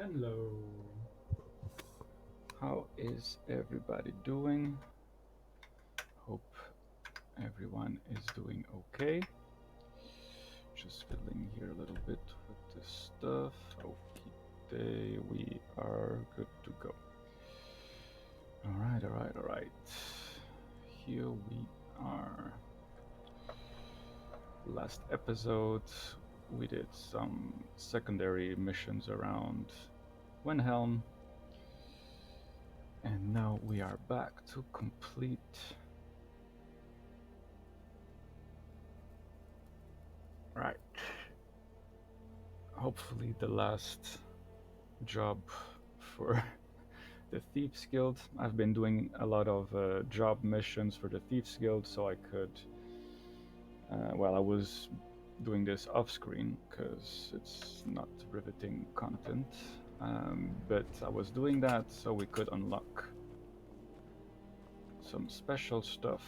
Hello. How is everybody doing? Hope everyone is doing okay. Just fiddling here a little bit with this stuff. Okay, we are good to go. Alright. Here we are. Last episode, we did some secondary missions around Wenhelm. And now we are back to complete right. Hopefully the last job for the Thieves Guild. I've been doing a lot of job missions for the Thieves Guild, so I could. I was doing this off screen because it's not riveting content, but I was doing that so we could unlock some special stuff.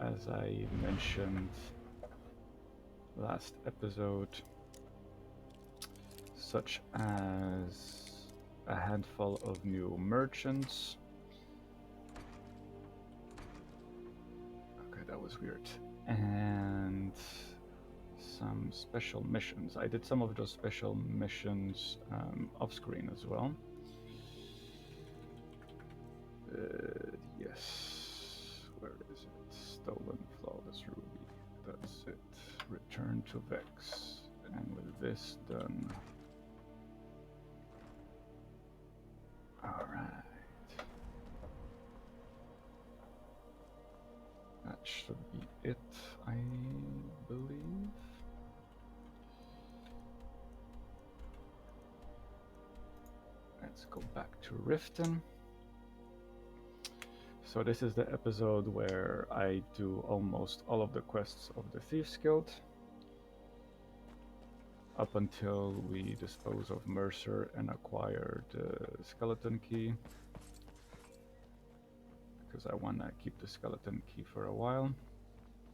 As I mentioned last episode, such as a handful of new merchants. Okay, that was weird. And some special missions. I did some of those special missions off screen as well. Yes. Where is it? Stolen Flawless Ruby. That's it. Return to Vex. And with this done. Alright. That should be it, I believe. Let's go back to Riften. So this is the episode where I do almost all of the quests of the Thieves Guild. Up until we dispose of Mercer and acquire the skeleton key. Because I want to keep the skeleton key for a while.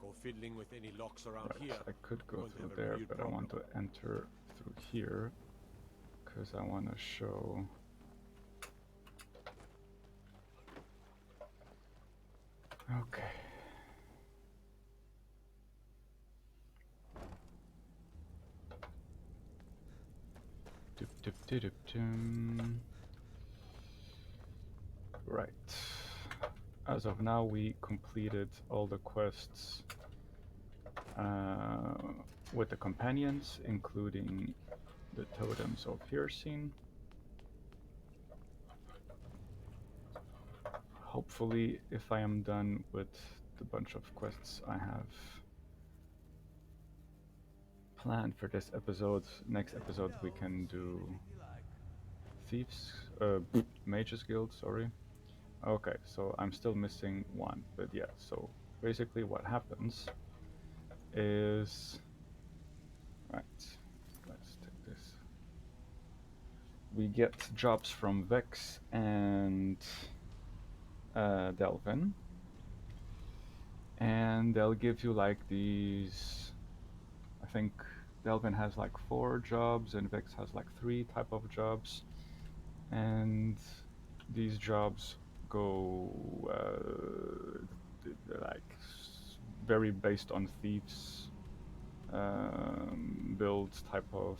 Go fiddling with any locks around right, here. I could go through there, but I want to enter through here. Because I want to show... Okay. Right. As of now, we completed all the quests with the companions, including the Totems of Hircine. Hopefully, if I am done with the bunch of quests I have planned for this episode, next episode we can do Mages Guild, sorry. Okay, so I'm still missing one, but yeah, so basically what happens is... Right, let's take this. We get jobs from Vex and Delvin, and they'll give you like these... I think Delvin has like 4 jobs and Vex has like 3 type of jobs, and these jobs go like very based on thieves build type of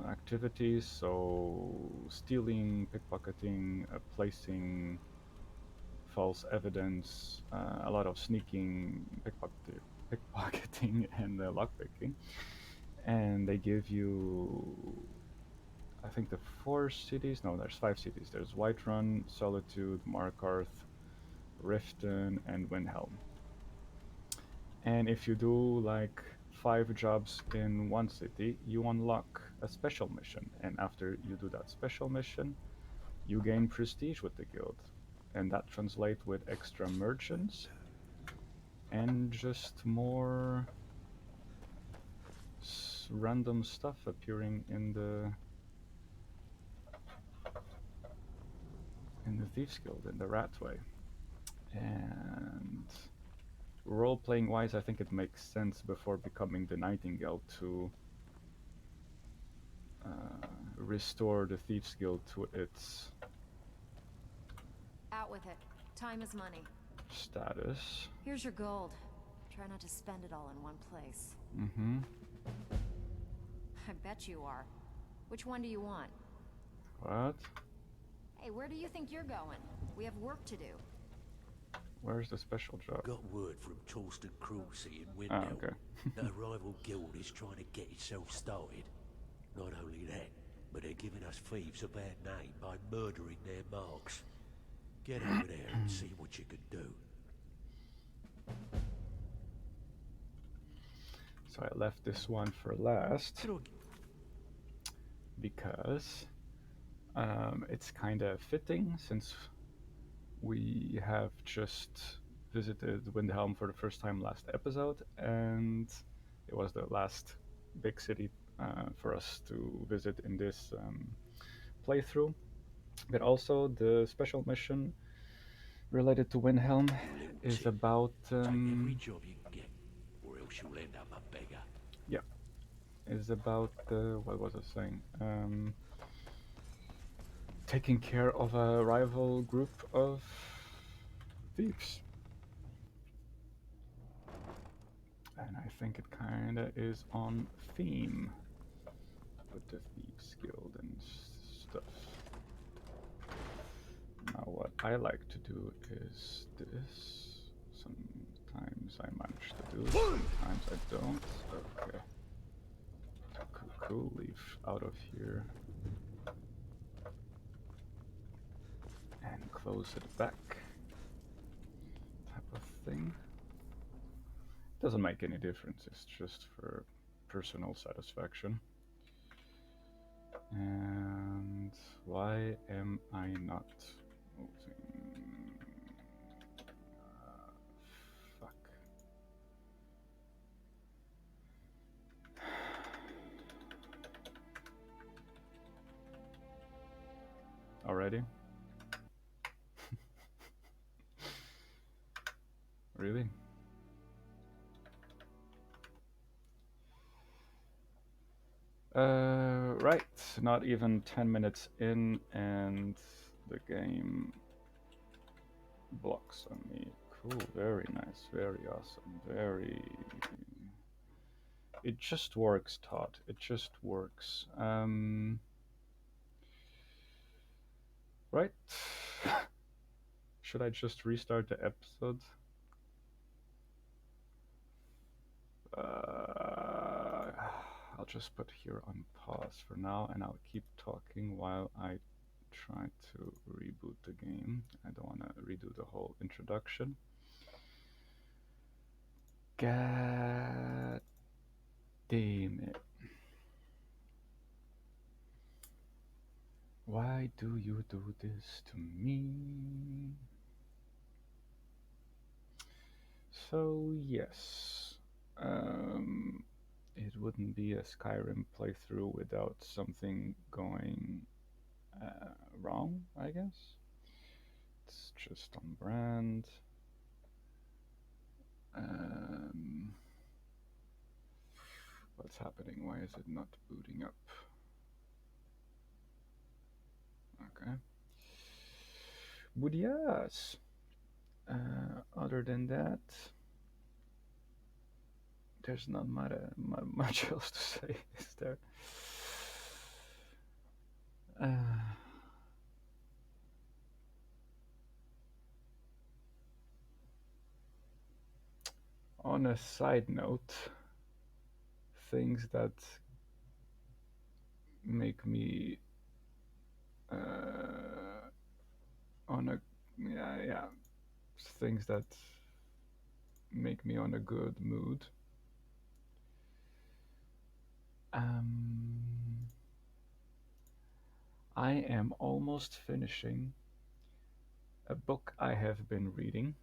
activities, so stealing, pickpocketing, placing false evidence, a lot of sneaking, pickpocketing and lockpicking. And they give you, I think, the 4 cities. No, there's 5 cities. There's Whiterun, Solitude, Markarth, Riften, and Windhelm. And if you do like 5 jobs in one city, you unlock a special mission. And after you do that special mission, you gain prestige with the guild. And that translates with extra merchants and just more random stuff appearing in the Thieves Guild, in the Ratway. And role-playing wise, I think it makes sense before becoming the Nightingale to restore the Thieves Guild to its Out with it. Time is money. status. Here's your gold. Try not to spend it all in one place. Mm-hmm. I bet you are. Which one do you want? What? Hey, where do you think you're going? We have work to do. Where's the special job? Got word from Torsten Cruelty in Oh, Windhelm okay. that a rival guild is trying to get itself started. Not only that, but they're giving us thieves a bad name by murdering their marks. Get over there and see what you can do. So I left this one for last because it's kind of fitting since we have just visited Windhelm for the first time last episode, and it was the last big city for us to visit in this playthrough. But also the special mission related to Windhelm is about Take every job you can get, or else you'll end up a beggar. what was I saying? Taking care of a rival group of thieves. And I think it kinda is on theme with the Thieves Guild and stuff. Now what I like to do is this. Sometimes I manage to do it, sometimes I don't. Okay. Cool, leave out of here. And close it back. Type of thing. Doesn't make any difference, it's just for personal satisfaction. And why am I not moving? Fuck. Already? Really? Right, not even 10 minutes in and the game blocks on me. Cool, very nice, very awesome, very... It just works, Todd, it just works. Right? Should I just restart the episode? I'll just put here on pause for now, and I'll keep talking while I try to reboot the game. I don't want to redo the whole introduction. God damn it. Why do you do this to me? So, yes. It wouldn't be a Skyrim playthrough without something going wrong, I guess. It's just on brand. What's happening? Why is it not booting up? Okay. But yes, other than that, there's not much else to say, is there? On a side note, things that make me on a things that make me on a good mood. I am almost finishing a book I have been reading.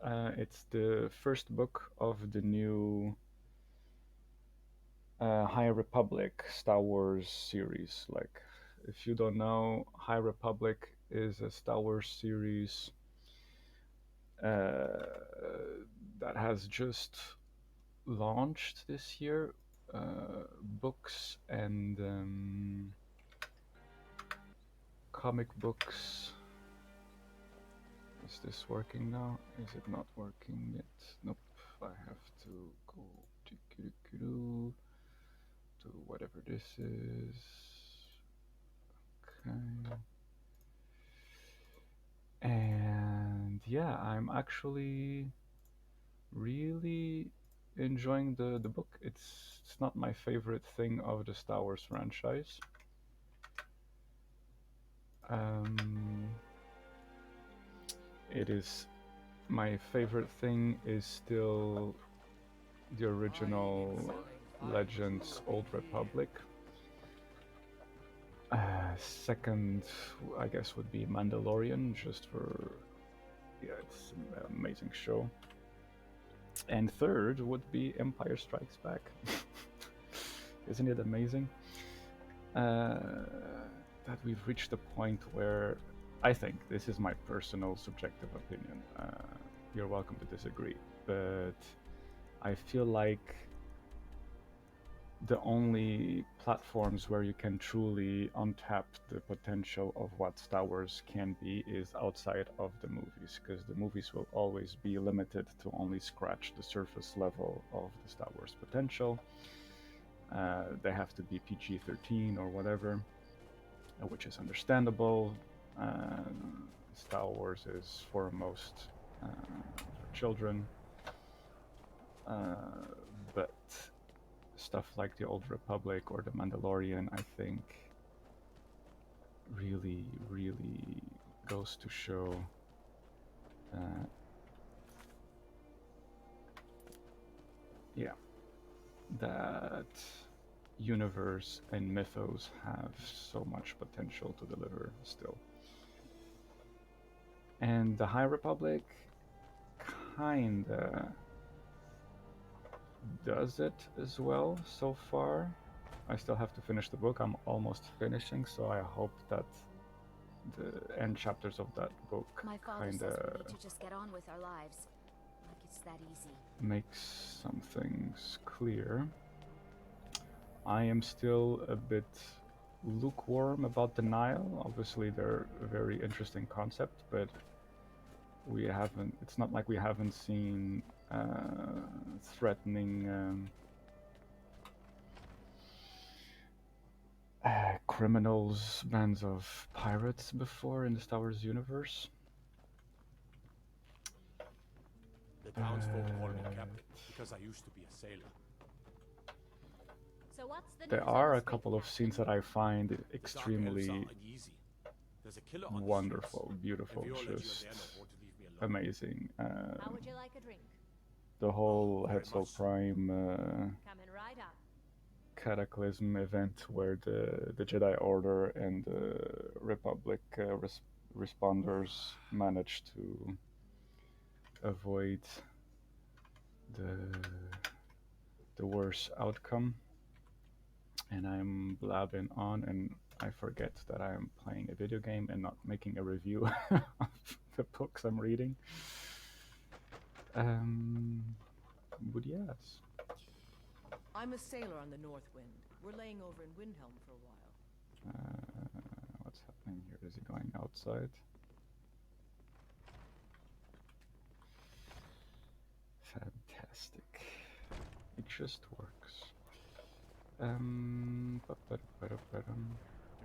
It's the first book of the new High Republic Star Wars series. Like, if you don't know, High Republic is a Star Wars series that has just launched this year. books and comic books. Is this working now? Is it not working yet? Nope. I have to go to whatever this is. Okay. And yeah, I'm actually really enjoying the book. It's not my favorite thing of the Star Wars franchise. It is my favorite thing is still the original Legends Old Republic. Second, I guess, would be Mandalorian, just for, yeah, it's an amazing show. And third would be Empire Strikes Back. Isn't it amazing? That we've reached a point where, I think, this is my personal subjective opinion. You're welcome to disagree, but I feel like the only platforms where you can truly untap the potential of what Star Wars can be is outside of the movies, because the movies will always be limited to only scratch the surface level of the Star Wars potential. They have to be PG-13 or whatever, which is understandable. Star Wars is foremost for children, but stuff like the Old Republic or the Mandalorian, I think, really, really goes to show that, yeah, that universe and mythos have so much potential to deliver still. And the High Republic kinda does it as well so far. I still have to finish the book. I'm almost finishing, so I hope that the end chapters of that book My father says we kinda need to just get on with our lives. Like it's that easy. makes some things clear. I am still a bit lukewarm about the Nile. Obviously, they're a very interesting concept, but we haven't. It's not like we haven't seen threatening criminals, bands of pirates before in the Star Wars universe. The townsfolk call me captain because I used to be a sailor. So what's the There news on are the a street, couple of Captain? scenes that I find The dark elves extremely are uneasy. There's a killer on wonderful, the streets. beautiful, And Viola just Giordano won't leave me alone. amazing. How would you like a drink? The whole very Hetzel much so. Prime Coming right up. Cataclysm event where the Jedi Order and the Republic responders managed to avoid the worst outcome. And I'm blabbing on, and I forget that I am playing a video game and not making a review of the books I'm reading. But yes. I'm a sailor on the North Wind. We're laying over in Windhelm for a while. What's happening here? Is he going outside? Fantastic. It just works. The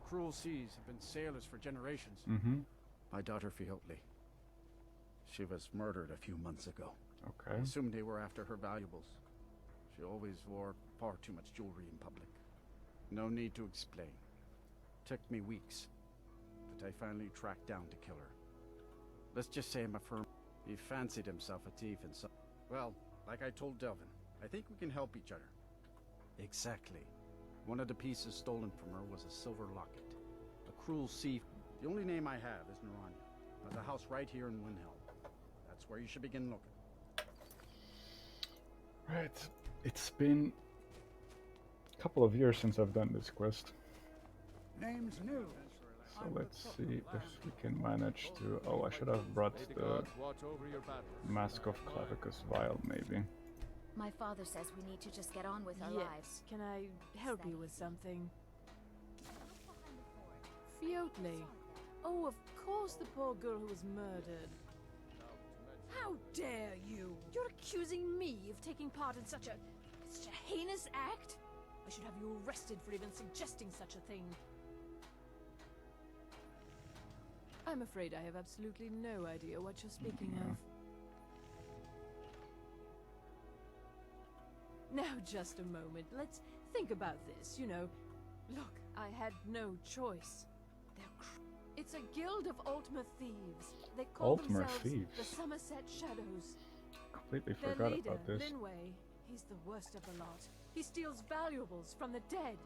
cruel seas have been sailors for generations. Mm-hmm. My daughter Fiotli. She was murdered a few months ago. Okay. I assumed they were after her valuables. She always wore far too much jewelry in public. No need to explain. Took me weeks, but I finally tracked down to kill her. Let's just say I'm a firm. He fancied himself a thief and so. Well, like I told Delvin, I think we can help each other. Exactly. One of the pieces stolen from her was a silver locket. A cruel sea. The only name I have is Naranya. There's a house right here in Windhelm. That's where you should begin looking. Right. It's been a couple of years since I've done this quest. Name's new. So let's see if we can manage to... Oh, I should have brought the Mask of Clavicus Vial, maybe. My father says we need to just get on with our Yes. lives. Can I help you with something? Fiotley. Oh, of course, the poor girl who was murdered. How dare you? You're accusing me of taking part in such a heinous act? I should have you arrested for even suggesting such a thing. I'm afraid I have absolutely no idea what you're speaking of. Now, just a moment. Let's think about this, you know. Look, I had no choice. It's a guild of Ultima Thieves. They call Ultima themselves Thieves? the Summerset Shadows. Completely Their forgot leader, about this. Linway, he's the worst of the lot. He steals valuables from the dead.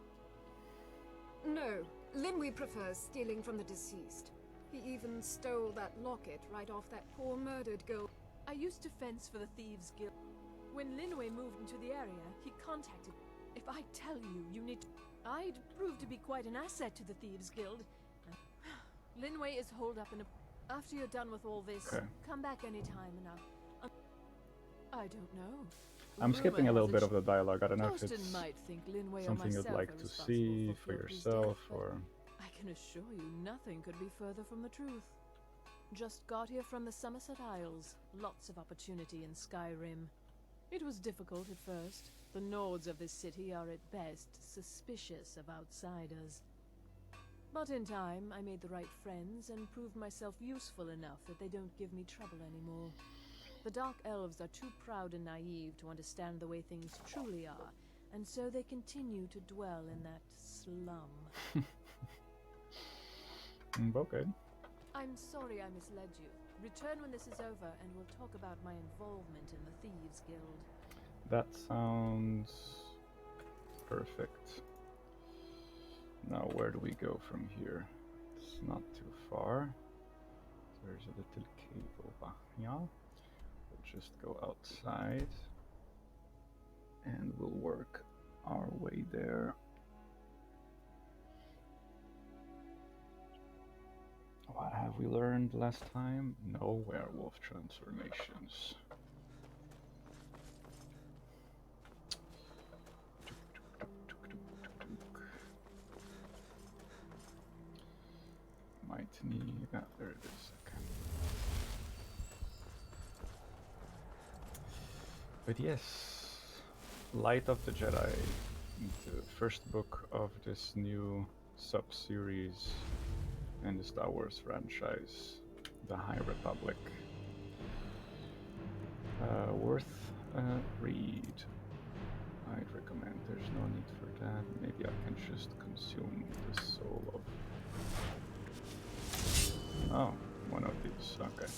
No, Linwe prefers stealing from the deceased. He even stole that locket right off that poor murdered girl. I used to fence for the Thieves Guild. When Linway moved into the area, he contacted me. If I tell you, you need to... I'd prove to be quite an asset to the Thieves Guild. Linway is holed up in a... After you're done with all this, Okay. come back anytime and I don't know. I'm skipping a Rumor little has bit it of the dialogue. I don't know if Torsten it's might think Linway or something you'd myself like are to responsible see for Fiotley's yourself, death, but or... I can assure you nothing could be further from the truth. Just got here from the Summerset Isles. Lots of opportunity in Skyrim. It was difficult at first. The Nords of this city are at best suspicious of outsiders. But in time, I made the right friends and proved myself useful enough that they don't give me trouble anymore. The Dark Elves are too proud and naive to understand the way things truly are, and so they continue to dwell in that slum. Okay. I'm sorry I misled you. Return when this is over, and we'll talk about my involvement in the Thieves Guild. That sounds perfect. Now, where do we go from here? It's not too far. There's a little cave over here. We'll just go outside and we'll work our way there. What have we learned last time? No werewolf transformations. Might need... Ah, there it is. Okay. But yes, Light of the Jedi, the first book of this new sub-series in the Star Wars franchise, the High Republic. Worth a read. I'd recommend. There's no need for that. Maybe I can just consume the soul of... Oh, one of these. Okay.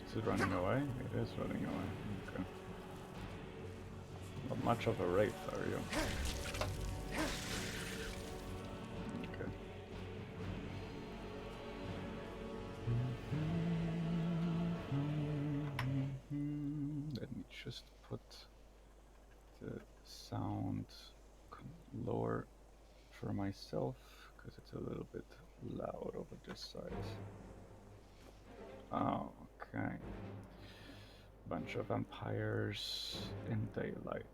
Is it running away? It is running away. Okay. Not much of a wraith, are you? Okay. Let me just put the sound lower for myself, because it's a little bit loud over this side. Oh, okay. Bunch of vampires in daylight.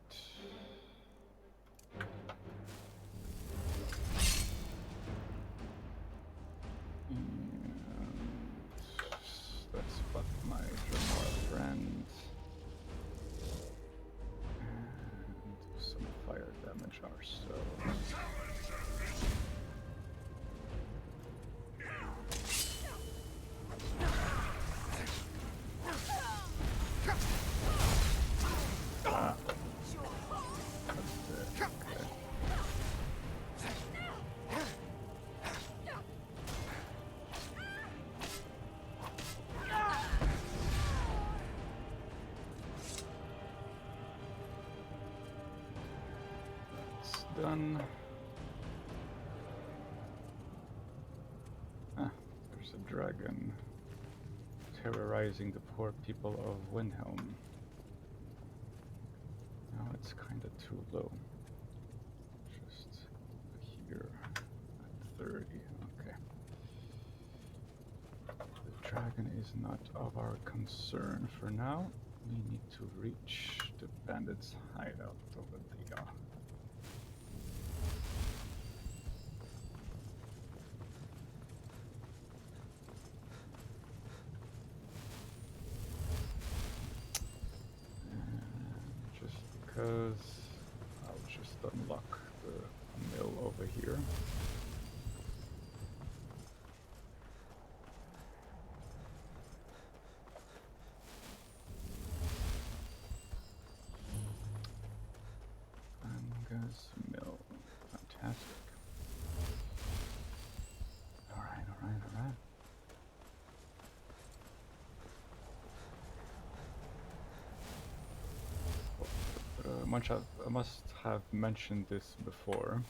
And let's spot my Dremar friend. And do some fire damage ourselves. Ah. That's it. Okay. That's done. Ah, there's a dragon terrorizing the poor people of Windhelm. Now it's kind of too low. Just here at 30. Okay. dragon is not of our concern for now. We need to reach the bandits' hideout over there. And just because I'll just unlock the mill over here. Mill. Fantastic. Alright. I must have mentioned this before.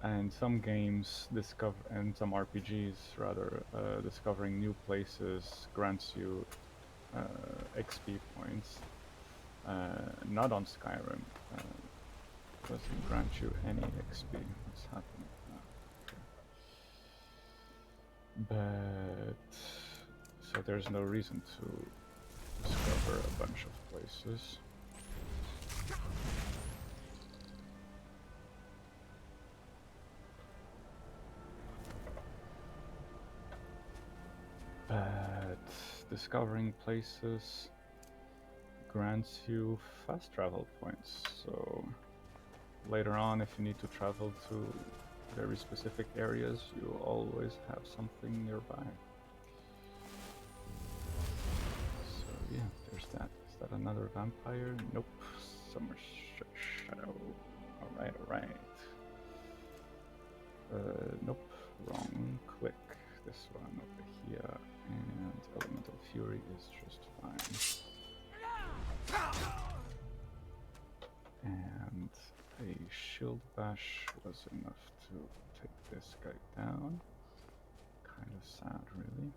And some games and some RPGs rather, discovering new places grants you XP points. Not on Skyrim. Doesn't grant you any XP. What's happening now? Okay. But so there's no reason to discover a bunch of places. But discovering places grants you fast travel points. So later on, if you need to travel to very specific areas, you always have something nearby. So yeah, there's that. Is that another vampire? Nope. Summerset Shadow. Alright. Nope. Wrong click. This one over here. And Elemental Fury is just fine. And a shield bash was enough to take this guy down. Kind of sad, really.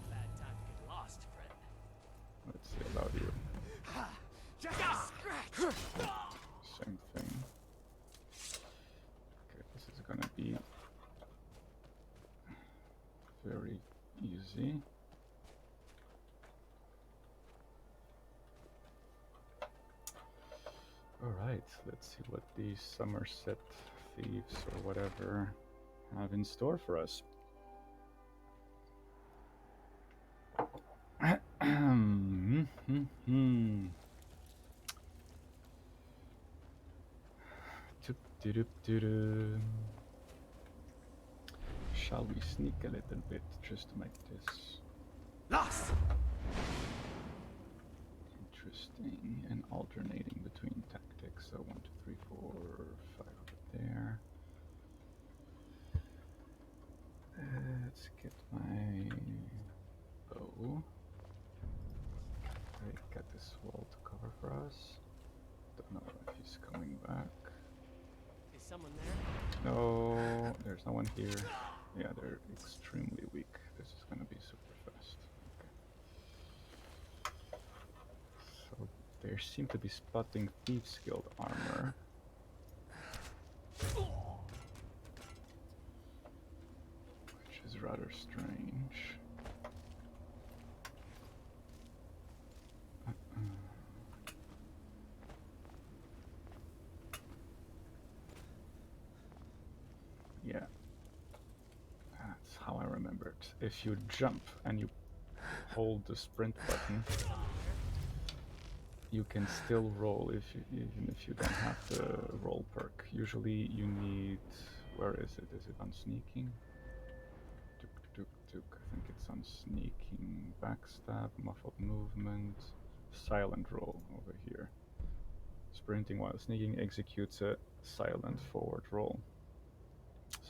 Bad time to get lost, friend. Let's see about you. Just a scratch. Same thing. Okay, this is gonna be very easy. Alright, let's see what the Summerset Thieves or whatever have in store for us. Shall we sneak a little bit just to make this Lost. interesting and alternating between tactics? So 1, 2, 3, 4, 5 over there. Let's get my bow. I got this wall to cover for us. Don't know if he's coming back. Is someone there? No, there's no one here. Yeah, they're extremely weak. This is gonna be super fast. Okay. So they seem to be spotting Thieves Guild armor. Which is rather strange. Yeah. That's how I remembered. If you jump and you hold the sprint button, you can still roll even if you don't have the roll perk. Usually you need, where is it? Is it on sneaking? I think it's on sneaking, backstab, muffled movement, silent roll over here. Sprinting while sneaking executes a silent forward roll.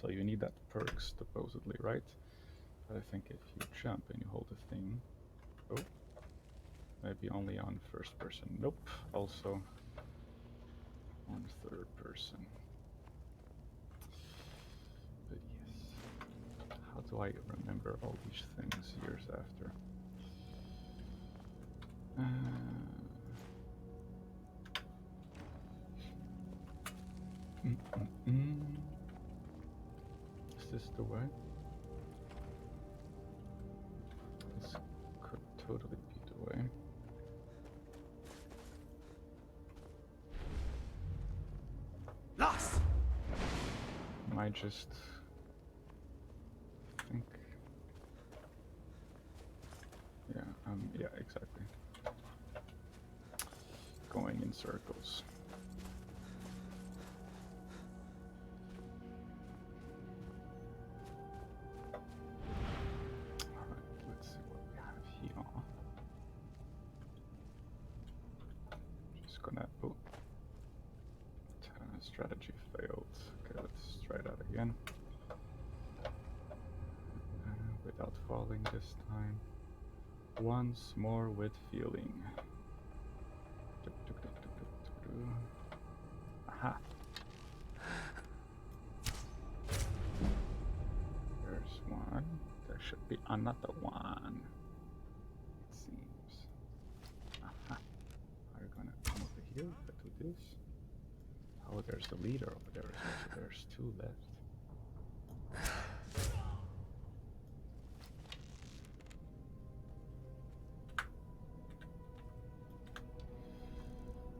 So you need that perk supposedly, right? But I think if you jump and you hold the thing, oh, maybe only on first person. Nope, also on third person. But yes, how do I remember all these things years after? Is this the way? I just think... Yeah, exactly. Going in circles. Alright, let's see what we have here. Just gonna... Oh. Strategy failed. Okay, let's try that again. Without falling this time. Once more with feeling. Aha! There's one. There should be another one. It seems. Aha! Are you gonna come over here if I do this? Oh, there's the leader over there as well, so there's two left.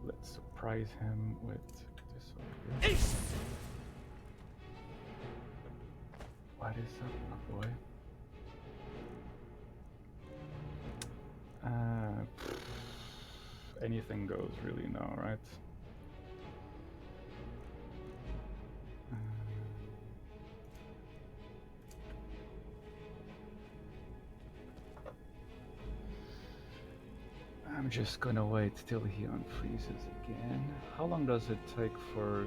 Let's surprise him with this over here. What is up, my boy? Anything goes really now, right? I'm just gonna wait till he unfreezes again. How long does it take for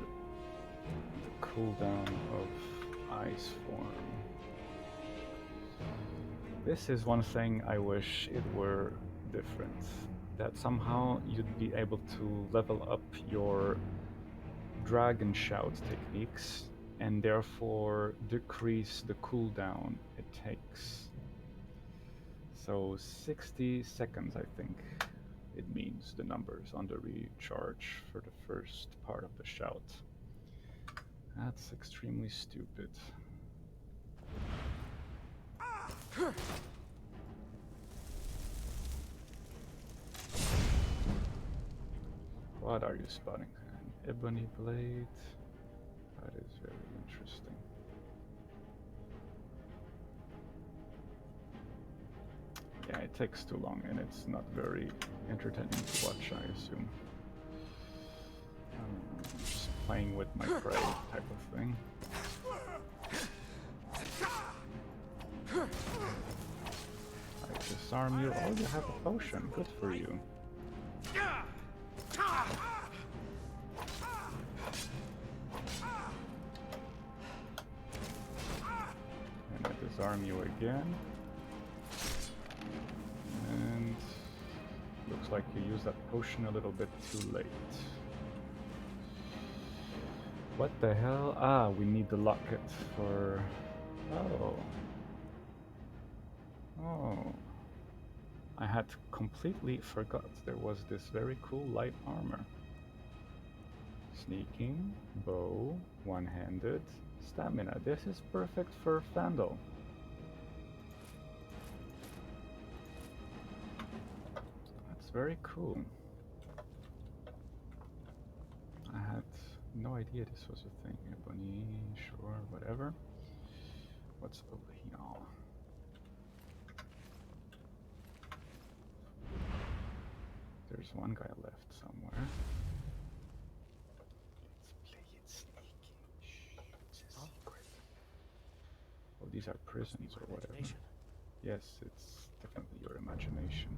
the cooldown of ice form? This is one thing I wish it were different. That somehow you'd be able to level up your dragon shout techniques and therefore decrease the cooldown it takes. So 60 seconds, I think. It means the numbers on the recharge for the first part of the shout. That's extremely stupid. What are you spotting? An ebony blade. That is very interesting. Yeah, it takes too long and it's not very entertaining to watch, I assume. Just playing with my prey type of thing. I disarm you. Oh, you have a potion. Good for you. And I disarm you again. And looks like you used that potion a little bit too late. What the hell? Ah, we need the locket for... Oh. Oh. I had completely forgot there was this very cool light armor. Sneaking, bow, one-handed, stamina. This is perfect for Fandel. That's very cool. I had no idea this was a thing. Ebony, sure, whatever. What's over here? There's one guy left somewhere. Let's play it sneaky. Shh, it's a secret. Oh, these are prisons or whatever. Yes, it's definitely your imagination.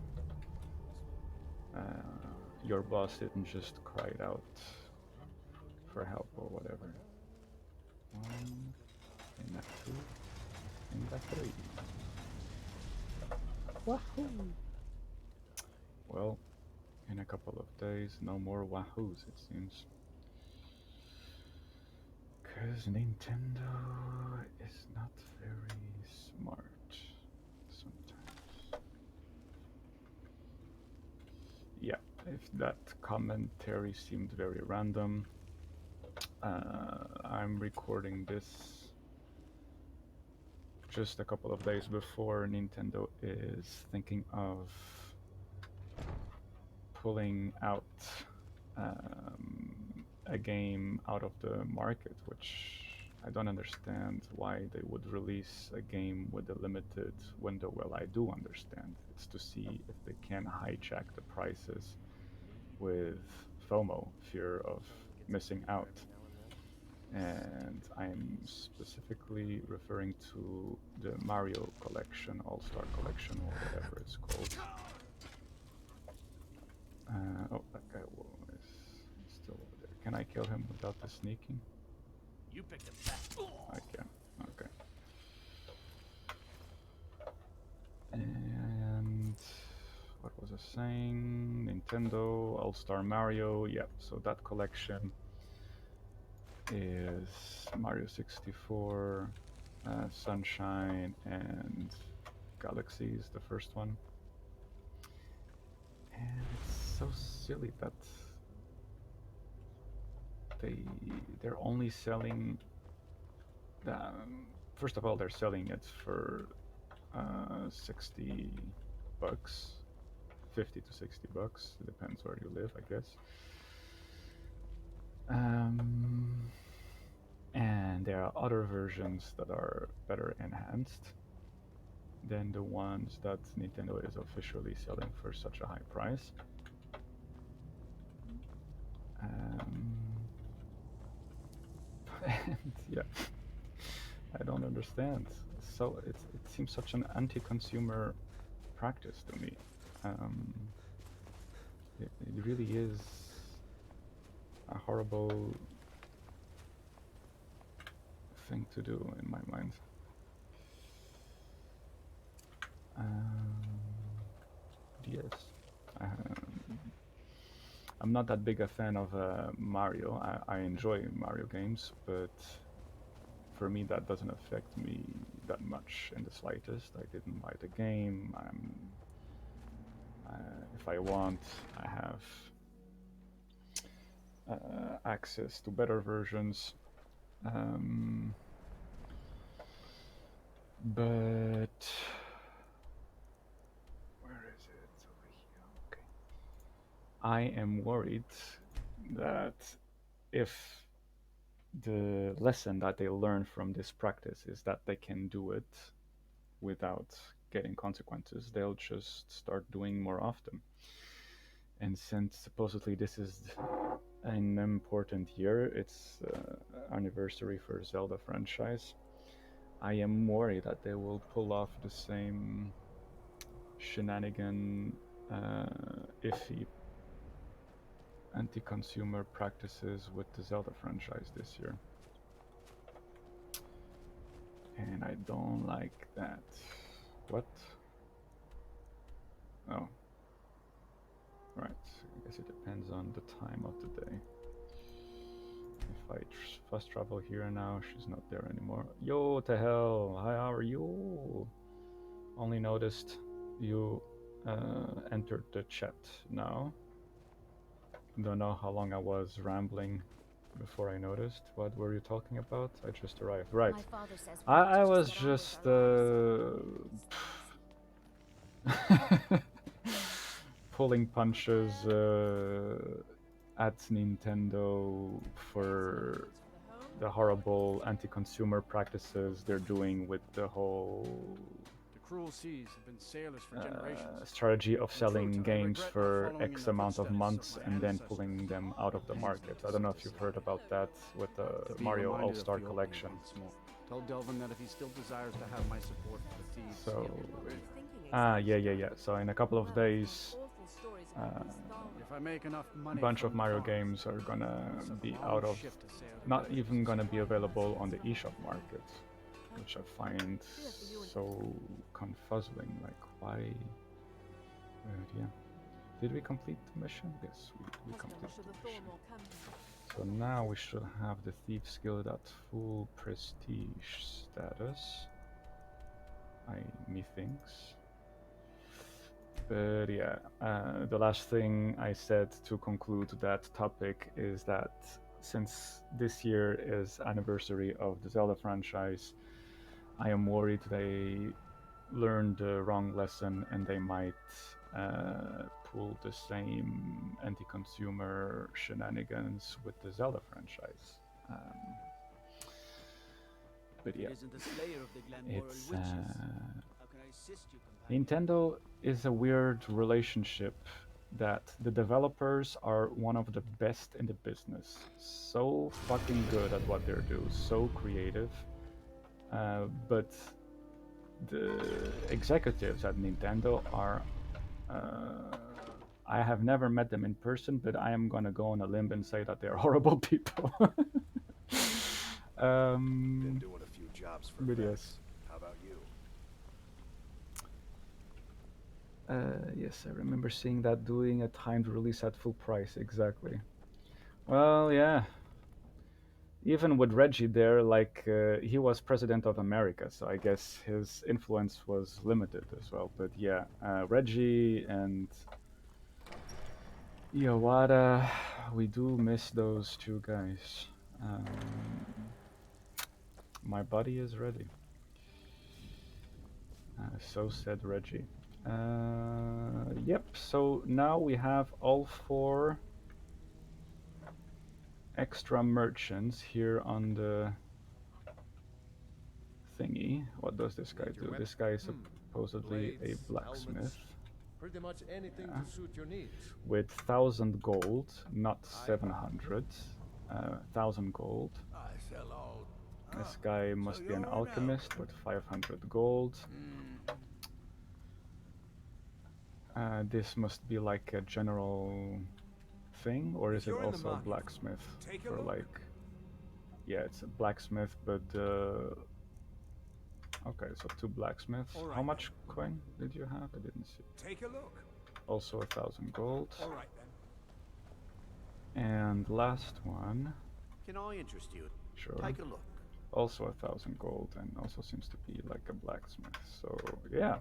Your boss didn't just cry out for help or whatever. One, and that two, and that three. Wahoo! Well, in a couple of days, no more wahoos, it seems. Because Nintendo is not very smart sometimes. Yeah, if that commentary seemed very random, I'm recording this just a couple of days before Nintendo is thinking of pulling out a game out of the market, which I don't understand why they would release a game with a limited window. Well, I do understand. It's to see if they can hijack the prices with FOMO, fear of missing out. And I'm specifically referring to the Mario Collection, All-Star Collection, or whatever it's called. Oh, that guy is still over there. Can I kill him without the sneaking? You picked a fat. I can. Okay. And what was I saying? Nintendo, All-Star Mario. Yep. So that collection is Mario 64, Sunshine, and Galaxies, the first one. And it's so silly that they're only selling. First of all, they're selling it for $60, 50 to $60. It depends where you live, I guess. And there are other versions that are better enhanced than the ones that Nintendo is officially selling for such a high price. And yeah, I don't understand. So it seems such an anti-consumer practice to me. It really is a horrible thing to do in my mind. Yes, I'm not that big a fan of Mario. I enjoy Mario games, but for me that doesn't affect me that much in the slightest. I didn't buy the game. If I want, I have access to better versions. But where is it? It's over here. Okay. I am worried that if the lesson that they learn from this practice is that they can do it without getting consequences, they'll just start doing more often. And since supposedly this is an important year, it's anniversary for Zelda franchise, I am worried that they will pull off the same shenanigan, iffy anti-consumer practices with the Zelda franchise this year. And I don't like that. What? Oh. Right, I guess it depends on the time of the day. If I fast travel here now, she's not there anymore. Yo, what the hell? Hi, how are you? Only noticed you entered the chat now. Don't know how long I was rambling before I noticed. What were you talking about? I just arrived. Right. My father says I was just pulling punches at Nintendo for the horrible anti-consumer practices they're doing with the whole cruel seas have been sailors for generations. Strategy of selling games for X amount of months and then pulling them out of the market. I don't know if you've heard about that with the Mario All-Star Collection. Tell Delvin that if he still desires to have my support for the Thieves So, Guild. yeah. So in a couple of days, if I make enough money, a bunch of Mario games are gonna be out of, not even gonna be available on the eShop market, which I find so confuzzling. Like, why? Yeah. Did we complete the mission? Yes, we completed the mission. So now we should have the Thieves Guild at full prestige status. Methinks. But yeah, the last thing I said to conclude that topic is that since this year is anniversary of the Zelda franchise, I am worried they learned the wrong lesson and they might pull the same anti-consumer shenanigans with the Zelda franchise. But yeah, It isn't the slayer of the Glenmoral it's witches. How can I assist you, companion? Nintendo is a weird relationship that the developers are one of the best in the business. So fucking good at what they do, so creative. But the executives at Nintendo are. I have never met them in person, but I am gonna go on a limb and say that they're horrible people. Been doing a few jobs for But Vex. yes. How about you? Yes, I remember seeing that doing a timed release at full price, exactly. Well, yeah. Even with Reggie there, like, he was president of America, so I guess his influence was limited as well. But yeah, Reggie and Iwata, we do miss those two guys. My body is ready. So said Reggie. Yep, so now we have all 4 extra merchants here on the thingy. What does this guy do? This guy is supposedly a blacksmith. Pretty much anything to suit your needs. With 1,000 gold, not 700. 1,000 gold. I sell all. This guy must be an alchemist with 500 gold. This must be like a general thing, or is it also a blacksmith? Or like, yeah, it's a blacksmith, but okay, so 2 blacksmiths. How much coin did you have? I didn't see. Take a look. Also 1,000 gold. All right then. And last one. Can I interest you? Sure. Take a look. Also 1,000 gold, and also seems to be like a blacksmith. So yeah.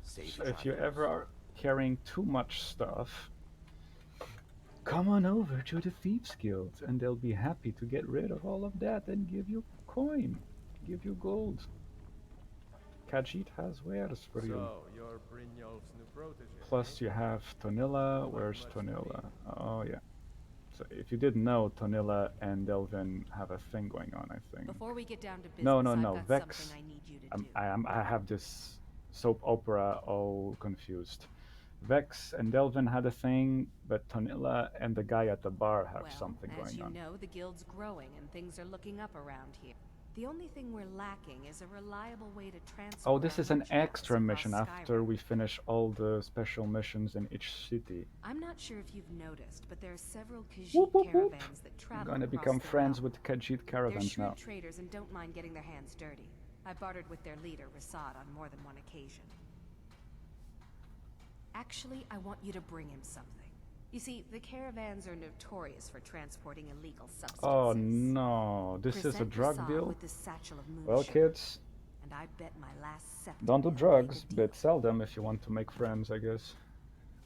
So if you ever are carrying too much stuff, come on over to the Thieves Guild, and they'll be happy to get rid of all of that and give you coin, give you gold. Khajiit has wares for you. So, you're Brynjolf's new protege. Plus you have Tonilla. Where's Tonilla? Oh yeah. So if you didn't know, Tonilla and Delvin have a thing going on, I think. Before we get down to business, No. I've got Vex. something I need you to do. I have this soap opera all confused. Vex and Delvin had a thing, but Tonilla and the guy at the bar have something as going you on. know, the guild's growing and things are looking up around here. The only thing we're lacking is a reliable way to transport. Oh, this is an merchandise extra across mission after Skyrim. we finish all the special missions in each city. I'm not sure if you've noticed, but there are several Khajiit Whoop, whoop, whoop. caravans that I'm travel gonna across become the friends realm. with Khajiit They're caravans shrewd now. traders and don't mind getting their hands dirty. I bartered with their leader, Rasad, on more than one occasion. Actually, I want you to bring him something. You see, the caravans are notorious for transporting illegal substances. Oh no, this is a Present drug Rasad deal? with this satchel of moon Well, sugar, kids, and I bet my last septim don't do they'll drugs, make a but sell them if you want to make friends, I guess.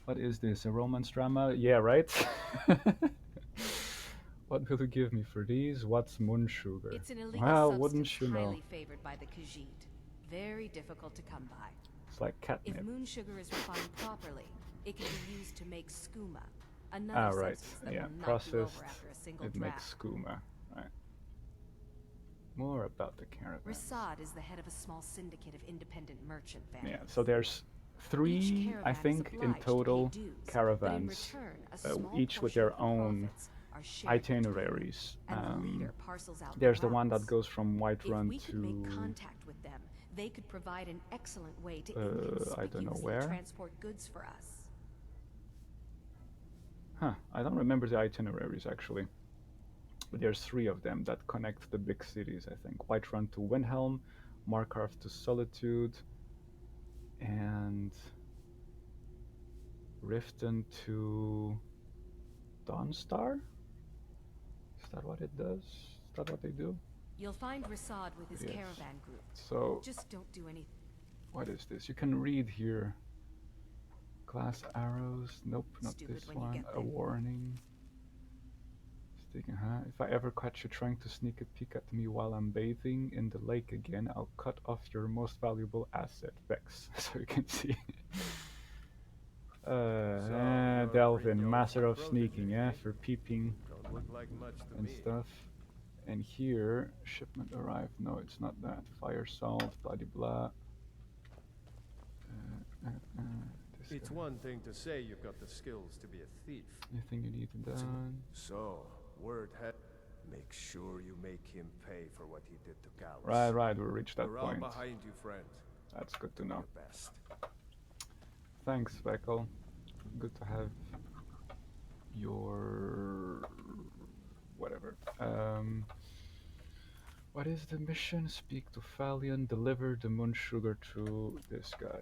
What is this, a romance drama? Yeah, right? What will you give me for these? What's moon sugar? It's an illegal Well, substance wouldn't you know? highly favored by the Khajiit. Very difficult to come by. It's like catnip. If moon sugar is refined properly, it can be used to make skooma, another Right, substance that yeah, will knock you processed, over after a single it draft. makes skooma, right. More about the caravan. Rasad is the head of a small syndicate of independent merchant families. Yeah, so there's 3, I think, in total caravans, each with their own itineraries. There's the one that goes from Whiterun If we could make contact with them, they could provide an excellent way to I don't know inconspicuously where. transport goods for us. Huh, I don't remember the itineraries actually. But there's 3 of them that connect the big cities, I think. Whiterun to Windhelm, Markarth to Solitude, and Riften to Dawnstar? Is that what it does? Is that what they do? You'll find Rasad with his Yes. caravan group. So, Just don't do anything. what is this? You can read here. Glass arrows. Nope, not Stupid this when you one. get A there. warning. If I ever catch you trying to sneak a peek at me while I'm bathing in the lake again, I'll cut off your most valuable asset, Vex, so you can see. Delvin, master of sneaking, yeah, for peeping Don't look like much to and me. stuff. And here, shipment arrived. No, it's not that. Fire salt, blah blah. It's one thing to say you've got the skills to be a thief. Anything you need done? So, word had. Make sure you make him pay for what he did to Gallus. Right, we reached that We're point. all behind you, friend. That's good to know. Your best. Thanks, Veckel. Good to have your whatever. What is the mission? Speak to Valiant, deliver the moon sugar to this guy.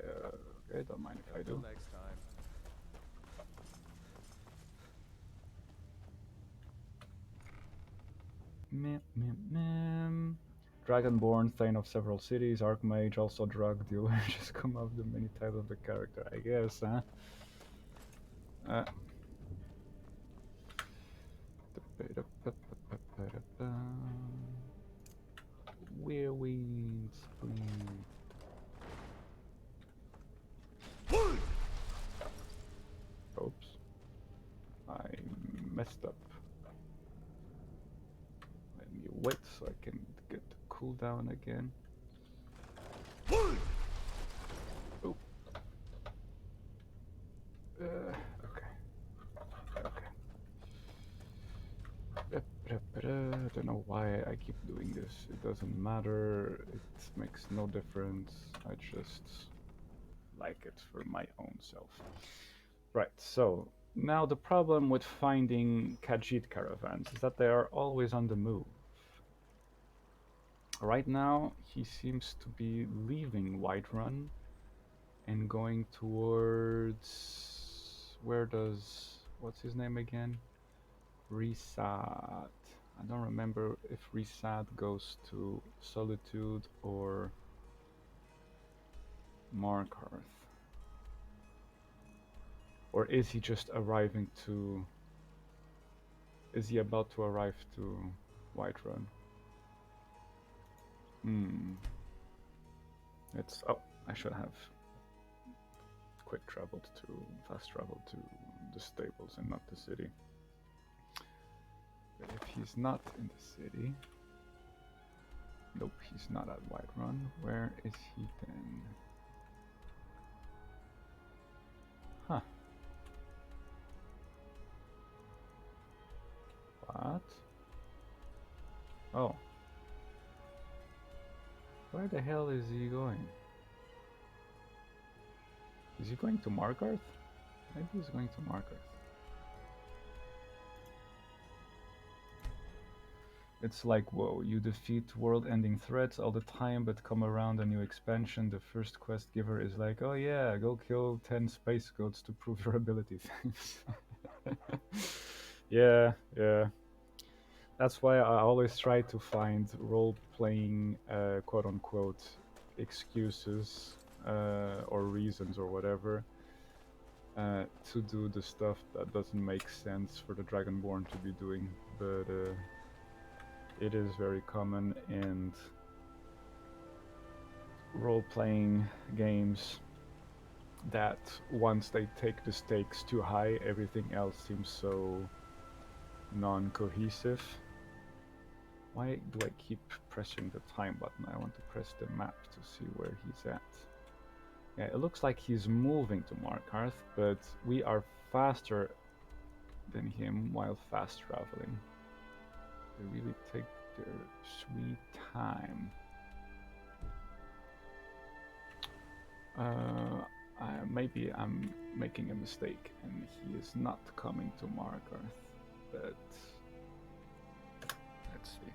Okay, don't mind if I do. Next time. Dragonborn, Thane of several cities, Archmage, also drug dealer. Just come up with the many titles of the character, I guess, huh? Weirwings, please. Oops. I messed up. Let me wait so I can get the cooldown again. Oh. Okay. I don't know why I keep doing this. It doesn't matter. It makes no difference. I just like it for my own self. Right, so now the problem with finding Khajiit caravans is that they are always on the move. Right now, he seems to be leaving Whiterun and going towards... where does... what's his name again? Resad. I don't remember if Resad goes to Solitude or Markarth. Or is he just arriving to... is he about to arrive to Whiterun? It's... oh, I should have fast traveled to the stables and not the city. But if he's not in the city... nope, he's not at Whiterun. Where is he then? Huh. What? Oh. Where the hell is he going? Is he going to Markarth? Maybe he's going to Markarth. It's like, whoa, you defeat world-ending threats all the time, but come around a new expansion, the first quest giver is like, oh yeah, go kill 10 space goats to prove your ability. Yeah. That's why I always try to find role-playing, quote-unquote, excuses or reasons or whatever to do the stuff that doesn't make sense for the Dragonborn to be doing. But it is very common in role-playing games that once they take the stakes too high, everything else seems so non-cohesive. Why do I keep pressing the time button? I want to press the map to see where he's at. Yeah, it looks like he's moving to Markarth, but we are faster than him while fast traveling. They really take their sweet time. Maybe I'm making a mistake and he is not coming to Markarth, but let's see.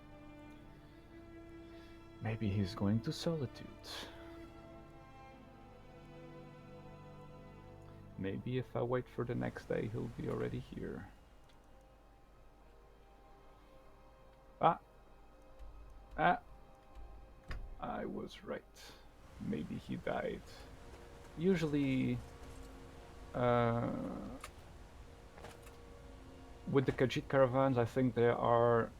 Maybe he's going to Solitude. Maybe if I wait for the next day, he'll be already here. I was right. Maybe he died. Usually, with the Khajiit caravans, I think there are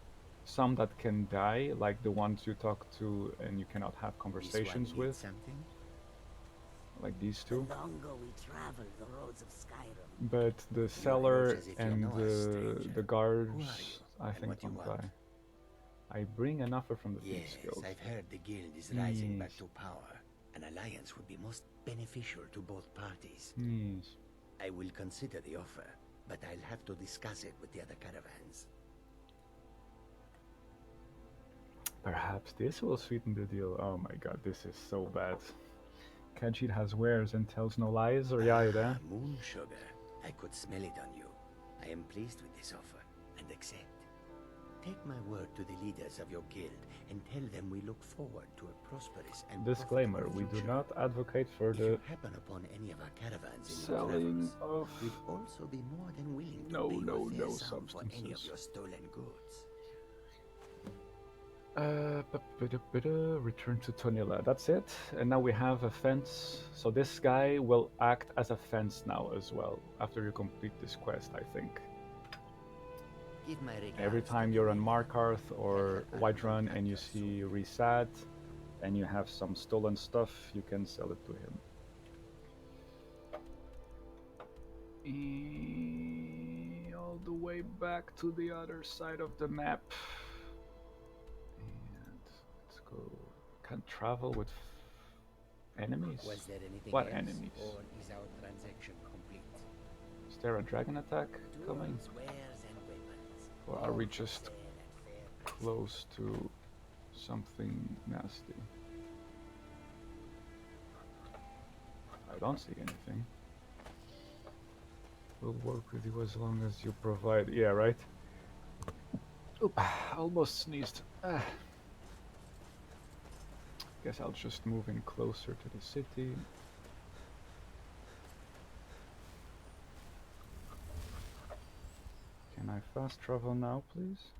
some that can die, like the ones you talk to and you cannot have conversations with. Something? Like these two. The longer we travel the roads of Skyrim. But the seller as if you and know us, stranger. the guards, I think, what you don't want? die. I bring an offer from the Thieves Yes, Guild. I've heard the guild is rising back Yes. to power. An alliance would be most beneficial to both parties. Yes. I will consider the offer, but I'll have to discuss it with the other caravans. Perhaps this will sweeten the deal. Oh my god, this is so bad. Khajiit has wares and tells no lies, or yeah, there. Moon sugar. I could smell it on you. I am pleased with this offer and accept. Take my word to the leaders of your guild and tell them we look forward to a prosperous and Disclaimer, we do not advocate for if the you happen upon any of our caravans in your selling travels, of we'd also be more than willing to no pay you a fair sum for any of substances. your stolen goods. Return to Tonilla. That's it. And now we have a fence. So this guy will act as a fence now as well after you complete this quest, I think. Give my regards Every time you're on Markarth or Whiterun and you see Resad and you have some stolen stuff, you can sell it to him. All the way back to the other side of the map. And let's go. Can't travel with enemies? Was there anything What else, enemies? or is our transaction complete? Is there a dragon attack coming? Tools, wares, and weapons. Or are we just close to something nasty? I don't see anything. We'll work with you as long as you provide. Yeah, right? Oop, almost sneezed. Guess I'll just move in closer to the city. Can I fast travel now, please?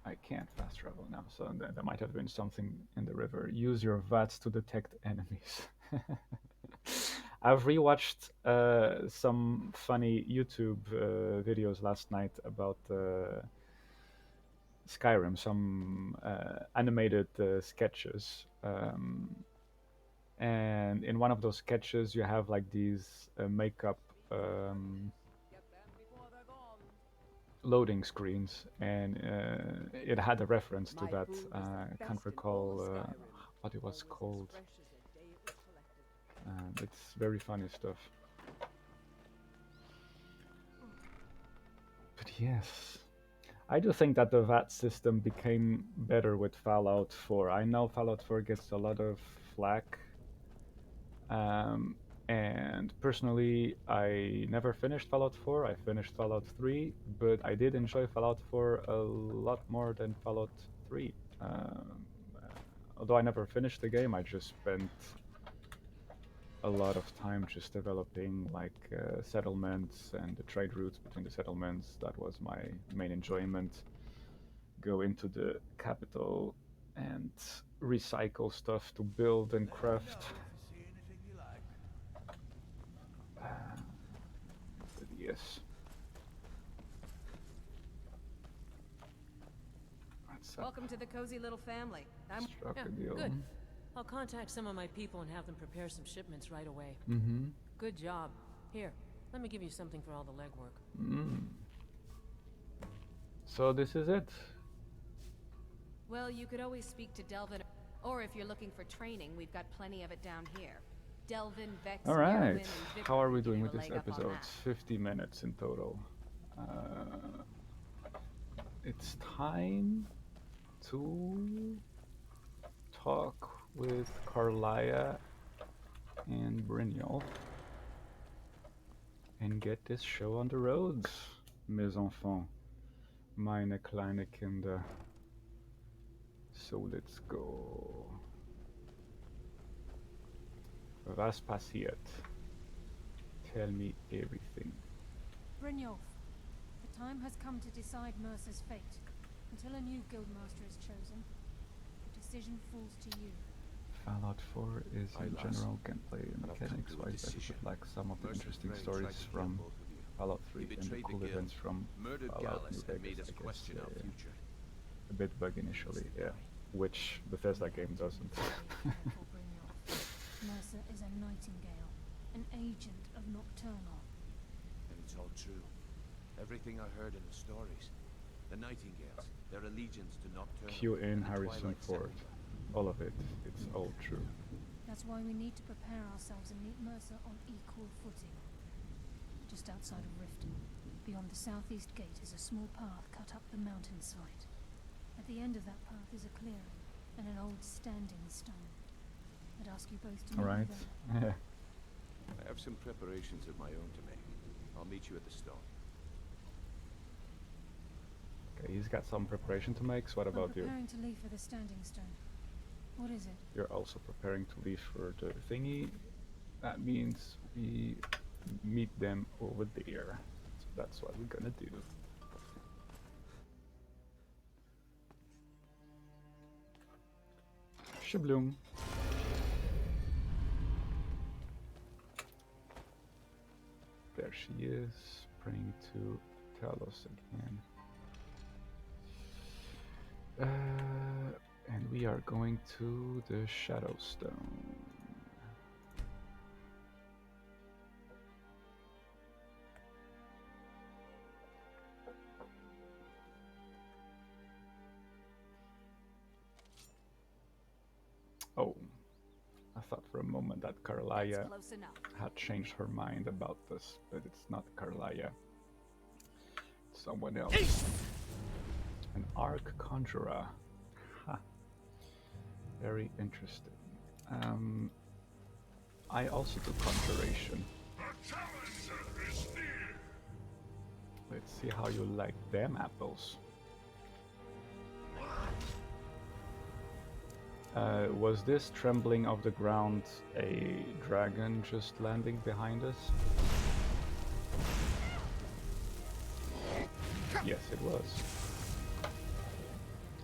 I can't fast travel now, so there might have been something in the river. Use your VATS to detect enemies. I've rewatched some funny YouTube videos last night about Skyrim, some animated sketches. And in one of those sketches, you have like these makeup loading screens, and it had a reference to that. I can't recall what it was called. It's very funny stuff. But yes, I do think that the VAT system became better with Fallout 4. I know Fallout 4 gets a lot of flack. And personally, I never finished Fallout 4. I finished Fallout 3, but I did enjoy Fallout 4 a lot more than Fallout 3. Although I never finished the game, I just spent a lot of time just developing like settlements and the trade routes between the settlements. That was my main enjoyment. Go into the capital and recycle stuff to build and craft. But yes. Welcome to the cozy little family. I'm Struck a deal. Good. I'll contact some of my people and have them prepare some shipments right away. Mm-hmm. Good job. Here, let me give you something for all the legwork. So this is it. Well, you could always speak to Delvin, or if you're looking for training, we've got plenty of it down here. Delvin, Vex, All right. Merwin, and Vic How are we give doing you with a this leg up on episode? that. 50 minutes in total. It's time to talk with Carlia and Brynjolf and get this show on the roads, mes enfants, meine kleine Kinder. So let's go. Was passiert? Tell me everything. Brynjolf, the time has come to decide Mercer's fate. Until a new guildmaster is chosen, the decision falls to you. Fallout 4 is in general gameplay and mechanics wise better, but like some of the interesting stories from Fallout 3 and the cool events from Fallout New Vegas, I guess, a bit bug initially, yeah, which Bethesda game doesn't. Mercer is a Nightingale, an agent of Nocturnal. And it's all true. Everything I heard in the stories. The Nightingales, their allegiance to Nocturnal. Q in and the Harrison Twilight Ford. Settlement. All of it. It's all true. That's why we need to prepare ourselves and meet Mercer on equal footing. Just outside of Riften, beyond the southeast gate, is a small path cut up the mountainside. At the end of that path is a clearing and an old standing stone. I'd ask you both to meet me there. I have some preparations of my own to make. I'll meet you at the stone. Okay, he's got some preparation to make, so what about you? I'm preparing to leave for the standing stone. What is it? You're also preparing to leave for the thingy. That means we meet them over there. So that's what we're gonna do. Shabloom. There she is, praying to Talos again. And we are going to the Shadow Stone. Oh, I thought for a moment that Carlia had changed her mind about this, but it's not Carlia. It's someone else. An Arc Conjurer. Ha. Very interesting. I also do Conjuration. Let's see how you like them apples. Was this trembling of the ground a dragon just landing behind us? Yes, it was.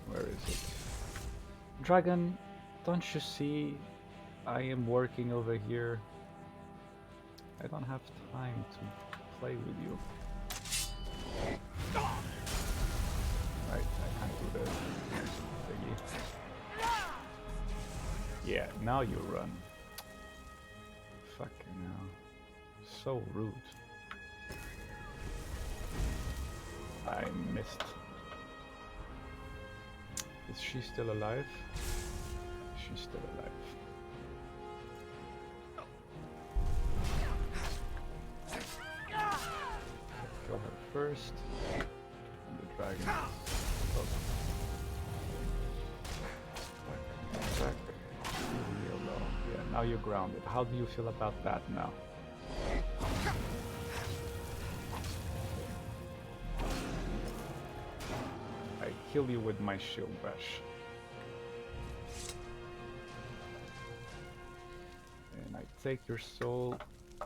Where is it? Dragon, don't you see I am working over here? I don't have time to play with you. Right, I can't do the thingy. Yeah, now you run. Fucking hell. So rude. I missed. Is she still alive? She's still alive. Kill her first. And the dragon is up. Back. Real low. Yeah, now you're grounded. How do you feel about that now? I kill you with my shield bash. And I take your soul,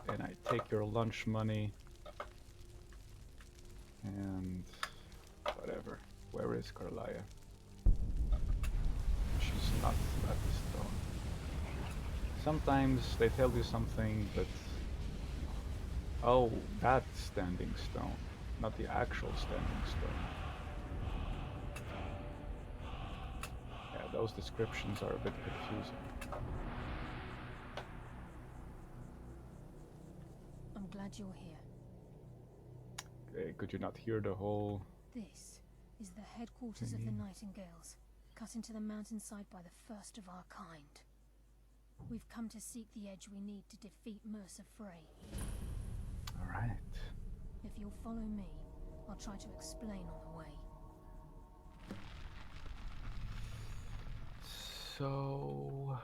and I take your lunch money, and whatever. Where is Carlia? She's not at the stone. Sometimes they tell you something, but oh, that standing stone, not the actual standing stone. Yeah, those descriptions are a bit confusing. I'm glad you're here. Okay, could you not hear the whole... This is the headquarters of the Nightingales, cut into the mountainside by the first of our kind. We've come to seek the edge we need to defeat Mercer Frey. Alright. If you'll follow me, I'll try to explain on the way. So...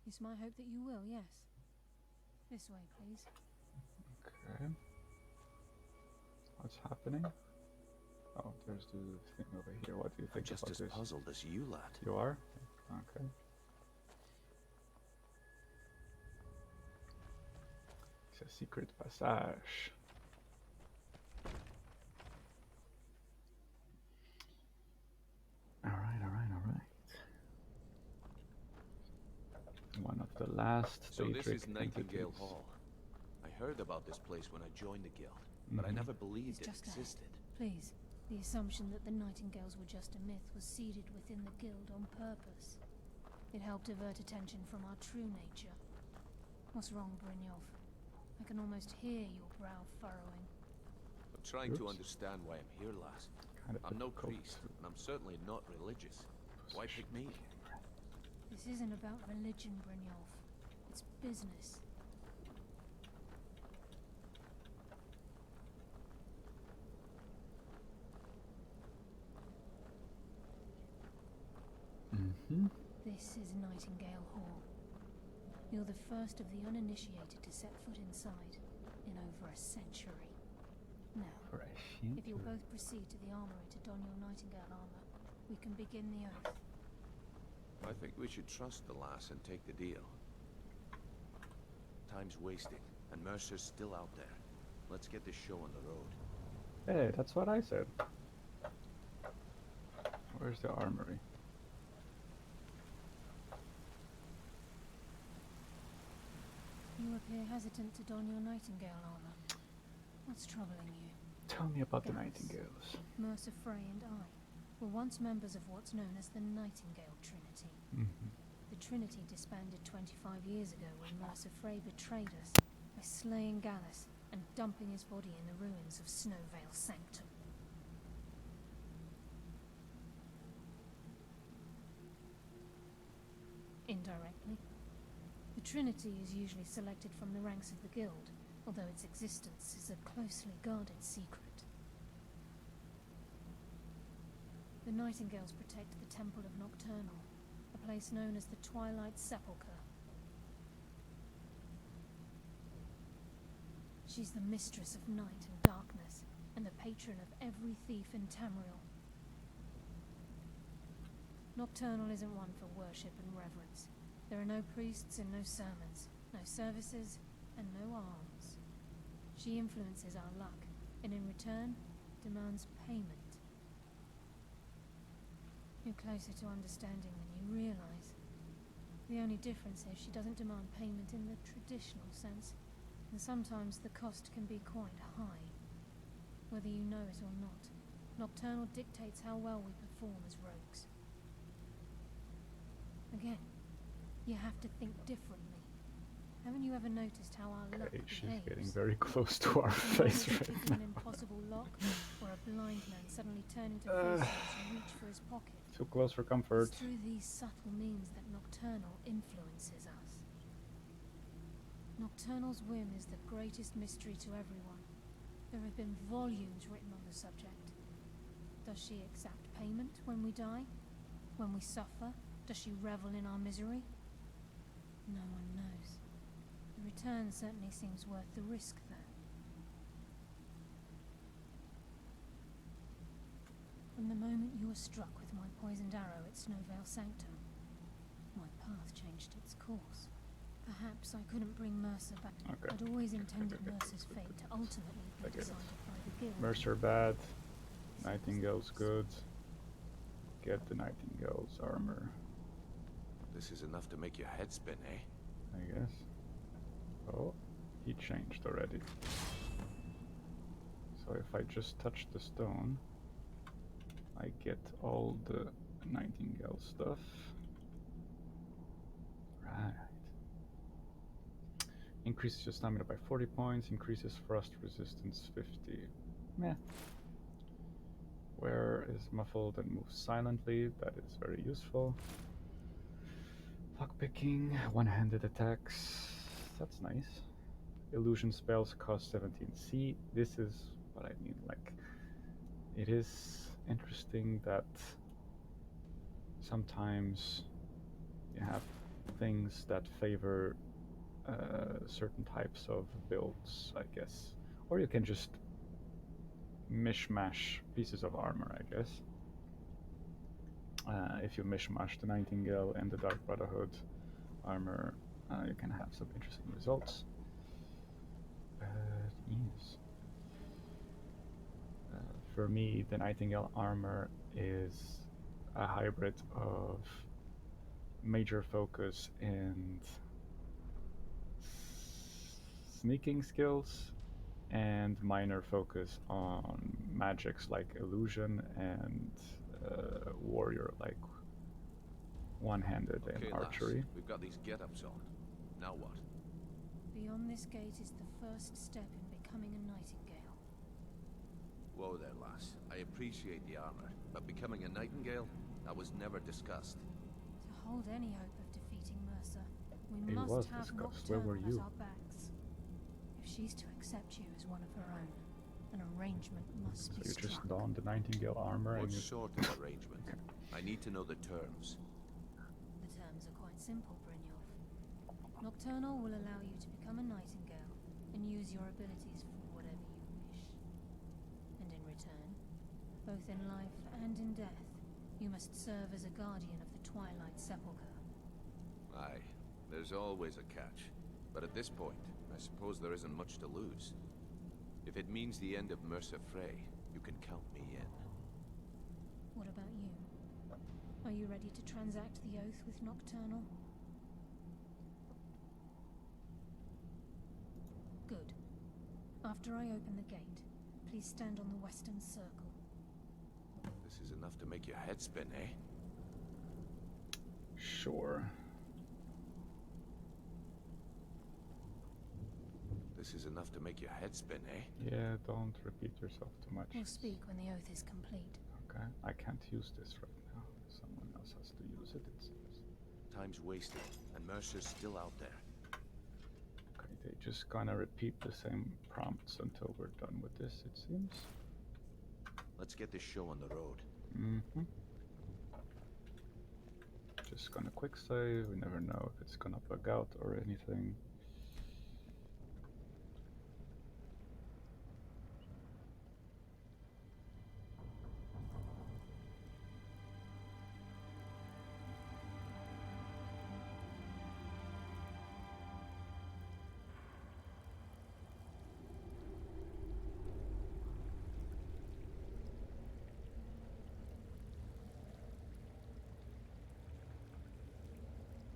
It's my hope that you will, yes. This way, please. Okay. What's happening? Oh, there's the thing over here. What do you think Just about as this? puzzled as you, lad. You are? Okay. It's a secret passage. Alright. One of the last So this Daedric is Nightingale entities. Hall. I heard about this place when I joined the guild, but I never believed it Just existed. Please. The assumption that the Nightingales were just a myth was seeded within the guild on purpose. It helped divert attention from our true nature. What's wrong, Brynjolf? I can almost hear your brow furrowing. I'm trying to Oops. understand why I'm here, lass. Kind of I'm no difficult priest, to and I'm certainly not religious. Why pick me? This isn't about religion, Brynjolf. It's business. Mm-hmm. This is Nightingale Hall. You're the first of the uninitiated to set foot inside in over a century. Now, if you'll both proceed to the armory to don your Nightingale armor, we can begin the oath. I think we should trust the lass and take the deal. Time's wasting, and Mercer's still out there. Let's get this show on the road. Hey, that's what I said. Where's the armory? You appear hesitant to don your Nightingale armor. What's troubling you? Tell me about the Garrus, Nightingales. Mercer Frey and I were once members of what's known as the Nightingale Trinity. Mm-hmm. The Trinity disbanded 25 years ago when Mercer Frey betrayed us by slaying Gallus and dumping his body in the ruins of Snowvale Sanctum. Indirectly, the Trinity is usually selected from the ranks of the Guild, although its existence is a closely guarded secret. The Nightingales protect the Temple of Nocturnal, a place known as the Twilight Sepulchre. She's the mistress of night and darkness, and the patron of every thief in Tamriel. Nocturnal isn't one for worship and reverence. There are no priests and no sermons, no services, and no alms. She influences our luck, and in return, demands payment. You're closer to understanding than you realize. The only difference is she doesn't demand payment in the traditional sense, and sometimes the cost can be quite high. Whether you know it or not, Nocturnal dictates how well we perform as rogues. Again, you have to think differently. Haven't you ever noticed how our luck Hey, she's behaves? getting very close to our face right An now. impossible lock, or a blind man suddenly turning to face us and reach for his pocket. Too close for comfort. It's through these subtle means that Nocturnal influences us. Nocturnal's whim is the greatest mystery to everyone. There have been volumes written on the subject. Does she exact payment when we die? When we suffer? Does she revel in our misery? No one knows. The return certainly seems worth the risk, though. From the moment you were struck with my poisoned arrow at Snowvale Sanctum, my path changed its course. Perhaps I couldn't bring Mercer back. Okay. I'd always intended Mercer's fate to ultimately be decided by the Guild. Mercer bad. Nightingale's good. Get the Nightingale's armor. This is enough to make your head spin, eh? I guess. Oh, he changed already. So if I just touch the stone, I get all the Nightingale stuff. Right. Increases your stamina by 40 points, increases frost resistance 50. Meh. Where is muffled and moves silently, that is very useful. Lockpicking, one-handed attacks, that's nice. Illusion spells cost 17. See, this is what I mean, like, it is interesting that sometimes you have things that favor certain types of builds, I guess. Or you can just mishmash pieces of armor, I guess. If you mishmash the Nightingale and the Dark Brotherhood armor, you can have some interesting results. Yes. For me, the Nightingale armor is a hybrid of major focus and sneaking skills and minor focus on magics like illusion and warrior like one-handed and archery. Lass, we've got these get-ups on. Now what? Beyond this gate is the first step in becoming a Nightingale. Whoa there, lass. I appreciate the armor, but becoming a Nightingale? That was never discussed. To hold any hope of defeating Mercer, we It was must have discussed. Where were Nocturnal you? at our backs. If she's to accept you as one of her own, an arrangement must So be you struck. just donned the Nightingale armor and What you... sort of arrangement? I need to know the terms. The terms are quite simple, Brynjolf. Nocturnal will allow you to become a Nightingale and use your abilities for whatever you wish. And in return, both in life and in death, you must serve as a guardian of the Twilight Sepulchre. Aye, there's always a catch. But at this point, I suppose there isn't much to lose. If it means the end of Mercer Frey, you can count me in. What about you? Are you ready to transact the oath with Nocturnal? Good. After I open the gate, please stand on the western circle. This is enough to make your head spin, eh? Sure. This is enough to make your head spin, eh? Yeah, don't repeat yourself too much. We'll speak when the oath is complete. Okay, I can't use this right now. Someone else has to use it, it seems. Time's wasted, and Mercer's still out there. Okay, they just gonna repeat the same prompts until we're done with this, it seems. Let's get this show on the road. Mm-hmm. Just gonna quick save, we never know if it's gonna bug out or anything.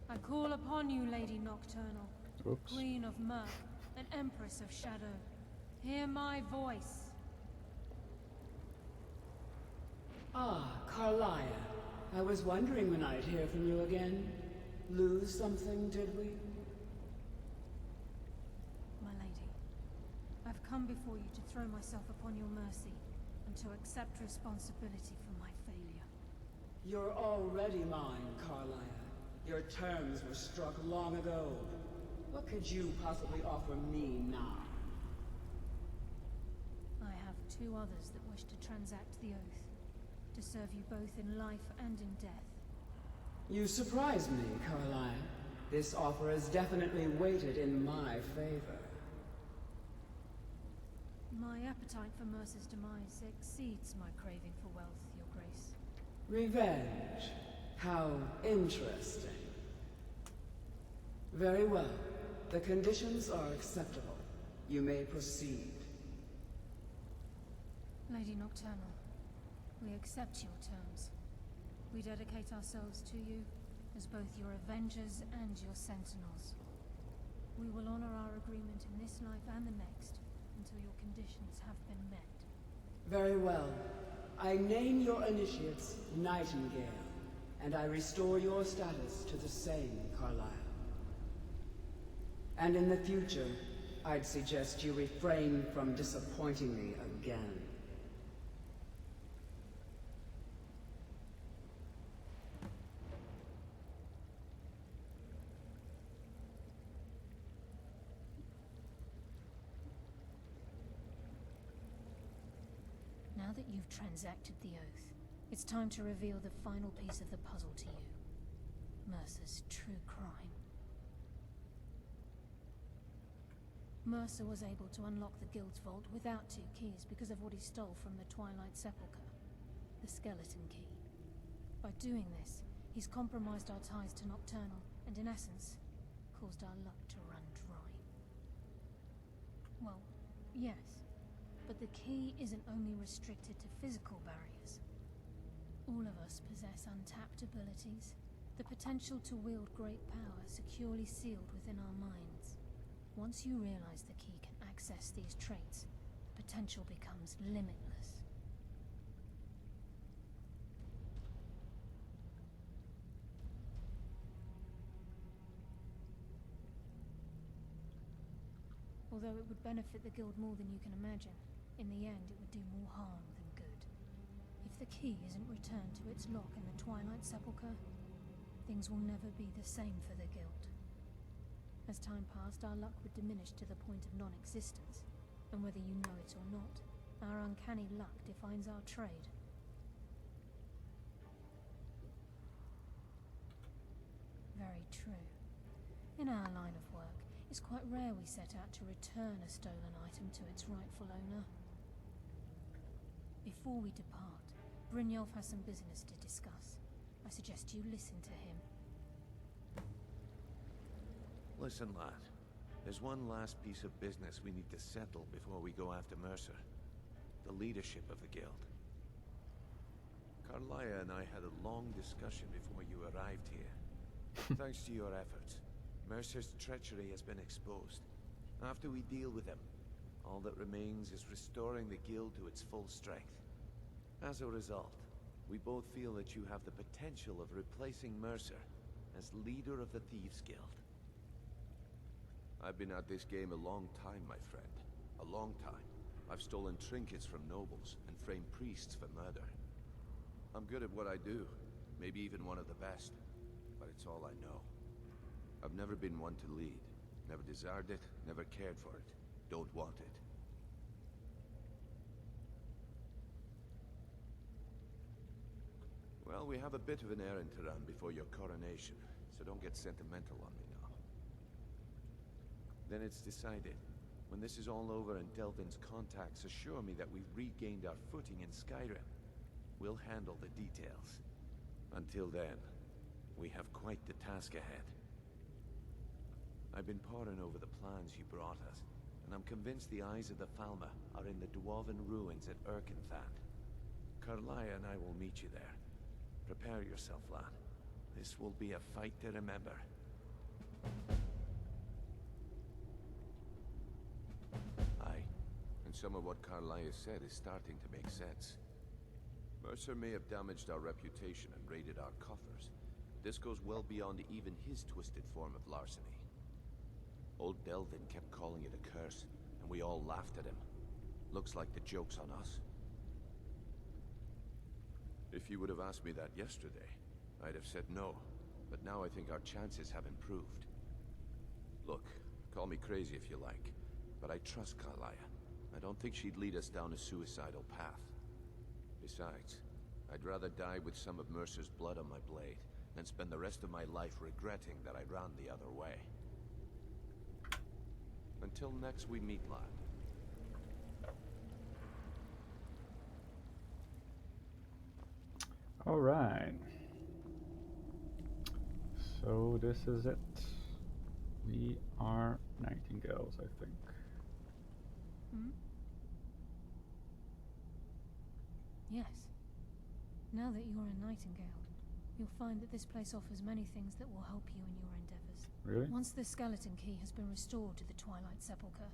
I call upon you, Lady Nocturnal, Oops. Queen of Murk, and Empress of Shadow. Hear my voice. Ah, Carlia. I was wondering when I'd hear from you again. Lose something, did we? My lady, I've come before you to throw myself upon your mercy, and to accept responsibility for my failure. You're already mine, Carlia. Your terms were struck long ago. What could you possibly offer me now? I have two others that wish to transact the oath, to serve you both in life and in death. You surprise me, Carlia. This offer is definitely weighted in my favor. My appetite for Mercer's demise exceeds my craving for wealth, Your Grace. Revenge. How interesting. Very well. The conditions are acceptable. You may proceed. Lady Nocturnal, we accept your terms. We dedicate ourselves to you as both your avengers and your sentinels. We will honor our agreement in this life and the next until your conditions have been met. Very well. I name your initiates Nightingale, and I restore your status to the same, Carlisle. And in the future, I'd suggest you refrain from disappointing me again. Now that you've transacted the oath, it's time to reveal the final piece of the puzzle to you. Mercer's true crime. Mercer was able to unlock the Guild's vault without 2 keys because of what he stole from the Twilight Sepulchre. The skeleton key. By doing this, he's compromised our ties to Nocturnal, and in essence, caused our luck to run dry. Well, yes. But the key isn't only restricted to physical barriers. All of us possess untapped abilities, the potential to wield great power securely sealed within our minds. Once you realize the key can access these traits, potential becomes limitless. Although it would benefit the guild more than you can imagine, in the end it would do more harm than good. If the key isn't returned to its lock in the Twilight Sepulchre, things will never be the same for the guild. As time passed, our luck would diminish to the point of non-existence, and whether you know it or not, our uncanny luck defines our trade. Very true. In our line of work, it's quite rare we set out to return a stolen item to its rightful owner. Before we depart, Brynjolf has some business to discuss. I suggest you listen to him. Listen, lad. There's one last piece of business we need to settle before we go after Mercer. The leadership of the guild. Carlia and I had a long discussion before you arrived here. Thanks to your efforts, Mercer's treachery has been exposed. After we deal with him, all that remains is restoring the guild to its full strength. As a result, we both feel that you have the potential of replacing Mercer as leader of the Thieves Guild. I've been at this game a long time, my friend. A long time. I've stolen trinkets from nobles and framed priests for murder. I'm good at what I do, maybe even one of the best, but it's all I know. I've never been one to lead. Never desired it, never cared for it. Don't want it. Well, we have a bit of an errand to run before your coronation, so don't get sentimental on me now. Then it's decided. When this is all over and Delvin's contacts assure me that we've regained our footing in Skyrim, we'll handle the details. Until then, we have quite the task ahead. I've been poring over the plans you brought us, and I'm convinced the eyes of the Falmer are in the dwarven ruins at Erkenthand. Carlia and I will meet you there. Prepare yourself, lad. This will be a fight to remember. Aye, and some of what Carlia said is starting to make sense. Mercer may have damaged our reputation and raided our coffers. This goes well beyond even his twisted form of larceny. Old Delvin kept calling it a curse, and we all laughed at him. Looks like the joke's on us. If you would have asked me that yesterday, I'd have said no, but now I think our chances have improved. Look, call me crazy if you like, but I trust Carlia. I don't think she'd lead us down a suicidal path. Besides, I'd rather die with some of Mercer's blood on my blade than spend the rest of my life regretting that I ran the other way. Until next we meet, lad. All right. So this is it. We are Nightingales, I think. Hmm? Yes. Now that you're a Nightingale, you'll find that this place offers many things that will help you in your endeavors. Really? Once the skeleton key has been restored to the Twilight Sepulchre,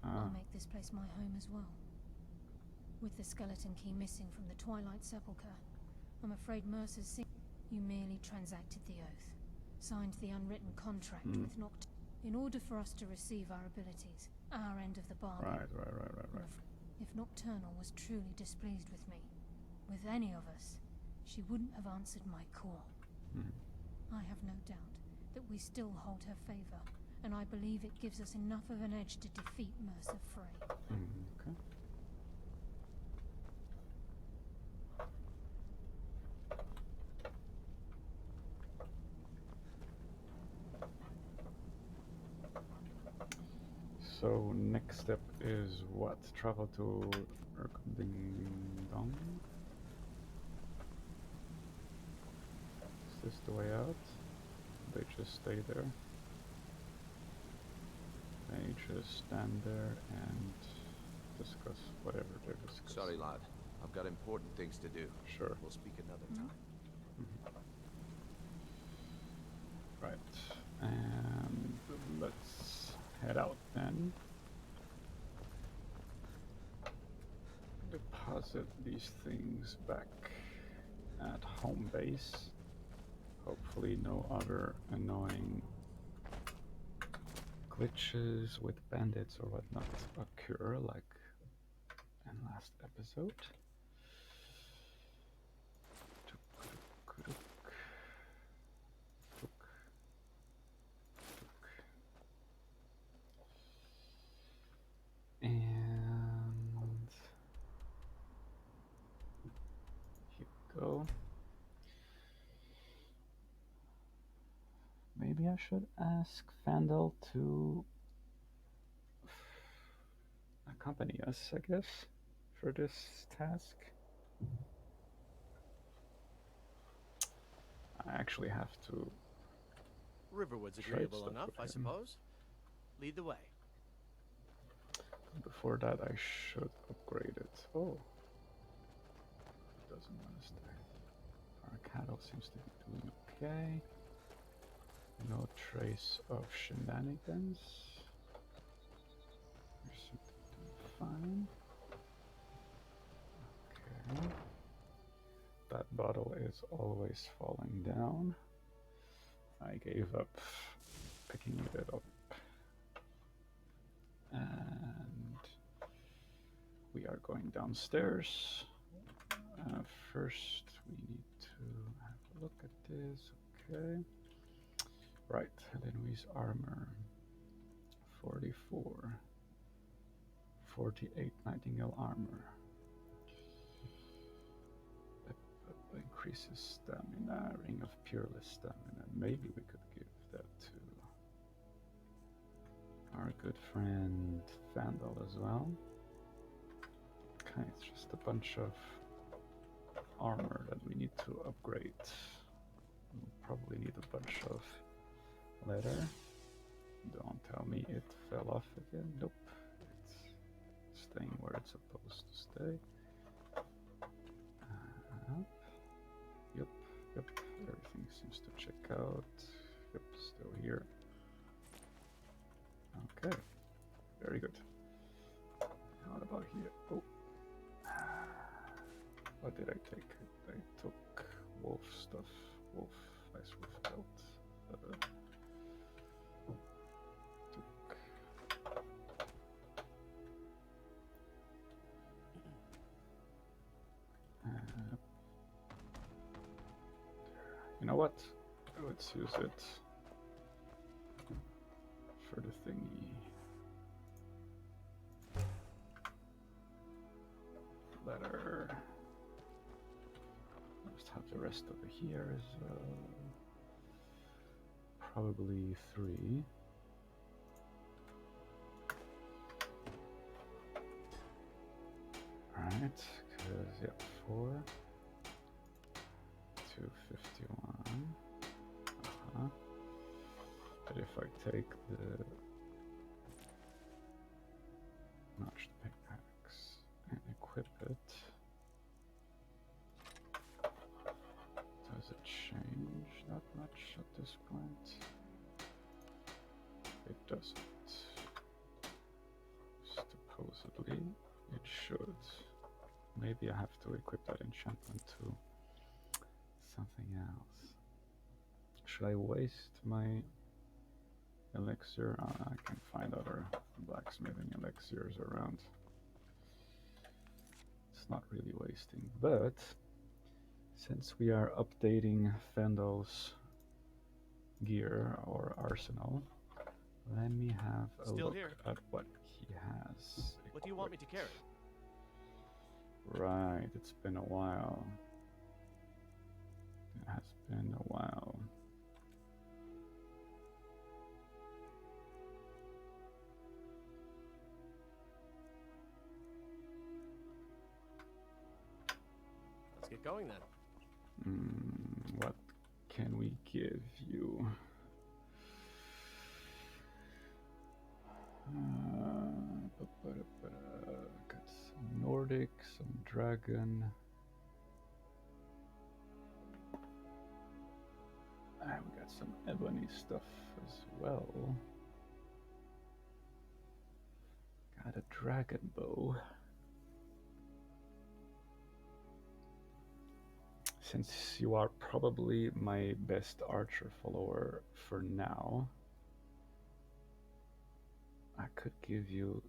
I'll make this place my home as well. With the skeleton key missing from the Twilight Sepulchre, I'm afraid Mercer's You merely transacted the oath, signed the unwritten contract with Nocturnal. In order for us to receive our abilities, our end of the bargain. Right. If Nocturnal was truly displeased with me, with any of us, she wouldn't have answered my call. I have no doubt that we still hold her favor, and I believe it gives us enough of an edge to defeat Mercer Frey. Okay. So next step is what? Travel to Erkending. Is this the way out? They just stay there. They just stand there and discuss whatever they're discussing. Sorry, lad. I've got important things to do. Sure. We'll speak another time. Right. And let's head out then. Deposit these things back at home base. Hopefully no other annoying glitches with bandits or whatnot occur, like in last episode. And here we go. Maybe I should ask Fandel to accompany us, I guess, for this task. I actually have to. Riverwood's trade agreeable stuff enough, with I him. suppose. Lead the way. Before that, I should upgrade it. Oh, it doesn't want to stay. Our cattle seems to be doing okay. No trace of shenanigans. We seem to be doing fine. Okay. That bottle is always falling down. I gave up picking it up. And we are going downstairs. First, we need to have a look at this. Okay. Right, Helenui's armor. 44. 48 Nightingale armor. Increases stamina, ring of peerless stamina. Maybe we could give that to our good friend Vandal as well. Okay, it's just a bunch of armor that we need to upgrade. We'll probably need a bunch of leather. Don't tell me it fell off again. Nope. It's staying where it's supposed to stay. Yep, everything seems to check out. Yep, still here. Okay, very good. What about here? Oh, what did I take? I took wolf stuff. Wolf, nice wolf belt. You know what? Let's use it for the thingy. Letter. Just have the rest over here as well. Probably 3. Alright, because, yeah, 4. 251. But if I take the notched pickaxe and equip it, does it change that much at this point? It doesn't. Supposedly, it should. Maybe I have to equip that enchantment to something else. Should I waste my elixir? I can find other blacksmithing elixirs around. It's not really wasting, but since we are updating Fandal's gear or arsenal, let me have a look at what he has. What do you want me to carry? Right, it's been a while. It has been a while. Let's get going then. What can we give you? Got some Nordic, some dragon. And we got some ebony stuff as well. Got a dragon bow. Since you are probably my best archer follower for now, I could give you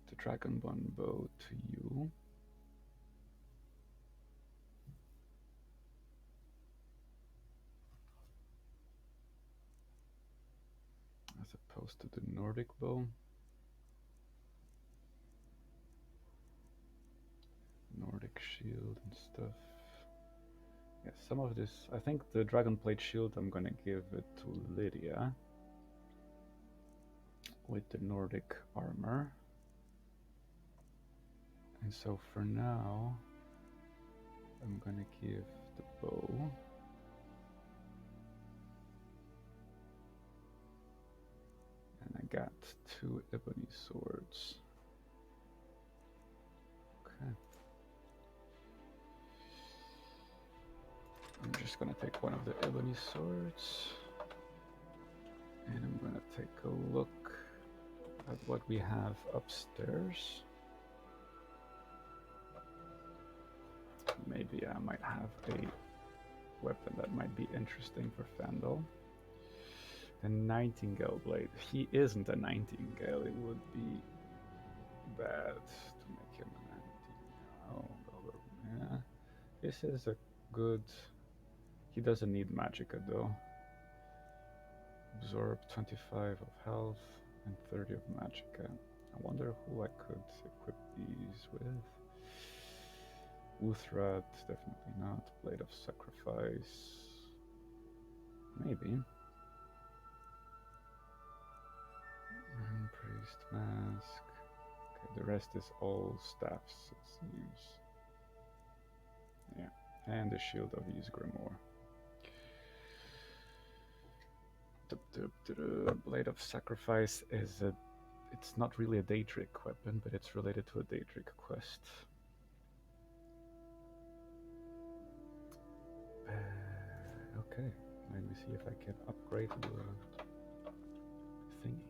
the Dragonborn bow to you. As opposed to the Nordic bow. Nordic shield and stuff. Yeah, some of this, I think the Dragonplate shield I'm gonna give it to Lydia with the Nordic armor. And so for now, I'm gonna give the bow and I got 2 ebony swords. Okay. I'm just gonna take one of the ebony swords and I'm gonna take a look at what we have upstairs. Maybe I might have a weapon that might be interesting for Fandel. The Nightingale blade. He isn't a Nightingale. It would be bad to make him a Nightingale. Yeah. This is a good... He doesn't need Magicka though. Absorb 25 of health and 30 of Magicka. I wonder who I could equip these with. Uthrat, definitely not. Blade of Sacrifice. Maybe. Priest Mask. Okay, the rest is all staffs, it seems. Yeah, and the Shield of Ysgrimor. The Blade of Sacrifice is a... It's not really a Daedric weapon, but it's related to a Daedric quest. Okay, let me see if I can upgrade the thingy.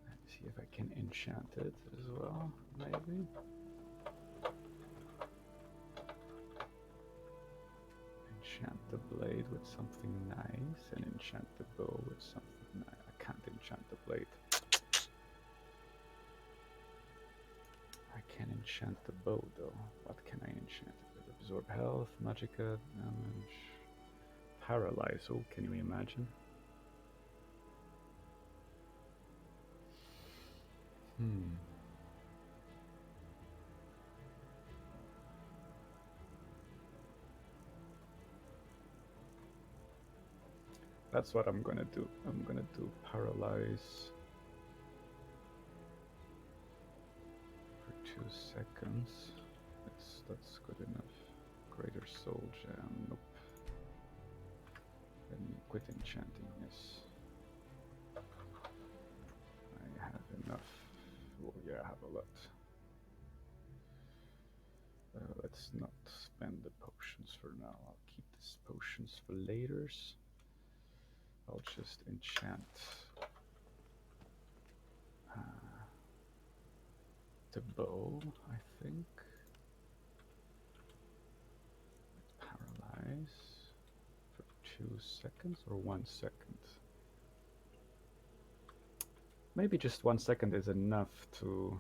Let me see if I can enchant it as well, maybe. Enchant the blade with something nice and enchant the bow with something nice. I can't enchant the blade. I can enchant the bow though. What can I enchant it with? Absorb health, Magicka, damage, paralyze. Oh, can you imagine? That's what I'm gonna do. I'm gonna do paralyze for 2 seconds. That's good enough. Greater Soul Gem. Nope. Let me quit enchanting. Yes. I have enough. Oh yeah, I have a lot. Let's not spend the potions for now. I'll keep these potions for later. I'll just enchant the bow, I think. Paralyze for 2 seconds or 1 second. Maybe just 1 second is enough to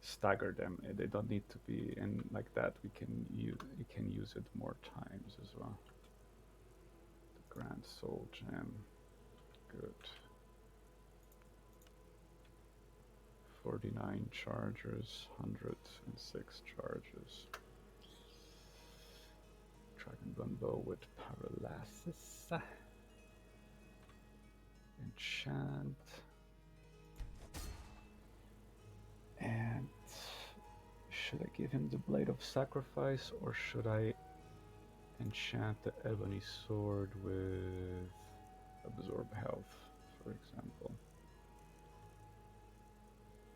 stagger them. They don't need to be in like that. You can use it more times as well. The Grand Soul Gem. Good. 49 charges, 106 charges. Dragonborn bow with paralysis. Enchant. And should I give him the Blade of Sacrifice or should I enchant the Ebony Sword with Absorb Health, for example?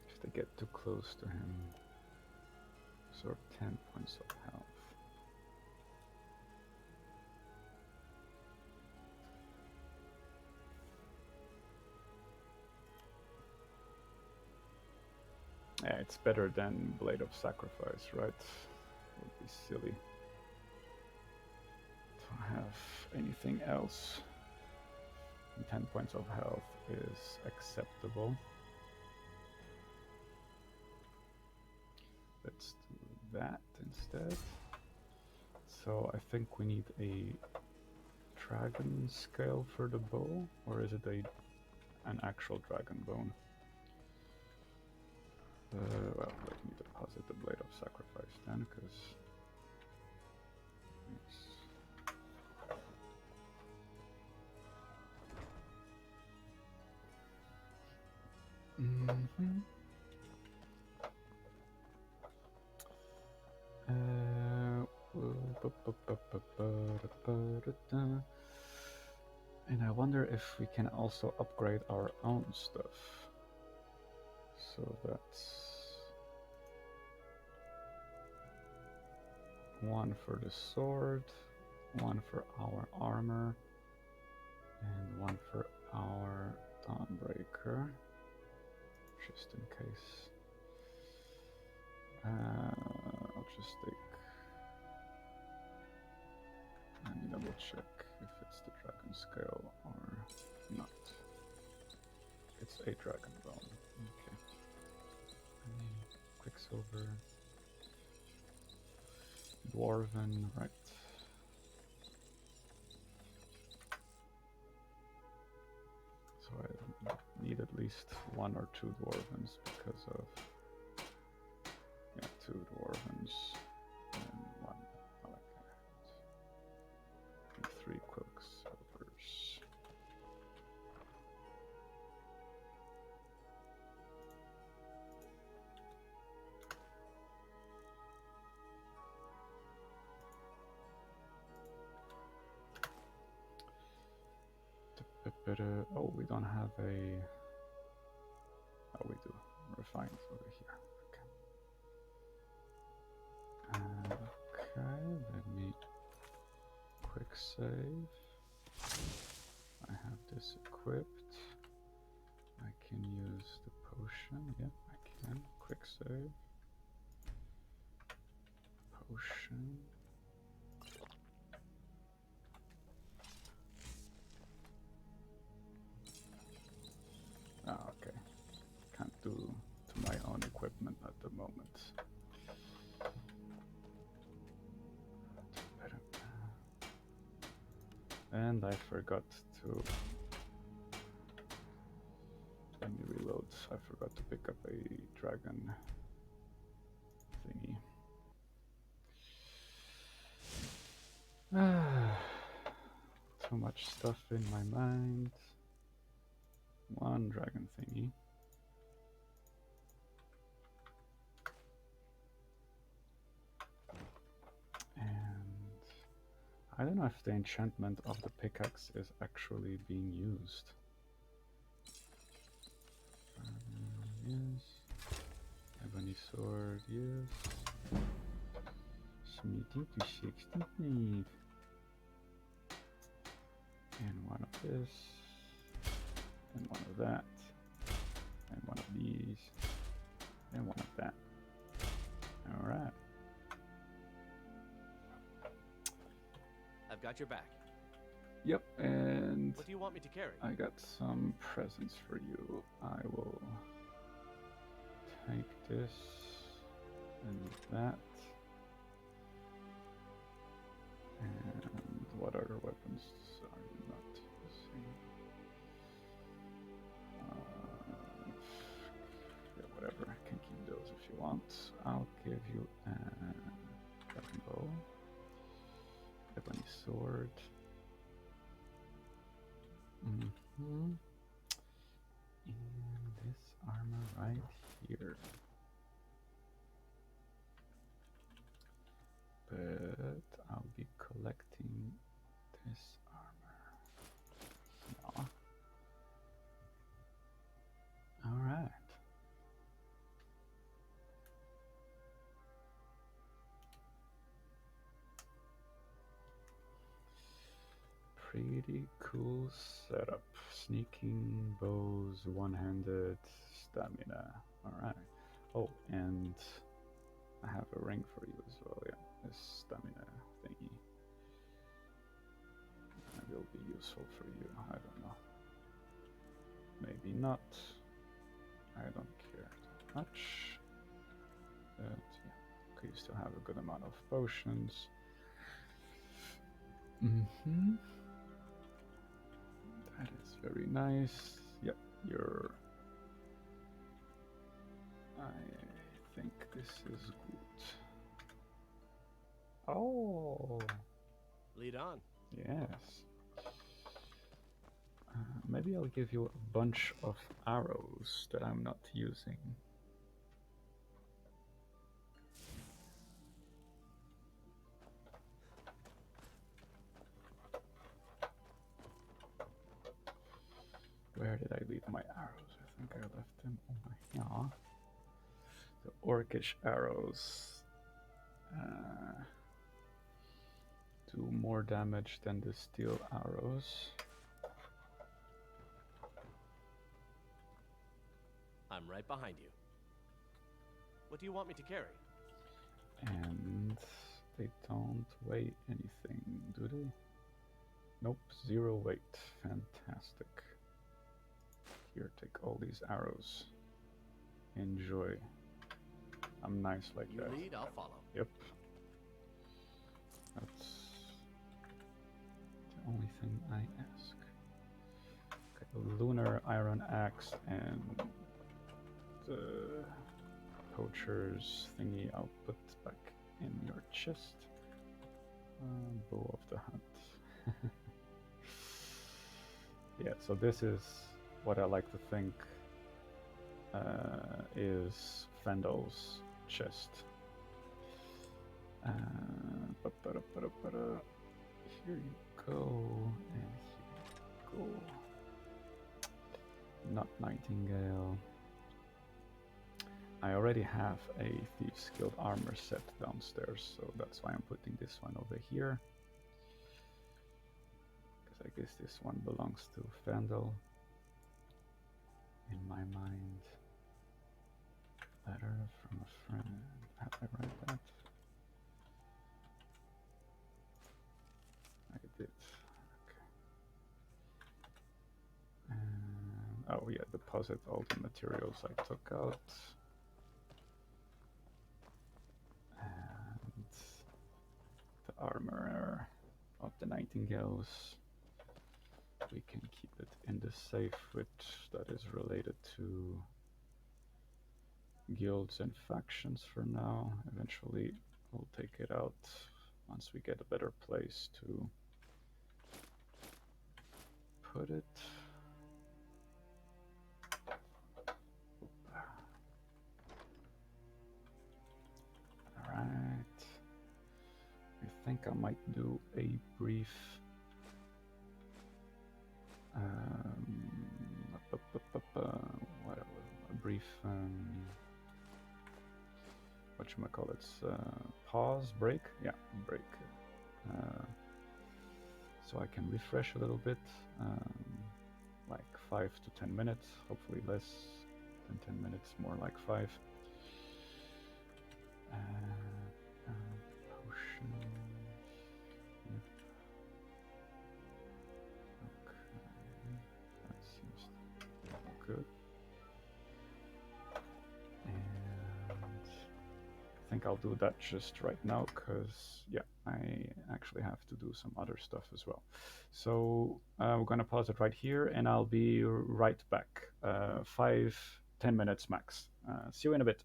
If they get too close to him, absorb 10 points of health. Yeah, it's better than Blade of Sacrifice, right? It would be silly to have anything else. And 10 points of health is acceptable. Let's do that instead. So I think we need a dragon scale for the bow, or is it an actual dragon bone? Well, let me deposit the Blade of Sacrifice then, because and I wonder if we can also upgrade our own stuff. So that's one for the sword, one for our armor, and one for our Dawnbreaker, just in case. I'll just take. Let me double check if it's the dragon scale or not. It's a dragon bone. Okay. Quicksilver. Dwarven, right. So I need at least one or two dwarvens because of, yeah, two dwarvens and one malachite. And 3 quicksilvers. Oh, we don't have a. Oh, we do. Refined over here. Okay. Okay, let me quick save. I have this equipped. I can use the potion. Yep, I can. Quick save. Potion. Oh, okay. Can't do to my own equipment at the moment. And I forgot to. Let me reload. I forgot to pick up a dragon thingy. Too much stuff in my mind. One dragon thingy. And I don't know if the enchantment of the pickaxe is actually being used. Yes. Ebony sword, yes. Smithy to 65. And one of this. And one of that. And one of these. And one of that. Alright. I've got your back. Yep, and what do you want me to carry? I got some presents for you. I will take this and that. And what other weapons are you not using? Yeah, whatever. I can keep those if you want. I'll give you a dragon bow, ebony sword. And this armor right here. But I'll be collecting this armor. No. Alright. Pretty cool setup. Sneaking, bows, one-handed, stamina. Alright. Oh, and I have a ring for you as well, yeah. This stamina thingy. That will be useful for you, I don't know. maybe not. I don't care that much. But yeah, okay, you still have a good amount of potions. That is very nice. Yep, you're... I think this is good. Oh! Lead on. Yes. Maybe I'll give you a bunch of arrows that I'm not using. Where did I leave my arrows? I think I left them over here. The orcish arrows do more damage than the steel arrows. I'm right behind you. What do you want me to carry? And they don't weigh anything, do they? Nope, 0 weight. Fantastic. Here, take all these arrows. Enjoy. I'm nice like that. You lead, I'll follow. Yep. That's the only thing I ask. Okay, a lunar iron axe and the poacher's thingy I'll put back in your chest. Bow of the hunt. Yeah, so this is what I like to think is Fendel's chest. Here you go, and here you go. Not Nightingale. I already have a Thieves Guild armor set downstairs, so that's why I'm putting this one over here. Because I guess this one belongs to Fendel. In my mind. Letter from a friend. Have I write that? I did. Okay. And, oh yeah, deposit all the materials I took out. And the armor of the Nightingales. We can keep it in the safe, which that is related to guilds and factions for now. Eventually we'll take it out once we get a better place to put it. Alright. I think I might do a brief pause, break? Yeah, break. So I can refresh a little bit, like 5 to 10 minutes, hopefully less than 10 minutes, more like 5. Potion. Yep. Okay. That seems good. And I think I'll do that just right now, because yeah, I actually have to do some other stuff as well. So we're gonna pause it right here, and I'll be right back. 5-10 minutes max. See you in a bit.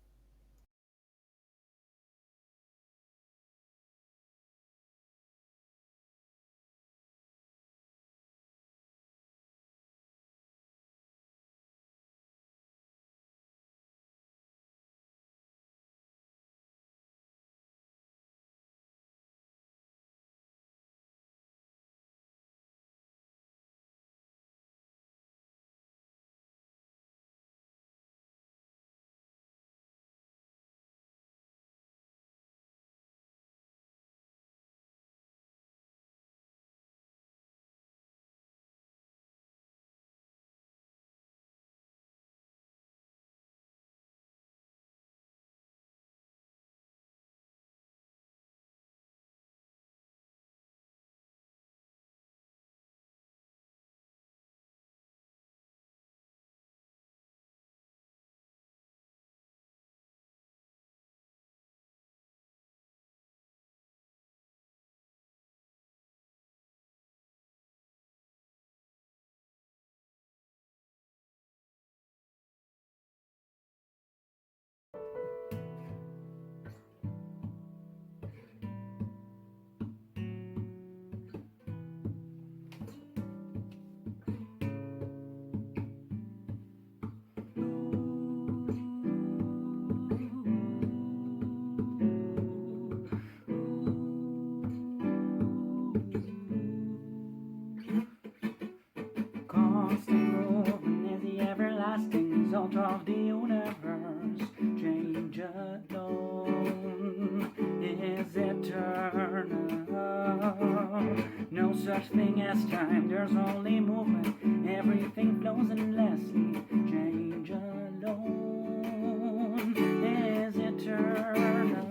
such thing as time, there's only movement. Everything flows endlessly. Change alone is eternal.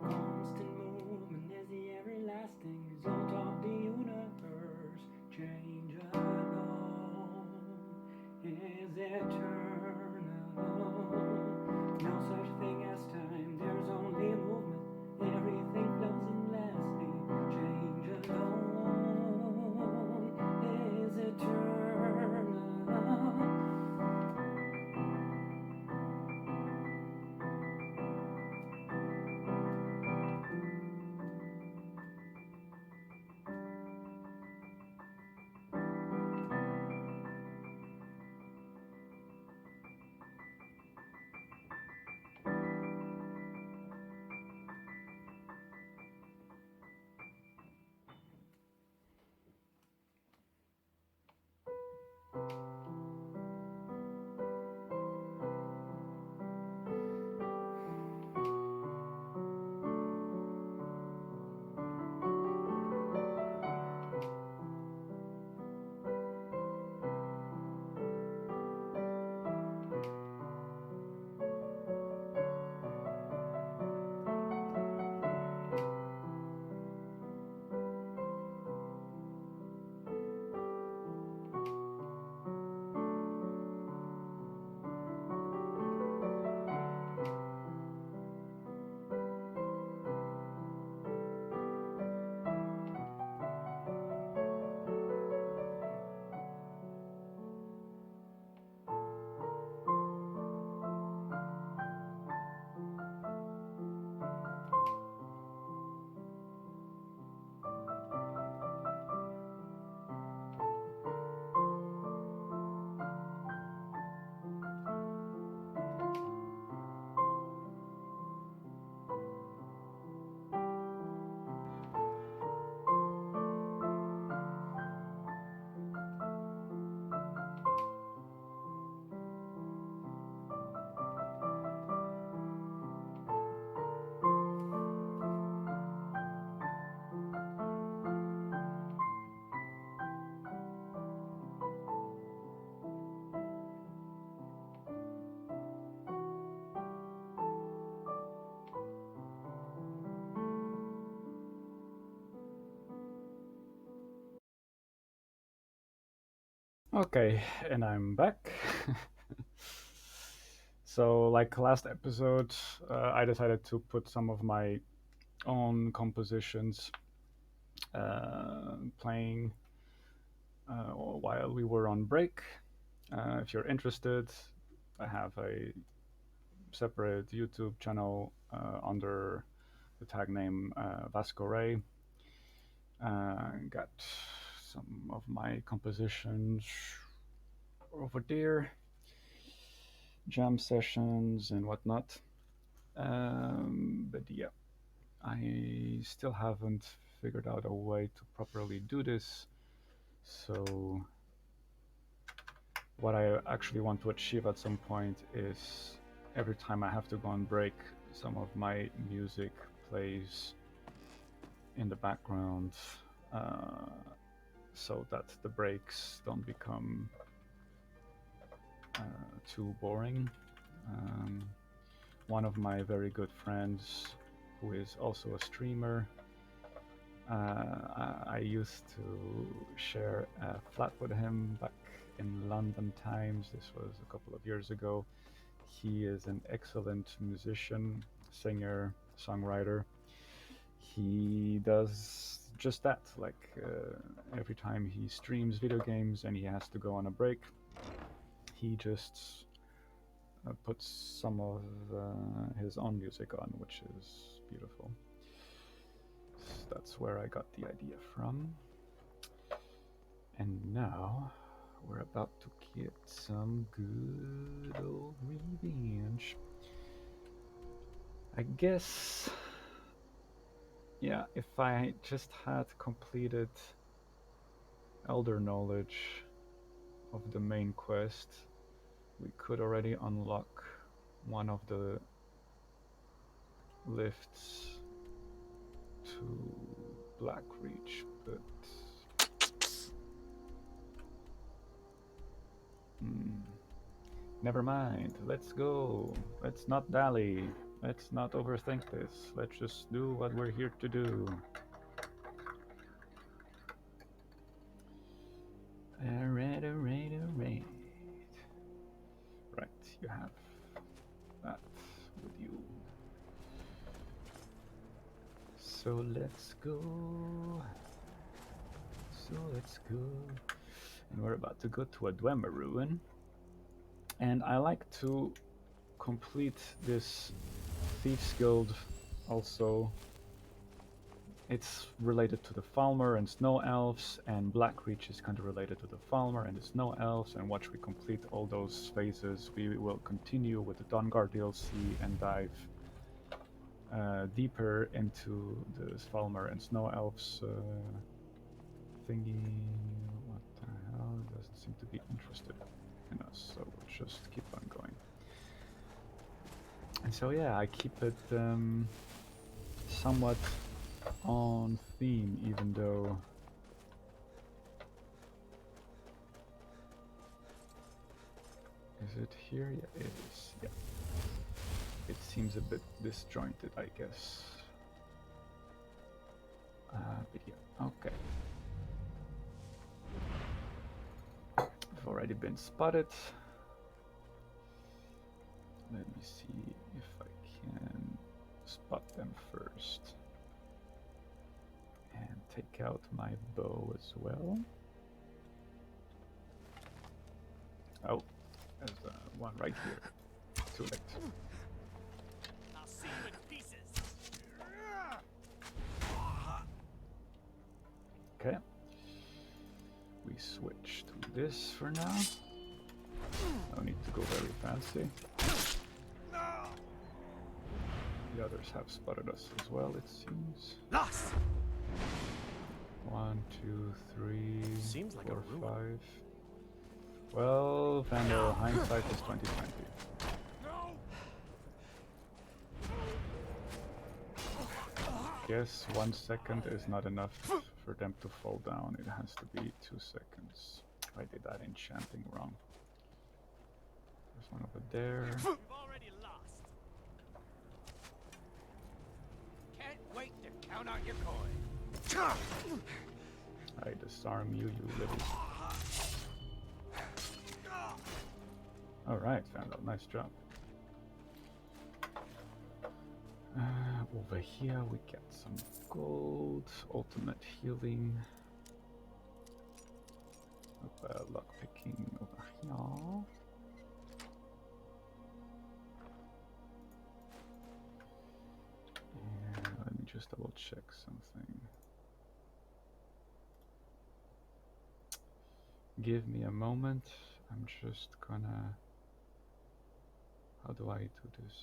Constant movement is the everlasting result of the universe. Change alone is eternal. No such thing as time, there's only movement. Everything flows endlessly. Change alone is eternal. Okay, and I'm back. So, like last episode, I decided to put some of my own compositions playing while we were on break. If you're interested, I have a separate YouTube channel under the tag name Vasco Ray. Got some of my compositions over there, jam sessions and whatnot. But yeah, I still haven't figured out a way to properly do this. So what I actually want to achieve at some point is every time I have to go on break, some of my music plays in the background, so that the breaks don't become too boring. One of my very good friends, who is also a streamer, I used to share a flat with him back in London times. This was a couple of years ago. He is an excellent musician, singer, songwriter. He does just that. Like every time he streams video games and he has to go on a break, he just puts some of his own music on, which is beautiful. So that's where I got the idea from. And now we're about to get some good old revenge. I guess, yeah, if I just had completed Elder Knowledge of the main quest, we could already unlock one of the lifts to Blackreach, but never mind. Let's go. Let's not dally. Let's not overthink this. Let's just do what we're here to do. Alright. Right, you have that with you. So let's go. And we're about to go to a Dwemer ruin. And I like to complete this Thieves Guild also. It's related to the Falmer and Snow Elves, and Blackreach is kind of related to the Falmer and the Snow Elves, and once we complete all those phases, we will continue with the Dawnguard DLC and dive deeper into the Falmer and Snow Elves thingy. What the hell? It doesn't seem to be interested in us, so we'll just keep on going. And so yeah, I keep it somewhat on theme, even though is it here? Yeah, it is. Yeah, it seems a bit disjointed, I guess. But yeah, okay. I've already been spotted. Let me see if I can spot them first. And take out my bow as well. Oh, there's one right here. Too late. I'll see you in pieces. Okay. We switch to this for now. No need to go very fancy. The others have spotted us as well, it seems. Lost. 1, 2, 3, Seems like 4, a ruin. 5. Well, Vandal, hindsight is 2020. Guess 1 second is not enough for them to fall down. It has to be 2 seconds. I did that enchanting wrong. There's one over there. You've already lost. Can't wait to count out your coin. I disarm you, you little. Alright, Vandal, nice job. Over here we get some gold, ultimate healing. Lock picking over here. And let me just double check something. Give me a moment. I'm just gonna... How do I do this?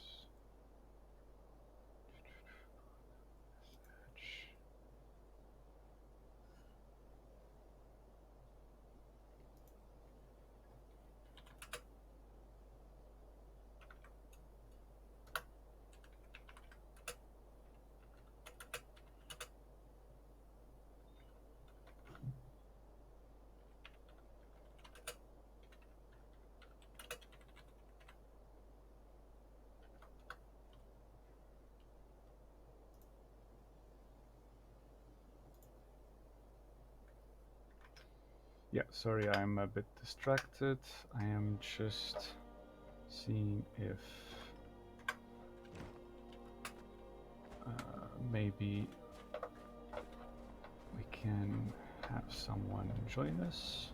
Yeah, sorry, I'm a bit distracted. I am just seeing if maybe we can have someone join us.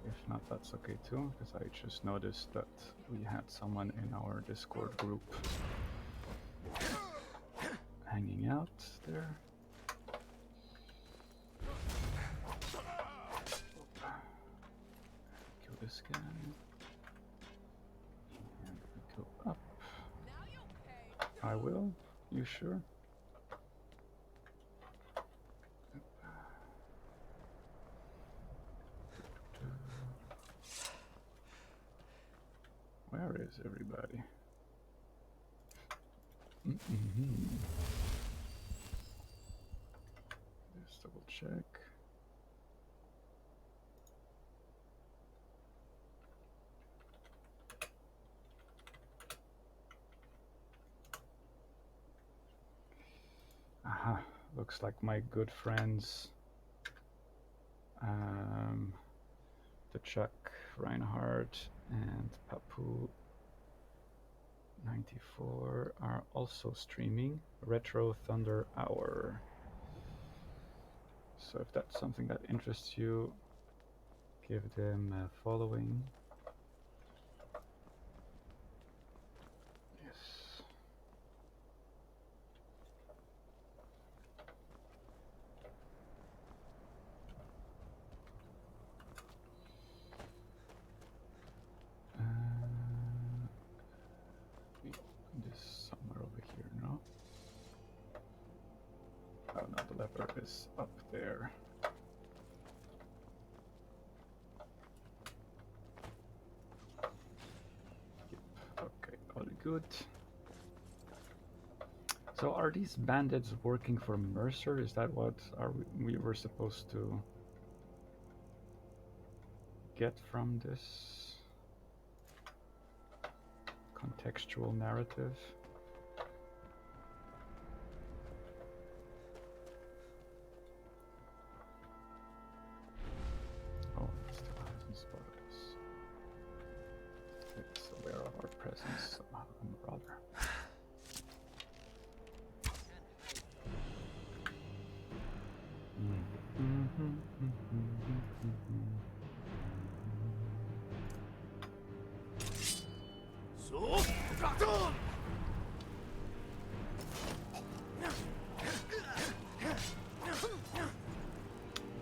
If not, that's okay too, because I just noticed that we had someone in our Discord group hanging out there. Kill this guy. And we go up. I will. You sure? Where is everybody? Just double check. Aha, looks like my good friends, the Chuck, Reinhardt, and Papu 94 are also streaming Retro Thunder Hour. So if that's something that interests you, give them a following. Yes. We open this somewhere over here, no? Oh no, the lever is up there. Yep. Okay, all good. So are these bandits working for Mercer? Is that what we were supposed to get from this contextual narrative? Oh, it still hasn't spotted us. It's aware of our presence somehow, rather.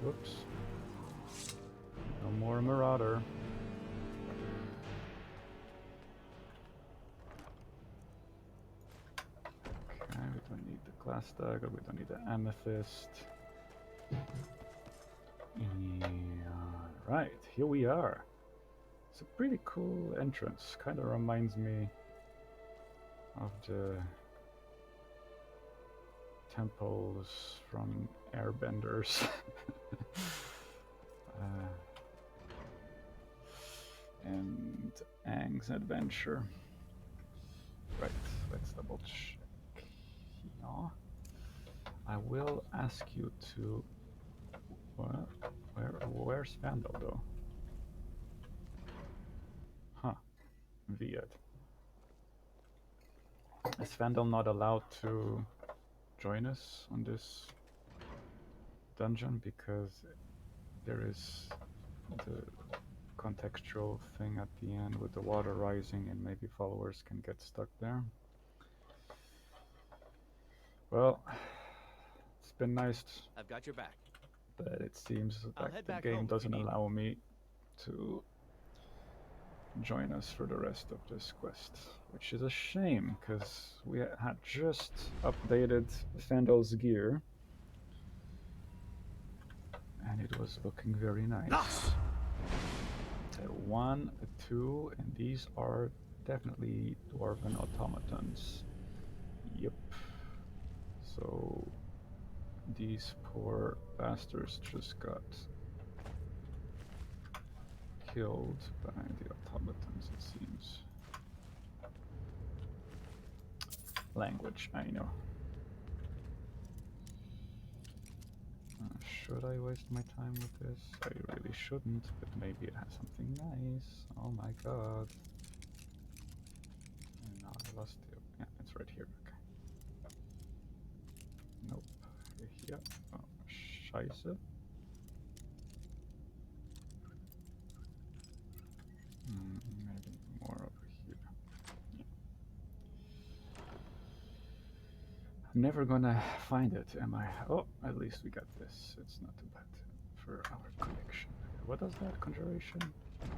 Whoops. No more Marauder. Okay, we don't need the glass dagger, we don't need the amethyst. Right, here we are. It's a pretty cool entrance. Kind of reminds me of the temples from Airbenders. And Aang's adventure. Right, let's double check here. I will ask you to... Where's Vandal though? Huh, Viet. Is Vandal not allowed to join us on this dungeon because there is the contextual thing at the end with the water rising and maybe followers can get stuck there? Well, it's been nice. I've got your back. But it seems I'll like head the back game home if doesn't you need allow me to join us for the rest of this quest, which is a shame because we had just updated Fandol's gear and it was looking very nice. A 1, a 2, and these are definitely dwarven automatons. Yep. So these poor bastards just got killed by the automatons, it seems. Language, I know. Should I waste my time with this? I really shouldn't, but maybe it has something nice. Oh my god. And now I lost it. Yeah, it's right here. Okay. Nope. Here. Oh, scheiße. Maybe more over here. Yeah. I'm never gonna find it, am I? Oh, at least we got this. It's not too bad for our collection. What does that? Conjuration?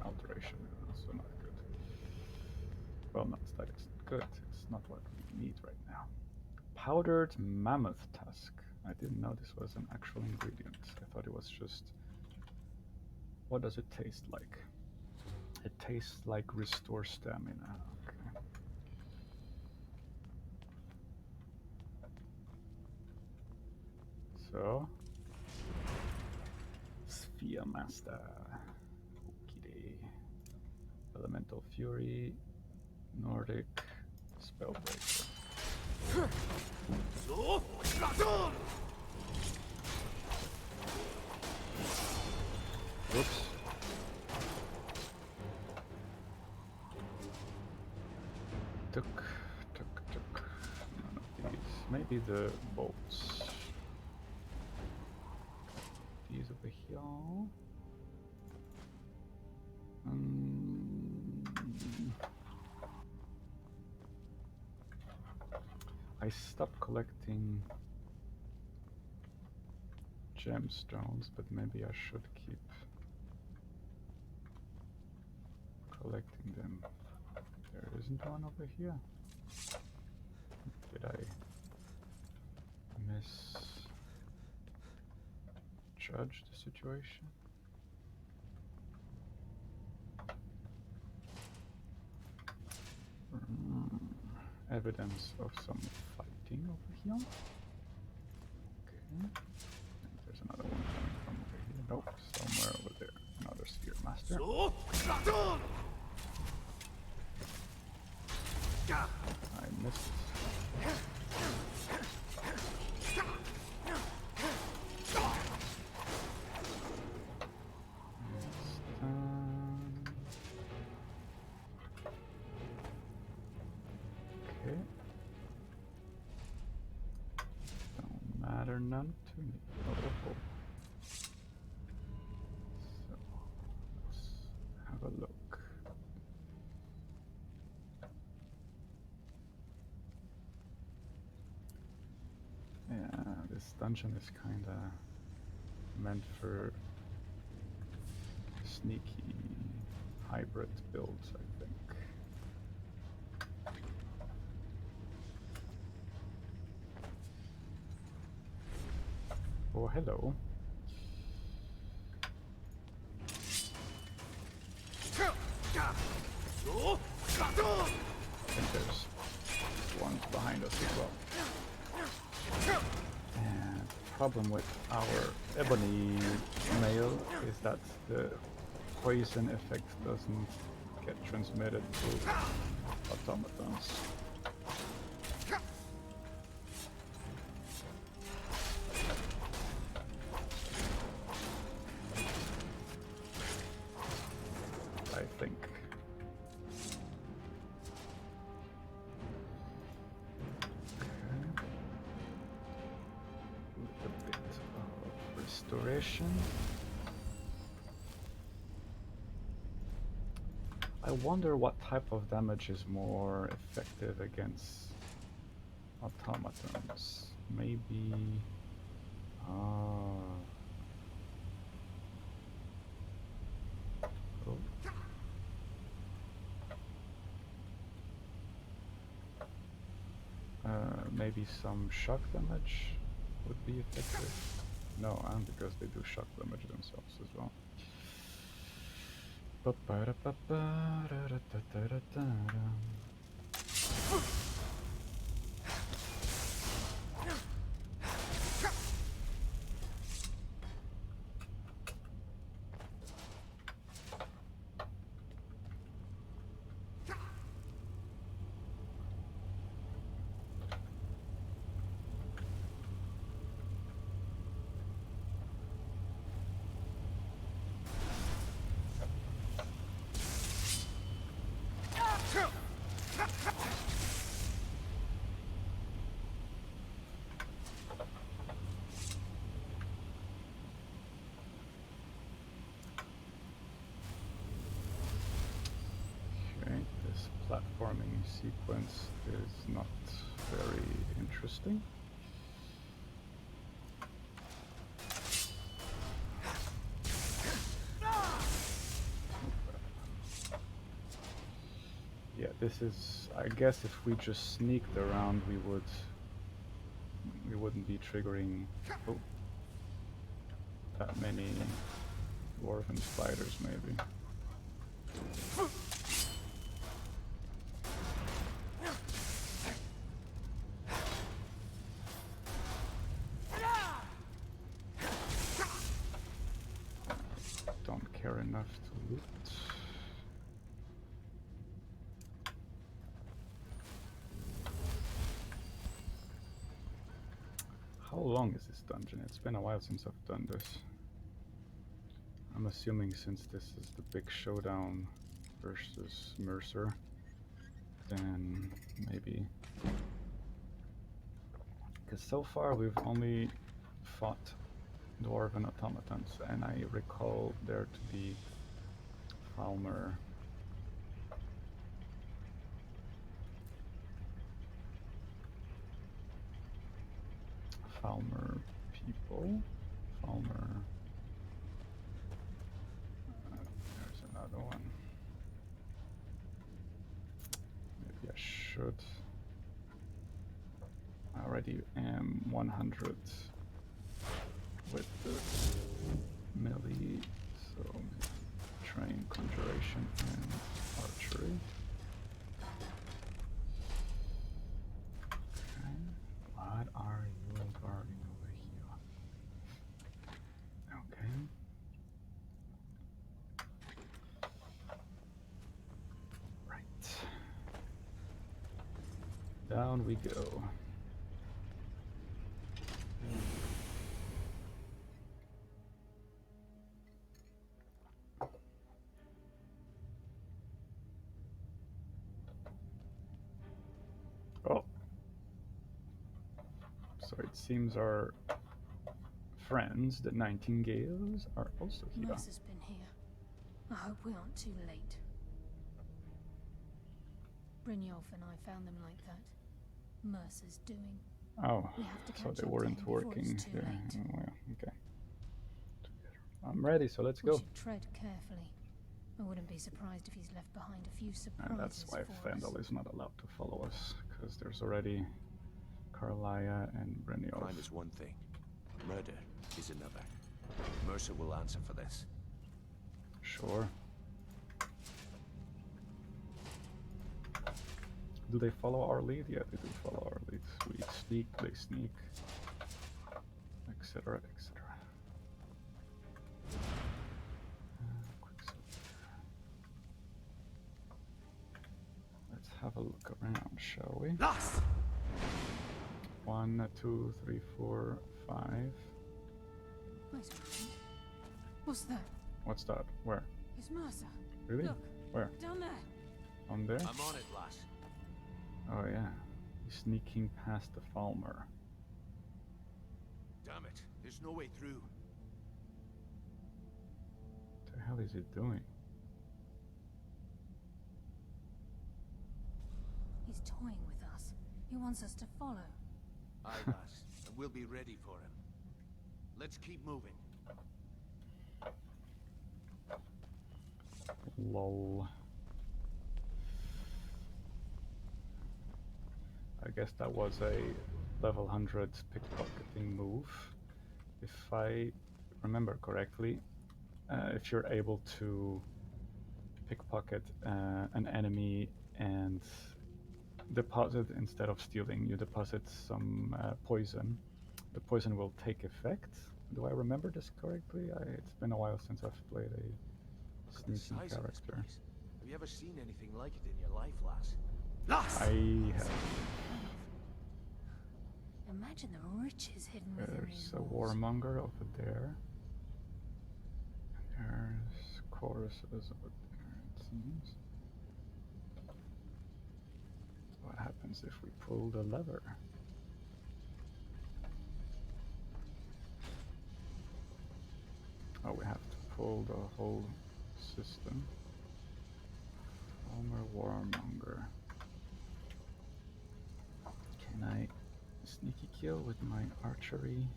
Alteration. Also not good. Well, not that it's not good. It's not what we need right now. Powdered mammoth tusk. I didn't know this was an actual ingredient. I thought it was just... What does it taste like? It tastes like restore stamina. Okay. So... Sphere Master. Okey. Elemental Fury. Nordic. Spellbreaker. Oops. Took. None of these. Maybe the bolts. These over here. I stopped collecting gemstones, but maybe I should keep collecting them. There isn't one over here. Did I misjudge the situation? Evidence of some fighting over here. Okay. And there's another one coming from over here. Nope, somewhere over there. Another Sphere Master. I missed. Okay. Don't matter none to me. Oh. So let's have a look. Yeah, this dungeon is kinda meant for sneaky hybrid builds, I think. Oh, hello. I think there's ones behind us as well. And the problem with our ebony mail is that the poison effect doesn't get transmitted to automatons. I think. A bit of restoration. I wonder what type of damage is more effective against automatons. Maybe... Oh. maybe some shock damage would be effective. No, and because they do shock damage themselves as well. Platforming sequence is not very interesting. Yeah, this is, I guess if we just sneaked around we wouldn't be triggering that many dwarven spiders maybe. Enough to loot. How long is this dungeon? It's been a while since I've done this. I'm assuming since this is the big showdown versus Mercer, then maybe. Because so far we've only fought dwarven automatons, and I recall there to be Falmer people. Falmer. There's another one. Maybe I should. I already am 100 with the melee, so train conjuration and archery. Okay, what are you guarding over here? Okay. Right. Down we go. So it seems our friends, the Nightingales, are also here. Mercer's been here. I hope we aren't too late. Brynjolf and I found them like that. Mercer's doing. Oh, we have to so catch they up weren't to him working it's too here. late. Oh, well, okay. I'm ready, so let's We go. should tread carefully. I wouldn't be surprised if he's left behind a few surprises. And that's why for Fandel us. is not allowed to follow us, because there's already Carlia and Brynjolf. Crime is one thing. Murder is another. Mercer will answer for this. Sure. Do they follow our lead? Yeah, they do follow our lead. We sneak, they sneak, etc., etc. Let's have a look around, shall we? Lost! 1, 2, 3, 4, 5. Wait a minute. What's that? What's that? Where? It's Mercer. Really? Look, Where? down there. On there? I'm on it, lass. Oh yeah. He's sneaking past the Falmer. Damn it, there's no way through. What the hell is he doing? He's toying with us. He wants us to follow. Aye, lass, and we'll be ready for him. Let's keep moving. Lol. I guess that was a level 100 pickpocketing move. If I remember correctly, if you're able to pickpocket an enemy and deposit, instead of stealing, you deposit some poison, the poison will take effect. Do I remember this correctly? It's been a while since I've played a sneaking character. Have you ever seen anything like it in your life, lass? I have. Imagine the riches hidden within There's these a walls. warmonger over there. There's choruses over there, it seems. What happens if we pull the lever? Oh, we have to pull the whole system. Palmer Warmonger. Can I sneaky kill with my archery?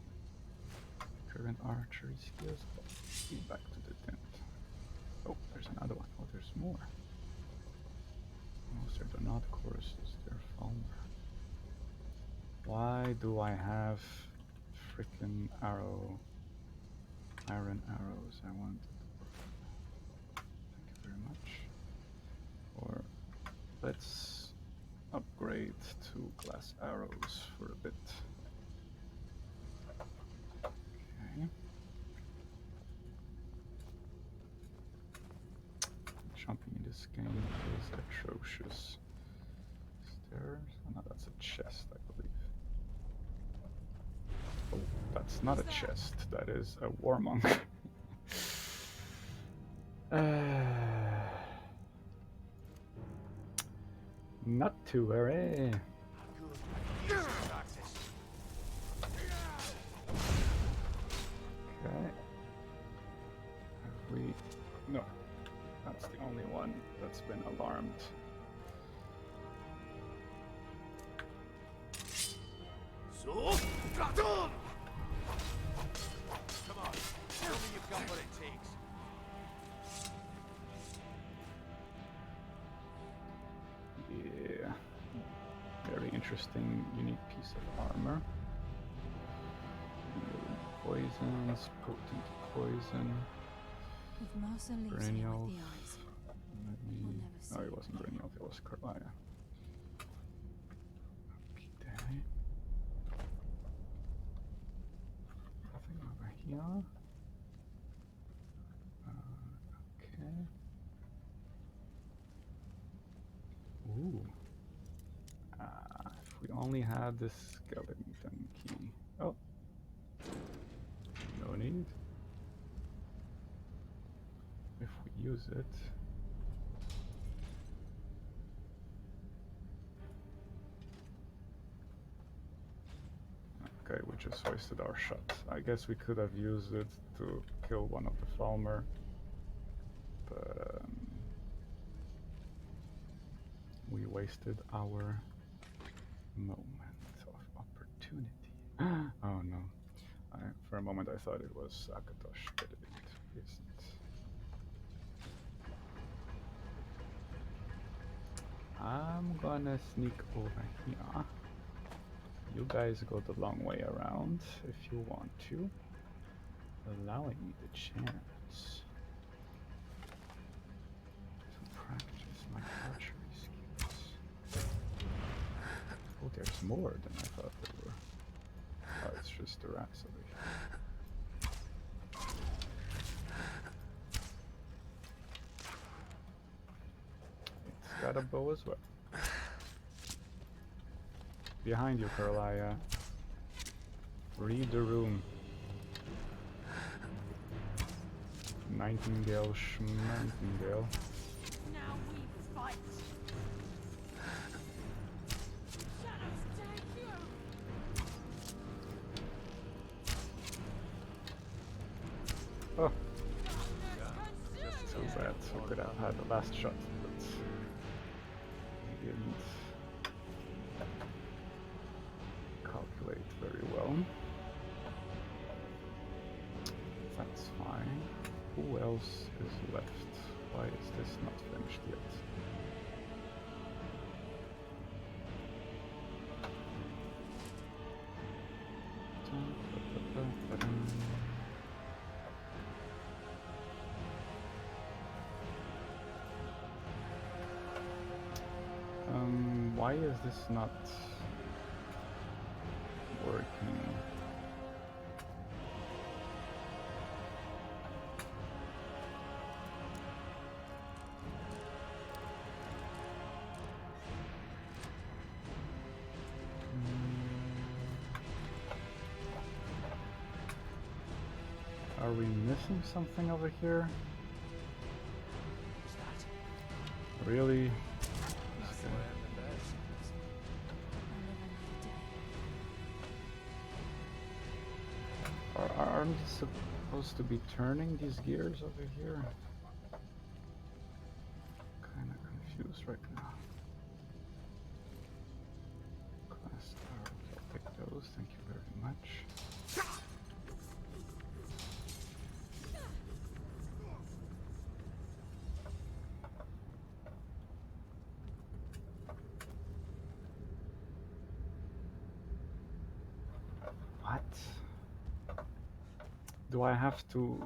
Current archery skills? Be back to the tent. Oh, there's another one. Oh, there's more. Most are not choruses, they're Palmer. Why do I have frickin' iron arrows? I want. Thank you very much. Or let's upgrade to glass arrows for a bit. Okay. Jumping in this game is atrocious. Stairs? Oh no, that's a chest, I believe. Oh, that's not a chest. That is a warmonger. Not to worry. Okay. Have we? No. That's the only one that's been alarmed. Come on, tell me you've got what it takes. Yeah. Very interesting, unique piece of armor. Poisons, potent poison. If Mercer leaves here Perennial. with the eyes, We'll never see. Oh, it wasn't Perennial, it was Carlia. Okay. Nothing over here. Okay. Ooh. If we only had this skeleton key. Oh. No need. If we use it. Okay, we just wasted our shot. I guess we could have used it to kill one of the Falmer, but we wasted our moment of opportunity. Oh no. For a moment I thought it was Akatosh, but it isn't. I'm gonna sneak over here. You guys go the long way around if you want to, allowing me the chance to practice my archery skills. Oh, there's more than I thought there were. Oh, it's just the rats over here. It's got a bow as well. Behind you, Carlia. Read the room. Nightingale, Schmantingale. Now we fight. Shadows take you. Oh. Too bad. We could have had the last shot, but we didn't calculate very well. That's fine. Who else is left? Why is this not finished yet? Why is this not working? Are we missing something over here? Really? Aren't we supposed to be turning these gears over here? Kinda confused right now. Class arrows, I'll take those, thank you very much. What? Do I have to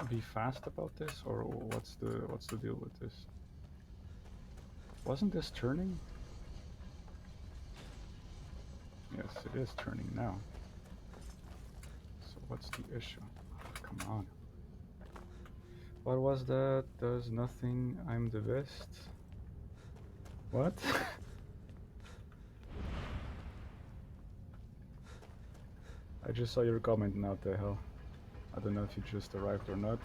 be fast about this, or what's the deal with this? Wasn't this turning? Yes, it is turning now. So what's the issue? Come on. What was that? Does nothing. I'm the best. What? I just saw your comment now, the hell. I don't know if you just arrived or not.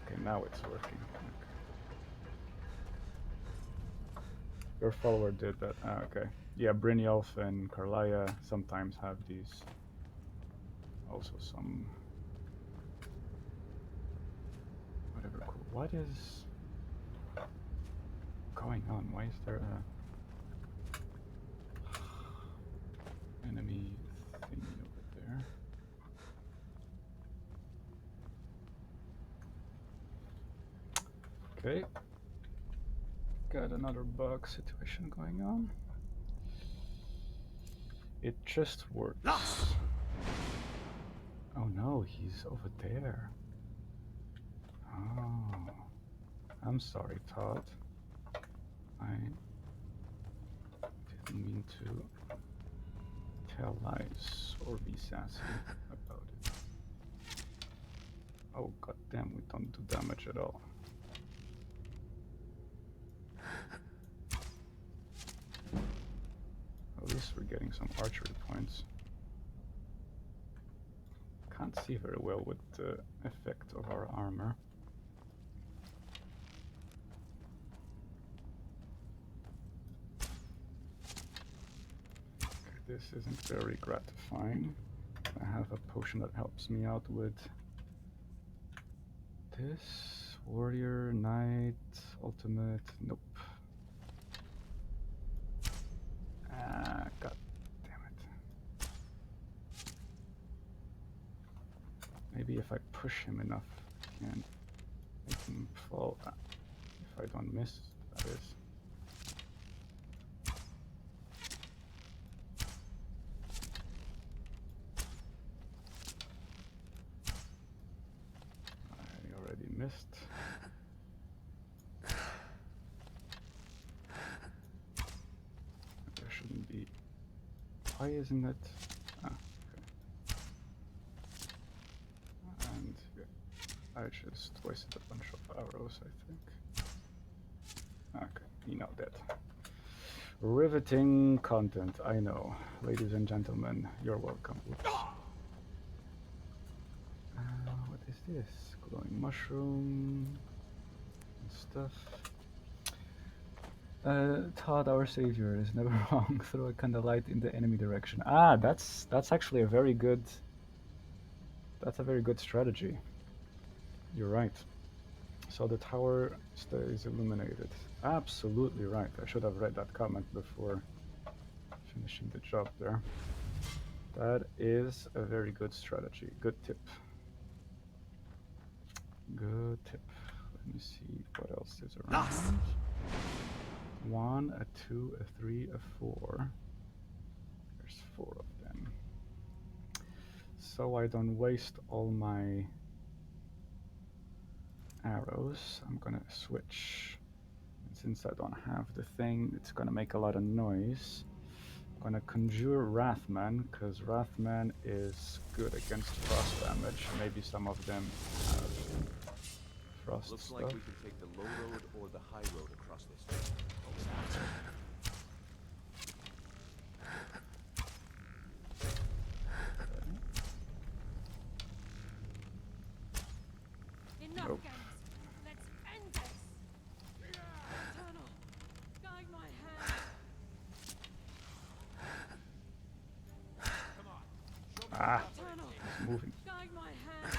Okay, now it's working. Okay. Your follower did that. Ah, okay. Yeah, Brynjolf and Karlaya sometimes have these. Also some... whatever, cool. What is going on? Why is there a enemy thing over there? Okay. Got another bug situation going on. It just works. Oh no, he's over there. Oh. I'm sorry, Todd. I didn't mean to tell lies or be sassy about it. Oh goddamn, we don't do damage at all. At least we're getting some archery points. Can't see very well with the effect of our armor. Okay, this isn't very gratifying. I have a potion that helps me out with this. Warrior, Knight, Ultimate, nope. Ah, god damn it. Maybe if I push him enough, I can make him fall. Ah, if I don't miss, that is. I already missed. There shouldn't be. Why isn't it? Ah, okay. And yeah, I just wasted a bunch of arrows, I think. Okay, you know that. Riveting content, I know. Ladies and gentlemen, you're welcome. Whoops. What is this? Glowing mushroom and stuff. Todd, our savior, is never wrong. Throw a candlelight in the enemy direction. Ah, that's actually a very good. That's a very good strategy. You're right. So the tower stays illuminated. Absolutely right. I should have read that comment before finishing the job there. That is a very good strategy. Good tip. Good tip. Let me see what else is around. 1, a 2, a 3, a 4. There's 4 of them. So I don't waste all my arrows. I'm gonna switch. And since I don't have the thing, it's gonna make a lot of noise. I'm gonna conjure Wrathman, because Wrathman is good against frost damage. Maybe some of them have frost Looks stuff. like we can take the low road or the high road across this. Enough Nope. games. Let's end this. Nocturnal, guide my hand. Come on. Show me Ah, Nocturnal, it's moving. guide my hand.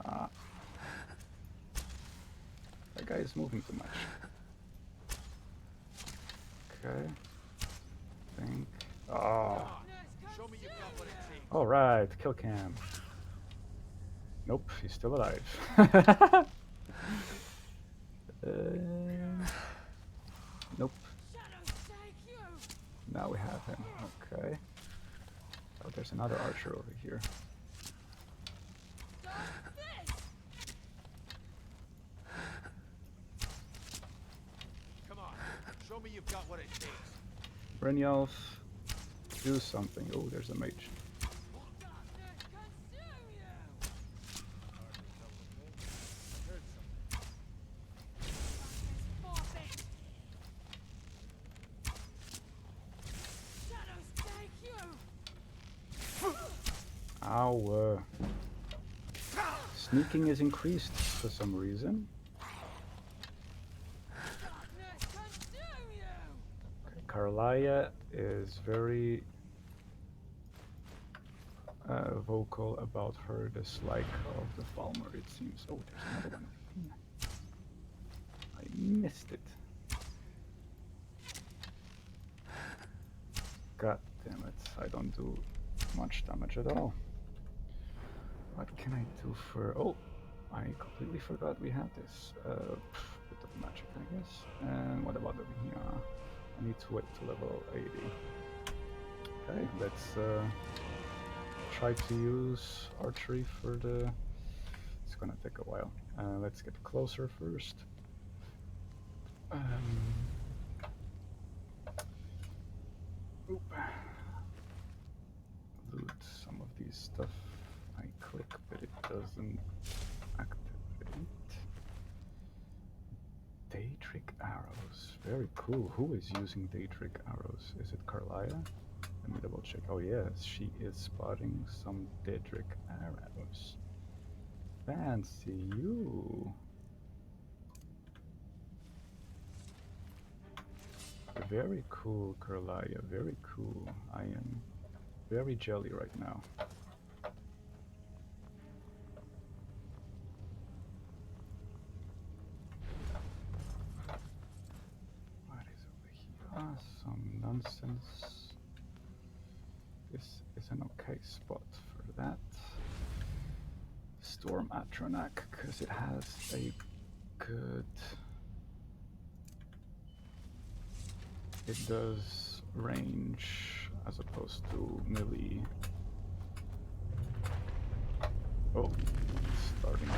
Ah. That guy is moving too much. Okay. Think. Oh. Show me you've got what it takes. Alright, kill cam. Nope, he's still alive. Nope. Now we have him. Okay. Oh, there's another archer over here. Come on. Show me you've got what it takes. Brynjolf, do something. Oh, there's a mage. Ow. Sneaking is increased for some reason. Okay, Carlia is very vocal about her dislike of the Falmer, it seems. Oh, there's another one. I missed it. God damn it, I don't do much damage at all. What can I do for... Oh, I completely forgot we had this. Bit of magic, I guess. And what about over here? I need to wait to level 80. Okay, let's try to use archery for the... It's gonna take a while. Let's get closer first. Oop. Loot some of these stuff. I click, but it doesn't activate. Daedric arrows. Very cool. Who is using Daedric arrows? Is it Carlia? Let me double check. Oh yes, she is spotting some Daedric arrows. Fancy you. Very cool, Carlia. Very cool. I am very jelly right now. What is over here? Ah, some nonsense. This is an okay spot for that. Storm Atronak, because it has a good... It does range as opposed to melee. Oh, it's starting to...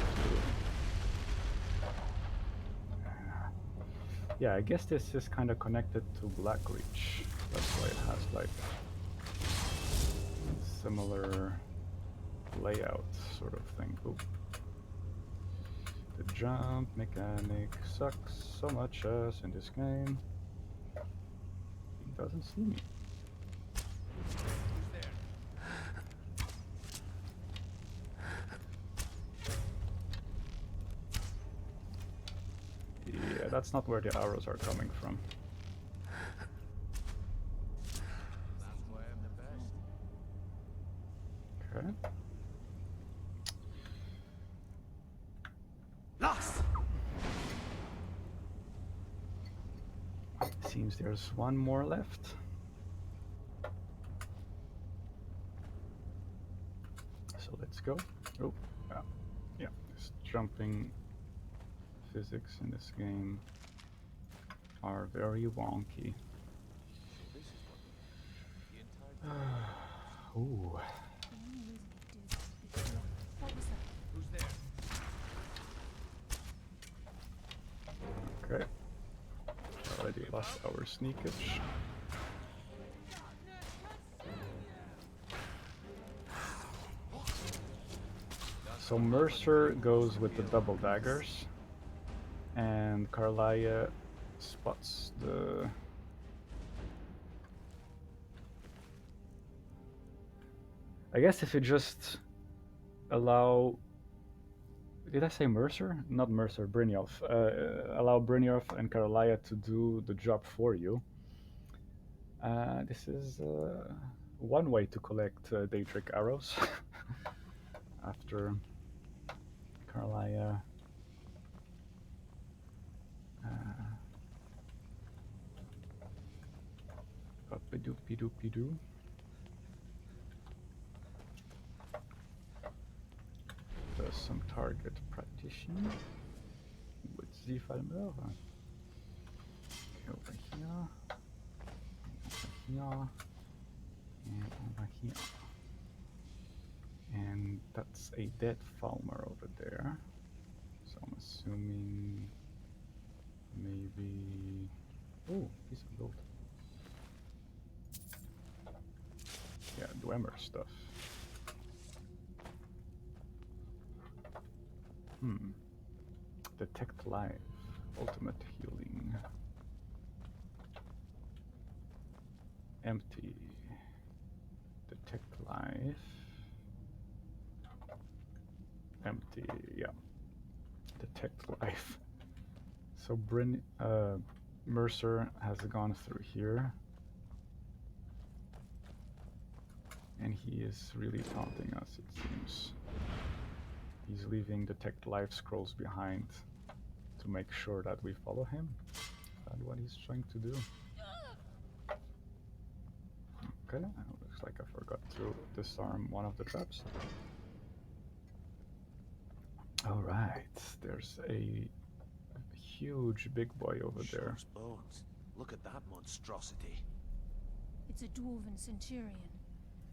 Yeah, I guess this is kind of connected to Blackreach. That's why it has like similar layout sort of thing. Ooh. The jump mechanic sucks so much as in this game. He doesn't see me. Yeah, that's not where the arrows are coming from. Okay. Lost! Seems there's one more left. So let's go. Oh, yeah. This jumping physics in this game are very wonky. Ooh. What was that? Who's there? plus our sneakage. So Mercer goes with the double daggers, and Carlia spots the... I guess if you just allow... Did I say Mercer? Not Mercer, Brynjolf. Allow Brynjolf and Carlia to do the job for you. This is one way to collect Daedric arrows. After Carlia up-a-doopy-doopy-doo. Does some target practitioner with Zifalmer. Okay, over here, and over here. And that's a dead Falmer over there. So I'm assuming maybe... Oh, piece of gold. Yeah, Dwemer stuff. Detect life. Ultimate healing. Empty. Detect life. Empty, yeah. Detect life. So Mercer has gone through here. And he is really taunting us, it seems. He's leaving detect life scrolls behind to make sure that we follow him. Is that what he's trying to do? Okay, looks like I forgot to disarm one of the traps. Alright, there's a huge big boy over there. Bones. Look at that monstrosity. It's a dwarven centurion.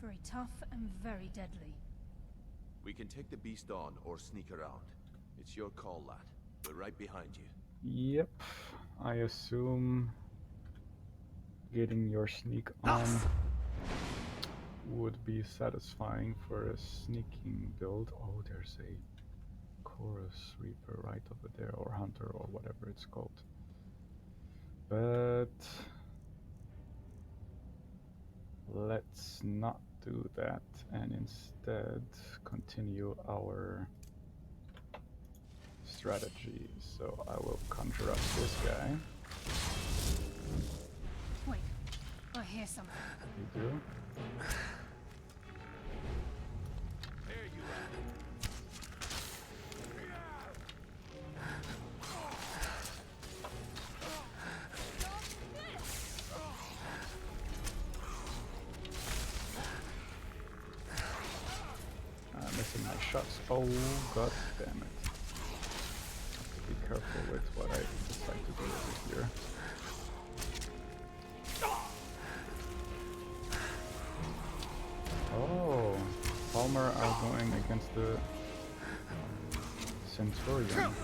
Very tough and very deadly. We can take the beast on or sneak around. It's your call, lad. We're right behind you. Yep, I assume getting your sneak on would be satisfying for a sneaking build. Oh, there's a Chorus Reaper right over there, or Hunter, or whatever it's called. But let's not do that and instead continue our strategy. So I will conjure up this guy. Wait, I hear something. You do? There you are. Missing my shots. Oh, god damn it. Have to be careful with what I decide to do over here. Oh, Palmer are going against the Centurion.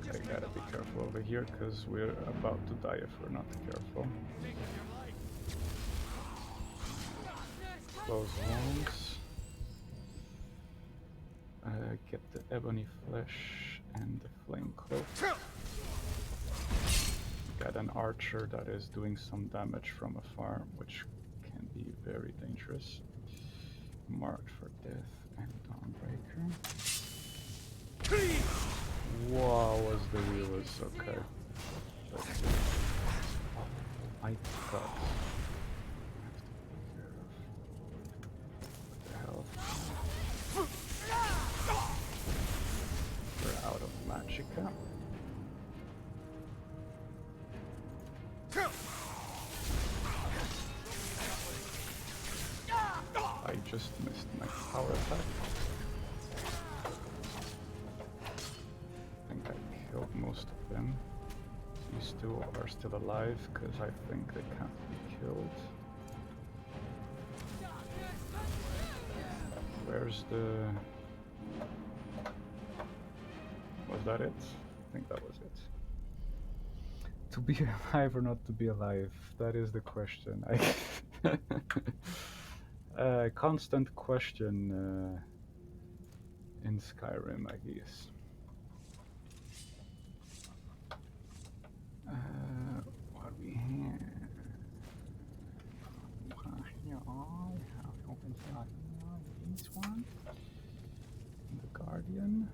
I gotta be careful over here because we're about to die if we're not careful. Close wounds. Get the ebony flesh and the flame cloak. Got an archer that is doing some damage from afar, which can be very dangerous. Marked for death and Dawnbreaker. Wow, was the wheelers okay. Let's see. Oh my god. We're out of magicka. I just missed my power attack. I think I killed most of them. These two are still alive because I think they can't be killed. Where's the... Was that it? I think that was it. To be alive or not to be alive? That is the question. Constant question in Skyrim, I guess. What are we here? This one. The Guardian.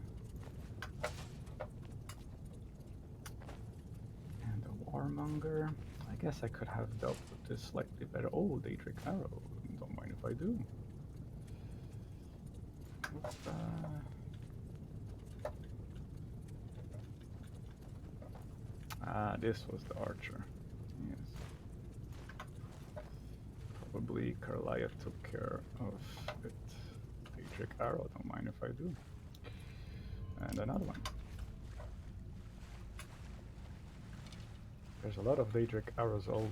And the Warmonger. I guess I could have dealt with this slightly better. Oh, Daedric Arrow. Don't mind if I do. This was the archer. Yes. Probably Carlia took care of it. Daedric Arrow, don't mind if I do. And another one. There's a lot of Daedric Arrows all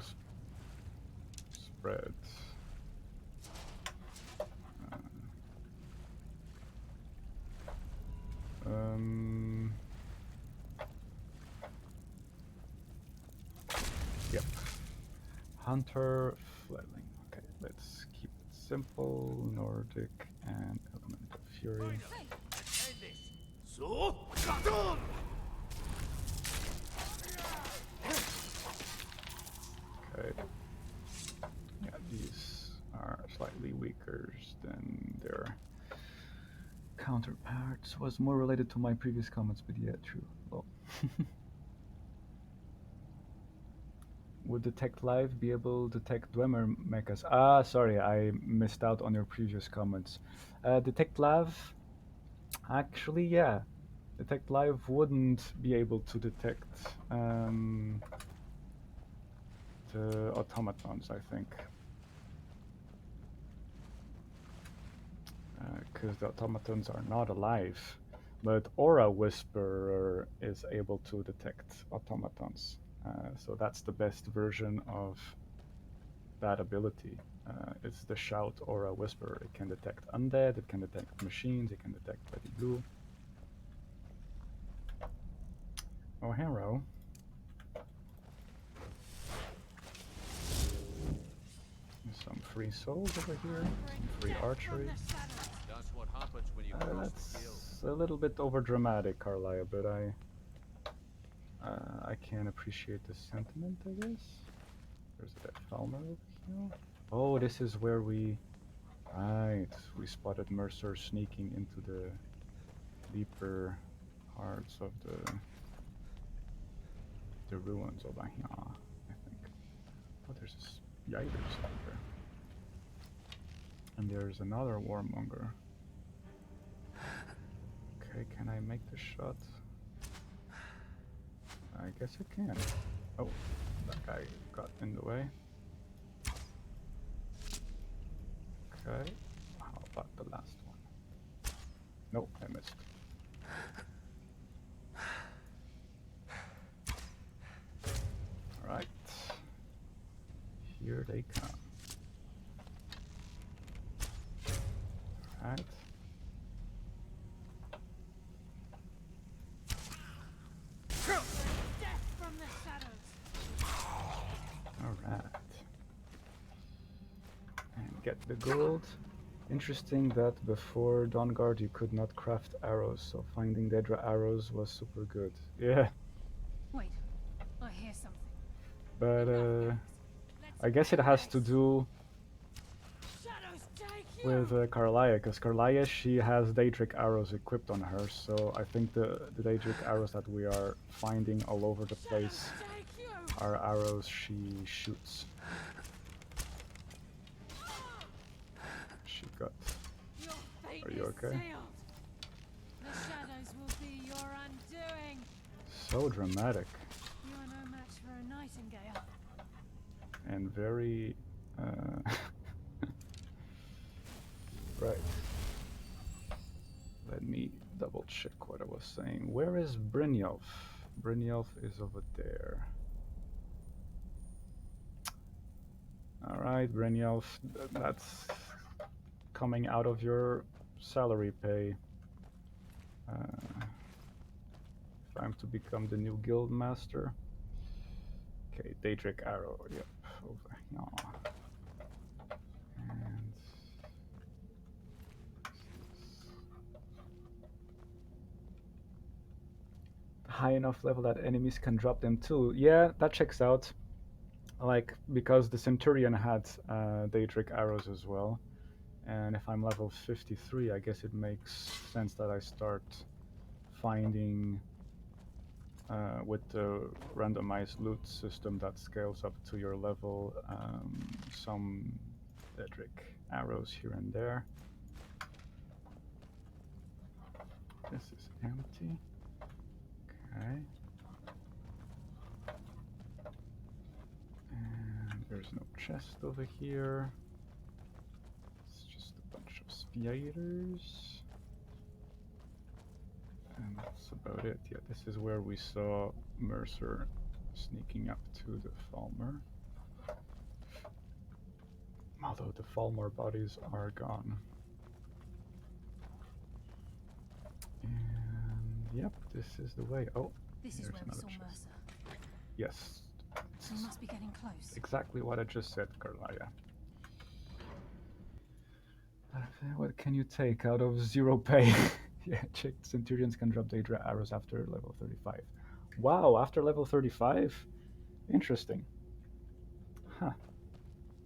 spread. Yep. Hunter Fledling. Okay, let's keep it simple. Nordic and Element of Fury. Okay. Yeah, these are slightly weaker than their counterparts. Was more related to my previous comments, but yeah, true. Well. Would Detect Live be able to detect Dwemer mechas? Ah, sorry, I missed out on your previous comments. Detect Live, actually, yeah. Detect Live wouldn't be able to detect the automatons, I think. Because the automatons are not alive. But Aura Whisperer is able to detect automatons. So that's the best version of that ability. It's the Shout Aura Whisperer. It can detect undead, it can detect machines, it can detect Betty Blue. Oh, hero. Some free souls over here, some free archery. That's what happens when you cross the guild. That's a little bit over dramatic, Carlia, but I can appreciate the sentiment, I guess. There's that Falmer over here. Oh, this is where we spotted Mercer sneaking into the deeper parts of the ruins over here, I think. Oh, there's Yiders over there. And there's another Warmonger. Okay, can I make the shot? I guess I can. Oh, that guy got in the way. Okay, how about the last one? Nope, I missed. Alright. Here they come. Alright. Alright. And get the gold. Interesting that before Dawnguard you could not craft arrows, so finding Daedra arrows was super good. Yeah. Wait, I hear something. But I guess it has to do with Carlia, because Carlia, she has Daedric arrows equipped on her, so I think the Daedric arrows that we are finding all over the place are arrows she shoots. She got... Are you okay? The shadows will be your undoing. So dramatic. You are no match for a nightingale. And very... Right. Let me double check what I was saying. Where is Brynjolf? Brynjolf is over there. Alright, Brynjolf, that's coming out of your salary pay. If I'm to become the new guild master. Okay, Daedric arrow. Yep, over here. And high enough level that enemies can drop them too. Yeah, that checks out. Like, because the Centurion had Daedric arrows as well. And if I'm level 53, I guess it makes sense that I start finding with the randomized loot system that scales up to your level, some Daedric arrows here and there. This is empty. Okay. And there's no chest over here. It's just a bunch of spiders. And that's about it. Yeah, this is where we saw Mercer sneaking up to the Falmer. Although the Falmer bodies are gone. And yep, this is the way. Oh, This is there's where we another saw chest. Mercer. Yes. We must be getting close. Exactly what I just said, Carlia. What can you take out of 0 pay? Yeah, check. Centurions can drop Daedra arrows after level 35. Wow, after level 35? Interesting. Huh.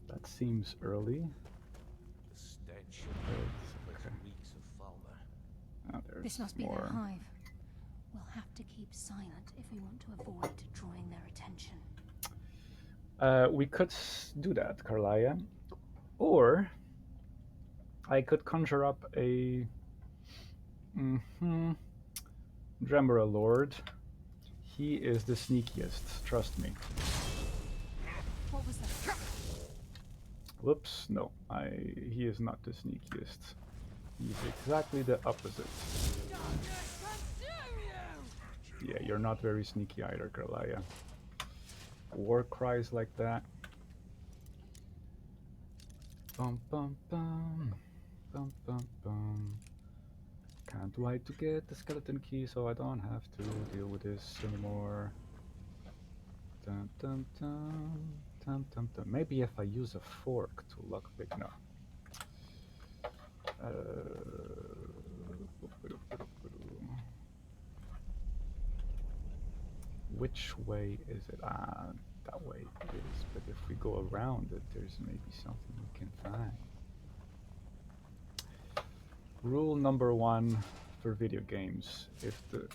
That seems early. The stench. Okay. Reeks of Falmer. Oh, there's This must be more. their hive. We'll have to keep silent if we want to avoid drawing their attention. We could do that, Carlia. Or I could conjure up a Dremora Lord. He is the sneakiest, trust me. What was that? Whoops, no. He is not the sneakiest. He's exactly the opposite. Yeah, you're not very sneaky either, Carlia. War cries like that. Bum bum bum. Bum bum bum. Can't wait to get the skeleton key so I don't have to deal with this anymore. Dun dun dun. Dun dun dun. Maybe if I use a fork to lockpick. No. Which way is it? That way it is. But if we go around it, there's maybe something we can find. Rule number 1 for video games. If the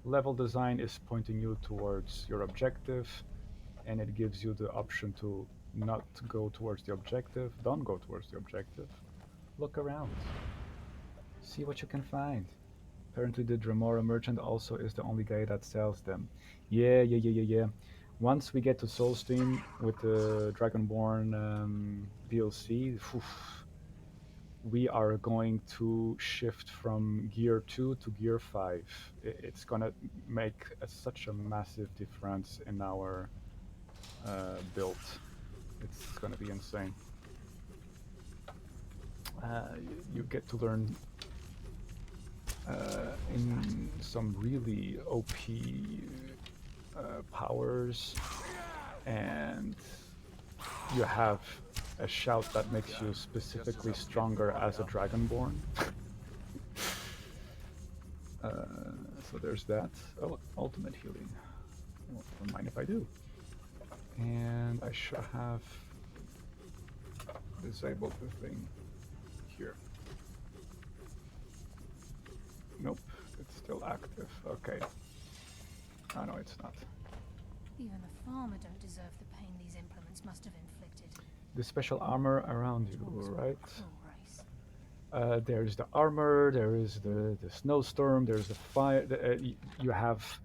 level design is pointing you towards your objective and it gives you the option to not go towards the objective, don't go towards the objective. Look around. See what you can find. Apparently the Dremora merchant also is the only guy that sells them. Yeah. Once we get to Soulstein with the Dragonborn DLC, we are going to shift from Gear 2 to Gear 5. It's gonna make such a massive difference in our build. It's gonna be insane. You get to learn in some really OP powers, and you have a shout that makes you specifically stronger as a Dragonborn. So there's that. Oh, ultimate healing. Well, don't mind if I do. And I should have disabled the thing here. Nope, it's still active. Okay. Oh no, it's not. Even the farmer don't deserve the pain these implements must have inflicted. The special armor around you, right? Cruel race. There's the armor, there is the snowstorm, there's the fire. You have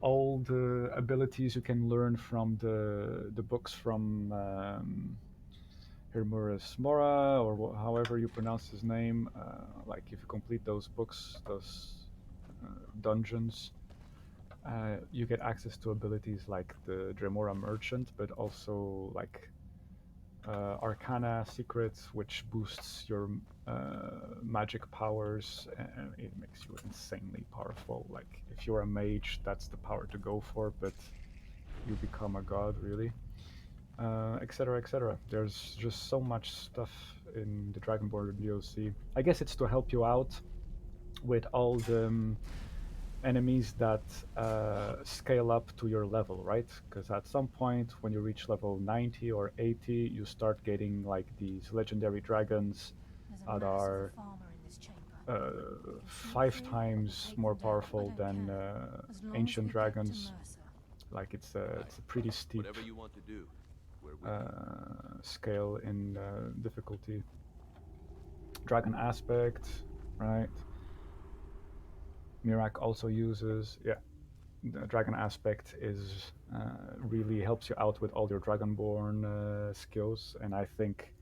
all the abilities you can learn from the books from Hermurus Mora, or however you pronounce his name. Like if you complete those books, those dungeons, you get access to abilities like the Dremora Merchant, but also like Arcana Secrets, which boosts your magic powers, and it makes you insanely powerful. Like if you're a mage, that's the power to go for, but you become a god, really. Etc. etc. There's just so much stuff in the Dragonborn DLC. I guess it's to help you out with all the enemies that scale up to your level, right? Because at some point, when you reach level 90 or 80, you start getting like these legendary dragons that are 5 times more powerful than ancient dragons. Like it's a pretty steep Whatever you want to do, we're with you. scale in difficulty. Dragon aspect, right? Mirak also uses, yeah. The dragon aspect is really helps you out with all your dragonborn skills, and I think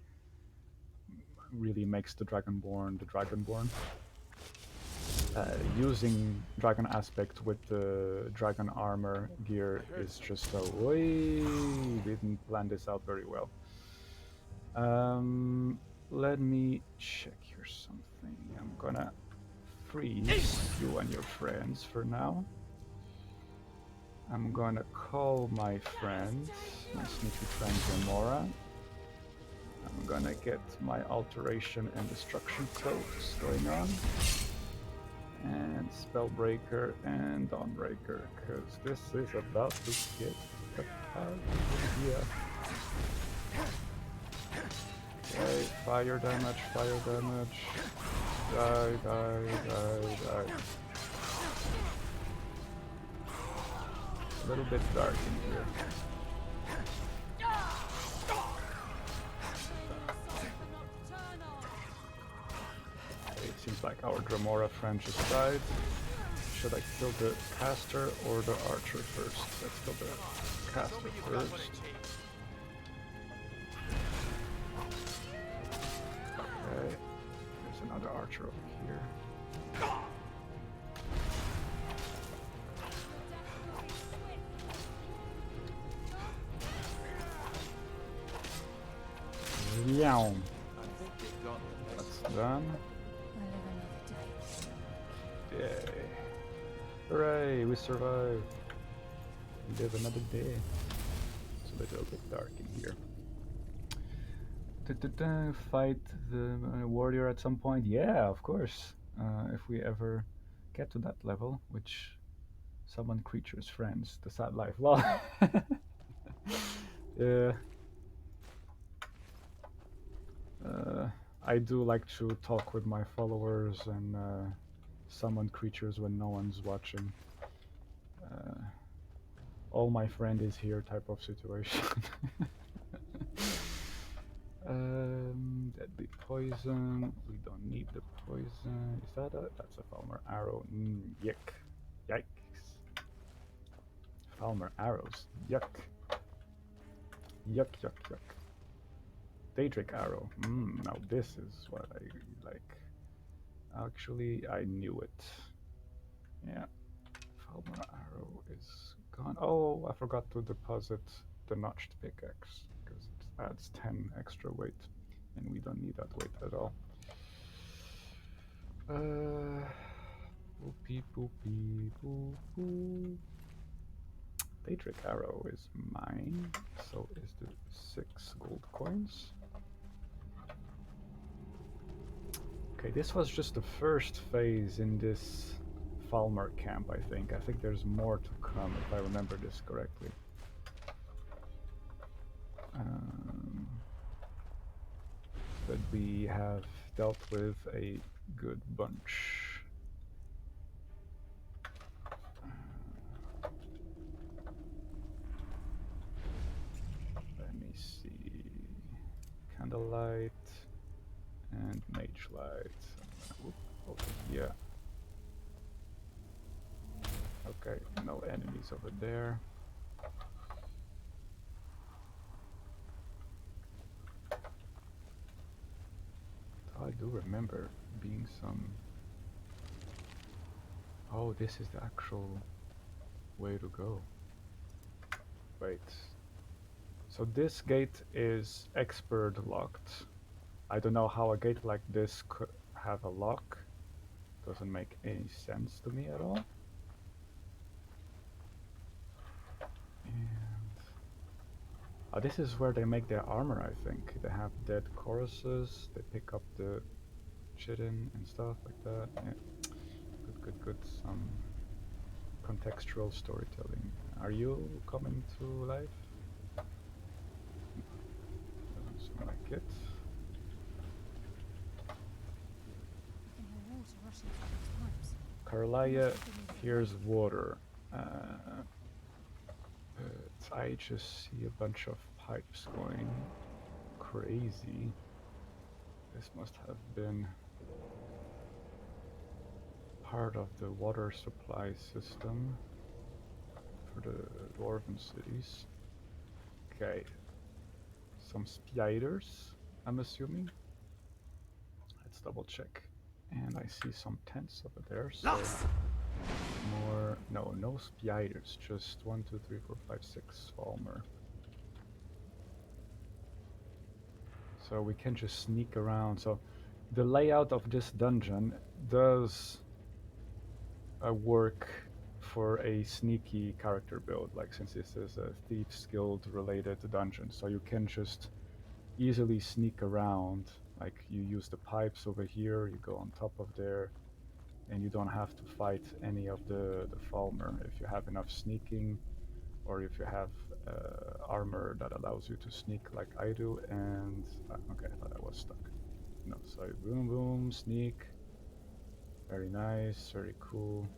really makes the dragonborn the dragonborn. Using dragon aspect with the dragon armor gear is just so. Didn't plan this out very well. Let me check here something. I'm gonna freeze you and your friends for now. I'm gonna call my friend, my sneaky friend Gamora. I'm gonna get my alteration and destruction cloaks going on. And Spellbreaker and Dawnbreaker, because this is about to get the idea. Okay, fire damage, fire damage. Die, die, die, die. A little bit dark in here. It seems like our Dramora friend just died. Should I kill the caster or the archer first? Let's kill the caster first. Okay, there's another archer over here. Yeah, that's done. Yay. Hooray, we survived. We live another day. It's a little bit dark in here. Fight the warrior at some point? Yeah, of course. If we ever get to that level, which summon creatures, friends, the sad life. Lol. Yeah. I do like to talk with my followers and summon creatures when no one's watching. All my friend is here type of situation. Deadly poison. We don't need the poison. Is that a? That's a Falmer arrow. Yuck. Yikes. Falmer arrows. Yuck. Yuck, yuck, yuck. Daedric arrow. Now this is what I like. Actually, I knew it. Yeah. Falmer arrow is gone. Oh, I forgot to deposit the notched pickaxe because it adds 10 extra weight, and we don't need that weight at all. Boopy boopy boop boop. Daedric arrow is mine. So is the 6 gold coins. Okay, this was just the first phase in this Falmer camp, I think. I think there's more to come, if I remember this correctly. But we have dealt with a good bunch. Let me see. Candlelight and Mage Light. Over here. Okay, no enemies over there. I do remember being some... Oh, this is the actual way to go. Wait. So this gate is expert locked. I don't know how a gate like this could have a lock. Doesn't make any sense to me at all. This is where they make their armor, I think. They have dead choruses, they pick up the chitin and stuff like that. Yeah. Good. Some contextual storytelling. Are you coming to life? Doesn't seem like it. Carlia, here's water. But I just see a bunch of pipes going crazy. This must have been part of the water supply system for the dwarven cities. Okay. Some spiders, I'm assuming. Let's double check. And I see some tents over there, so more, no spiders, just 1, 2, 3, 4, 5, 6 Falmer. So we can just sneak around. So the layout of this dungeon does work for a sneaky character build, like since this is a Thieves Guild related dungeon, so you can just easily sneak around. Like you use the pipes over here, you go on top of there, and you don't have to fight any of the Falmer if you have enough sneaking, or if you have armor that allows you to sneak like I do. And okay, I thought I was stuck. No, sorry. Boom, boom, sneak. Very nice, very cool.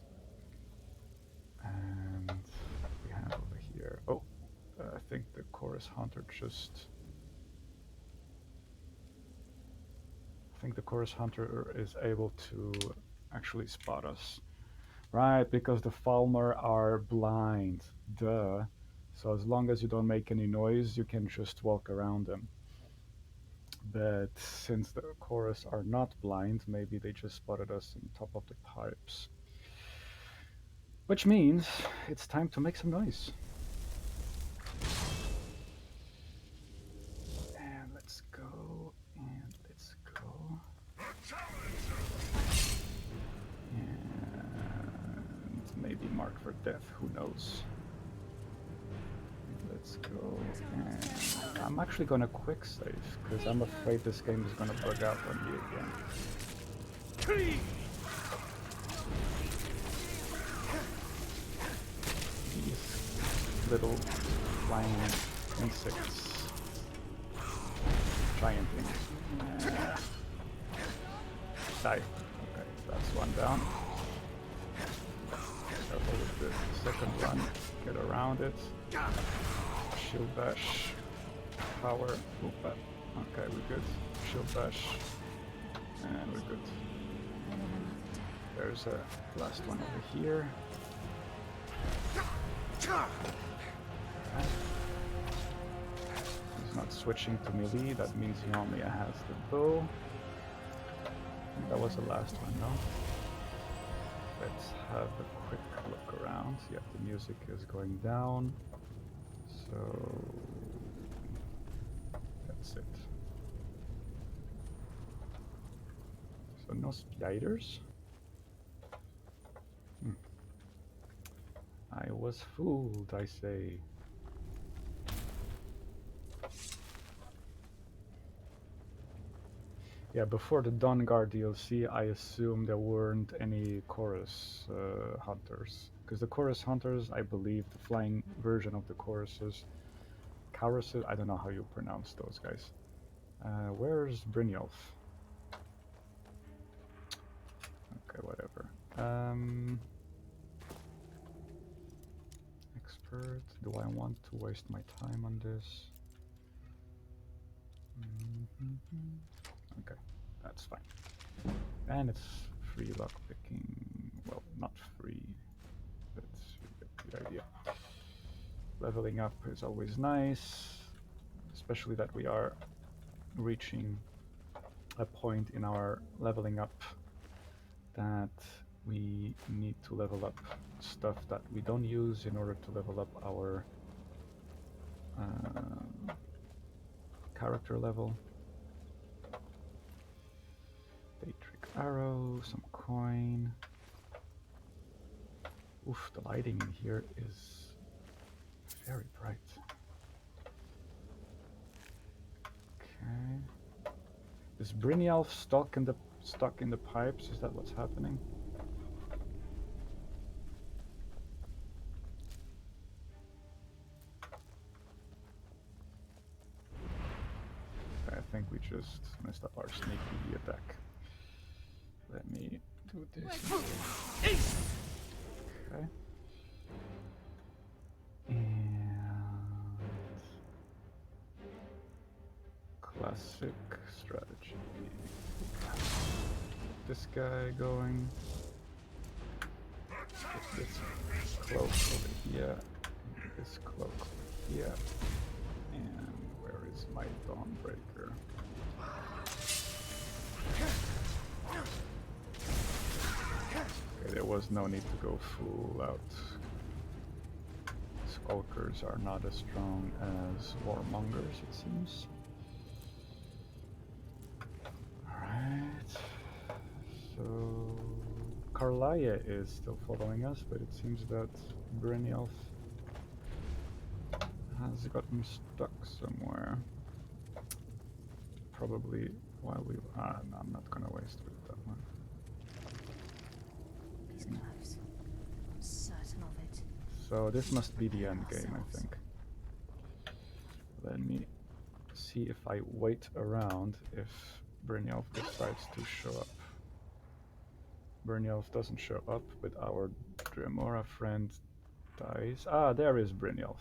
And we have over here. Oh, I think the chorus hunter just. I think the chorus hunter is able to actually spot us. Right, because the Falmer are blind. Duh. So as long as you don't make any noise, you can just walk around them. But since the chorus are not blind, maybe they just spotted us on top of the pipes. Which means it's time to make some noise. And let's go, and let's go. And maybe mark for death, who knows. Let's go, and I'm actually gonna quick save, because I'm afraid this game is gonna bug out on me again. These little flying insects. Giant things. Die. Okay, that's one down. Careful with the second one. Get around it. Shield bash. Power. Oopa. Okay, we're good. Shield bash. And we're good. There's a last one over here. He's not switching to melee, that means he only has the bow. That was the last one, no? Let's have a quick look around. Yeah, the music is going down. So that's it. So no spiders? I was fooled, I say. Yeah, before the Dawnguard DLC, I assumed there weren't any chorus hunters. Because the chorus hunters, I believe, the flying version of the choruses, I don't know how you pronounce those guys. Where's Brynjolf? Okay, whatever. Expert, do I want to waste my time on this? Okay, that's fine. And it's free lockpicking. Well, not free, but you get the idea. Leveling up is always nice, especially that we are reaching a point in our leveling up that we need to level up stuff that we don't use in order to level up our character level. Daedric arrow, some coin. Oof, the lighting in here is very bright. Okay. Is Brynjolf stuck in the pipes? Is that what's happening? I think we just messed up our sneaky attack. Let me do this. Okay. And classic strategy. This guy going. Get this cloak over here. This cloak over here. And where is my Dawnbreaker? Okay, there was no need to go full out. Skulkers are not as strong as Warmongers, it seems. Alright. So Karlaya is still following us, but it seems that Brynjolf has gotten stuck somewhere. Probably while we... no, I'm not gonna waste with that one. He's close. I'm certain of it. So this must be the end game, I think. Let me see if I wait around if Brynjolf decides to show up. Brynjolf doesn't show up, but our Dremora friend dies. Ah, there is Brynjolf.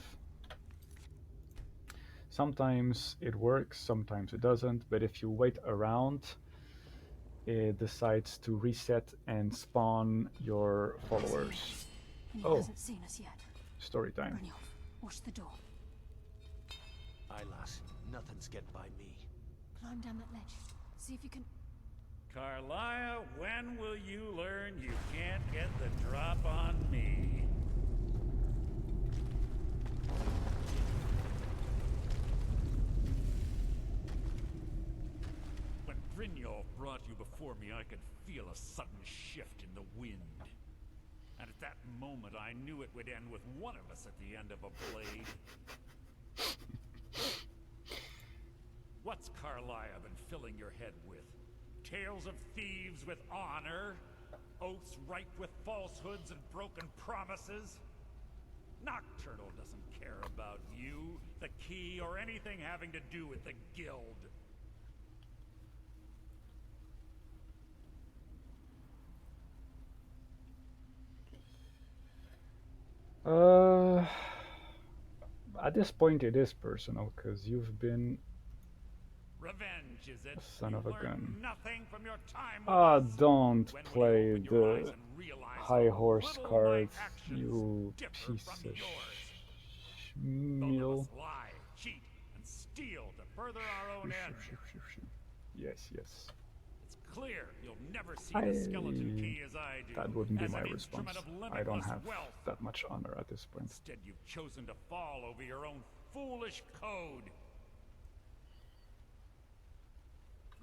Sometimes it works, sometimes it doesn't, but if you wait around, it decides to reset and spawn your followers. And he hasn't seen us yet. Story time. Brynjolf, watch the door. Aye, lass. Nothing's getting by me. Climb down that ledge. See if you can... Karlaya, when will you learn you can't get the drop on me? When Brynjolf brought you before me, I could feel a sudden shift in the wind. And at that moment, I knew it would end with one of us at the end of a blade. What's Karlaya been filling your head with? Tales of thieves with honor? Oaths ripe with falsehoods and broken promises? Nocturnal doesn't care about you, the key, or anything having to do with the guild. At this point it is personal, because you've been Revenge, is it? a son of a gun. Nothing from your time with Ah, us? don't When will play you open your eyes the and realize high how horse little card, my actions you differ piece from of yours? meal. Both of us lie, cheat, and steal to further our own ends. Yes, yes. It's clear you'll never see the skeleton key as I do. That wouldn't be as my an response. instrument of I don't limitless have wealth. that much honor at this point. Instead, you've chosen to fall over your own foolish code.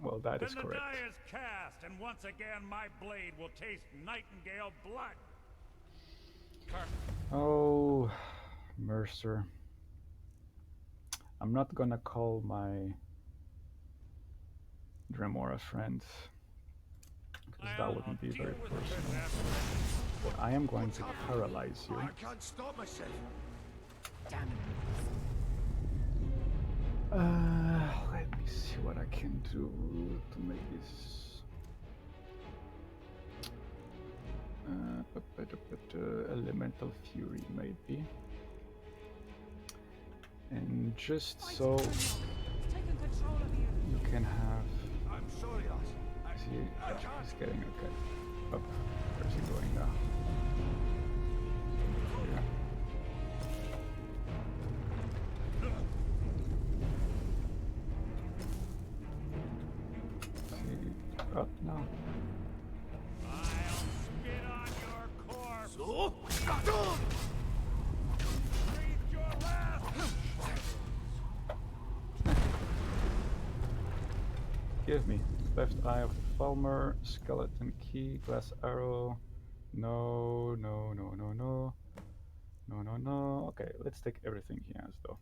Well, that Then is the correct. die is cast, and once again my blade will taste Nightingale blood. Oh, Mercer. I'm not gonna call my Dremora friend, because that wouldn't be very personal. But I am going to paralyze you. I can't stop myself. Damn it. Let me see what I can do to make this. Elemental Fury, maybe. And just so you can have. I'm sorry, lass. See, yeah, he's getting okay. Up. Where's he going now? Here. See, up now. I'll spit on your corpse. So? Breathe your last. Give me left eye of the Falmer, skeleton key, glass arrow. No, no, no, no, no. No, no, no. Okay, let's take everything he has though.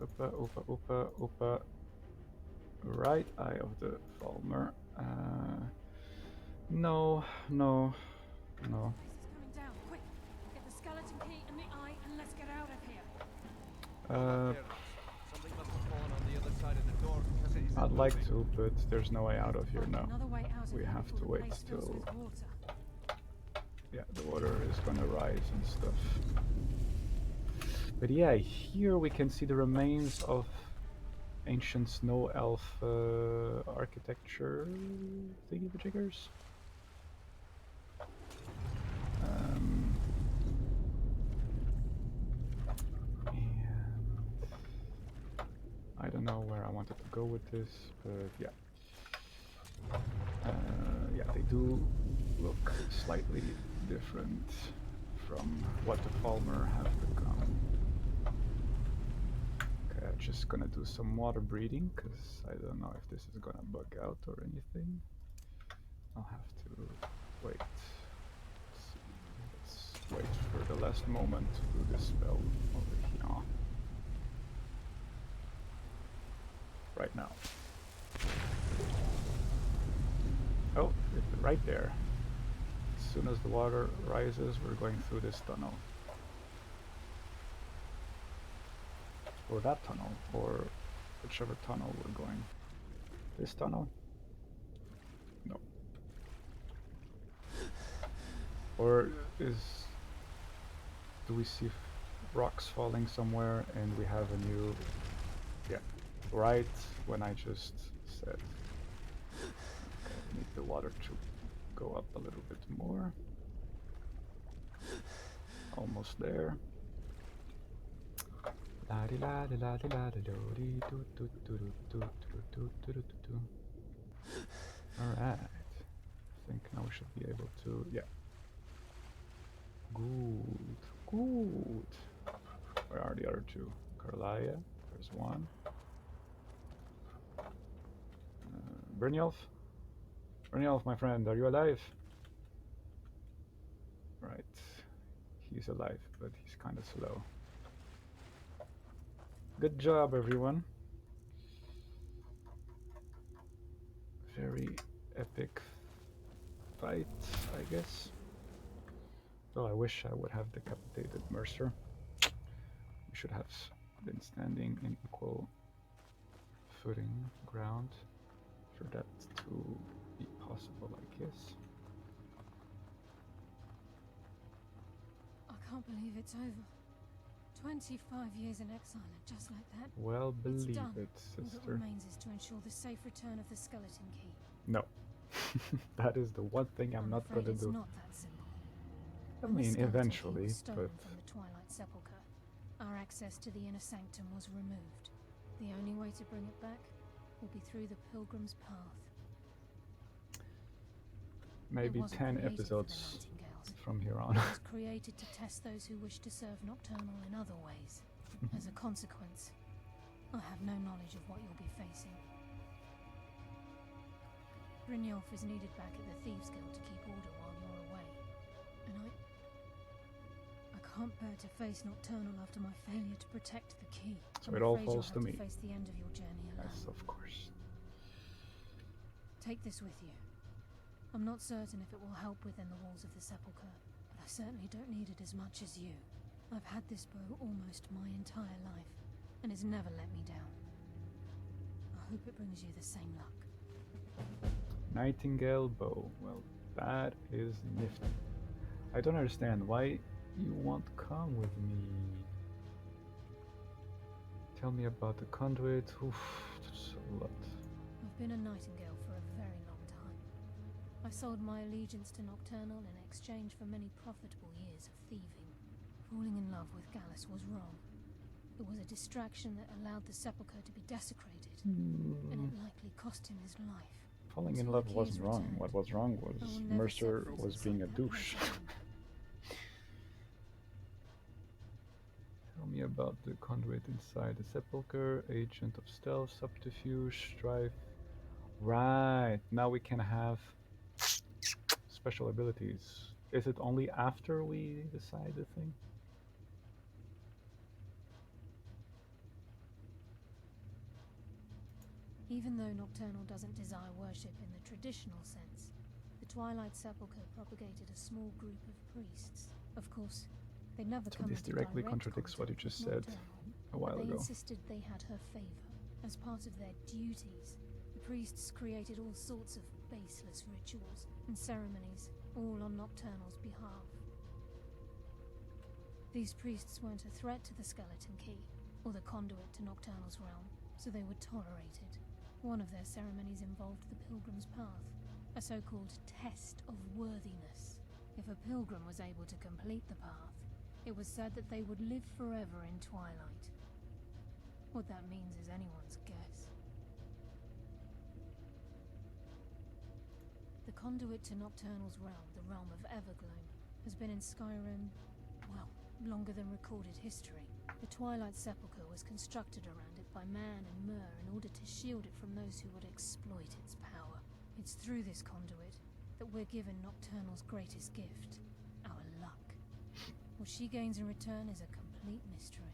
Upa, upa, upa, upa. Right eye of the Falmer. No, no, no. Coming down, quick! Get the skeleton key and the eye, and let's get out of here. Something must have fallen on the other side of the door because it isn't I'd like moving. to, but there's no way out of here now. Another way out of We here have before to the wait place fills till with water. the water is gonna rise and stuff. But yeah, here we can see the remains of ancient snow elf architecture thingy-majiggers. And I don't know where I wanted to go with this, but yeah. Yeah, they do look slightly different from what the Falmer have become. Okay, I'm just gonna do some water breathing, because I don't know if this is gonna bug out or anything. I'll have to wait. Let's wait for the last moment to do this spell over here. Right now. Oh, right there. As soon as the water rises, we're going through this tunnel. Or that tunnel, or whichever tunnel we're going. This tunnel? No. Or do we see rocks falling somewhere and we have a new... Yeah, right when I just said. Okay, I need the water to go up a little bit more. Almost there. Alright. I think now we should be able to, yeah. Good. Good. Where are the other two? Carlia, there's one. Brynjolf? Brynjolf, my friend, are you alive? Right. He's alive, but he's kind of slow. Good job, everyone. Very epic fight, I guess. Well, I wish I would have decapitated Mercer. We should have been standing in equal footing ground for that to be possible, I guess. I can't believe it's over. 25 years in exile, and just like that, Well, believe it's done. it, All that sister. remains is to ensure the safe return of the skeleton key. No. That is the one thing I'm not afraid gonna it's do. not that simple. I When the mean, skeleton key eventually, was stolen but from the Twilight Sepulchre, our access to the inner sanctum was removed. The only way to bring it back will be through the Pilgrim's Path. maybe 10 episodes from here on. It was created to test those who wish to serve Nocturnal in other ways. As a consequence, I have no knowledge of what you'll be facing. Brynjolf is needed back at the Thieves Guild to keep order while you're away. And I can't bear to face Nocturnal after my failure to protect the key. So I'm it all afraid you'll falls to have me. face the end of your journey alone. Yes, of course. Take this with you. I'm not certain if it will help within the walls of the Sepulchre, but I certainly don't need it as much as you. I've had this bow almost my entire life, and it's never let me down. I hope it brings you the same luck. Nightingale bow. Well, that is nifty. I don't understand why you won't come with me. Tell me about the conduit. Oof, that's a lot. I've been a Nightingale for a very long time. I sold my allegiance to Nocturnal in exchange for many profitable years of thieving. Falling in love with Gallus was wrong. It was a distraction that allowed the Sepulchre to be desecrated, and it likely cost him his life. Falling in love wasn't wrong. What was wrong was Mercer was being a douche. Tell me about the conduit inside the Sepulchre, agent of stealth, subterfuge, strife. Right, now we can have special abilities. Is it only after we decide the thing? Even though Nocturnal doesn't desire worship in the traditional sense, the Twilight Sepulchre propagated a small group of priests. Of course, they never So come this into directly direct contradicts what you contact just with said Nocturnal, a while but they ago. insisted they had her favor. As part of their duties, the priests created all sorts of baseless rituals and ceremonies, all on Nocturnal's behalf. These priests weren't a threat to the Skeleton Key, or the conduit to Nocturnal's realm, so they were tolerated. One of their ceremonies involved the Pilgrim's Path, a so-called test of worthiness. If a pilgrim was able to complete the path, it was said that they would live forever in Twilight. What that means is anyone's guess. The conduit to Nocturnal's realm, the realm of Evergloam, has been in Skyrim, well, longer than recorded history. The Twilight Sepulchre was constructed around it by Man and Mer in order to shield it from those who would exploit its power. It's through this conduit that we're given Nocturnal's greatest gift, our luck. What she gains in return is a complete mystery.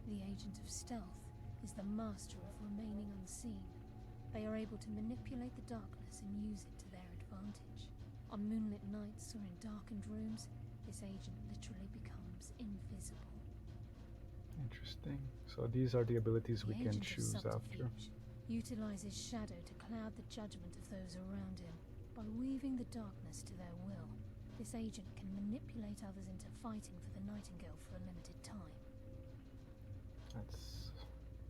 The Agent of Stealth is the master of remaining unseen. They are able to manipulate the darkness and use it to their advantage. On moonlit nights or in darkened rooms, this agent literally becomes invisible. Interesting. So these are the abilities we can Agent of choose after. Subterfuge utilizes shadow to cloud the judgment of those around him. By weaving the darkness to their will, this agent can manipulate others into fighting for the Nightingale for a limited time. That's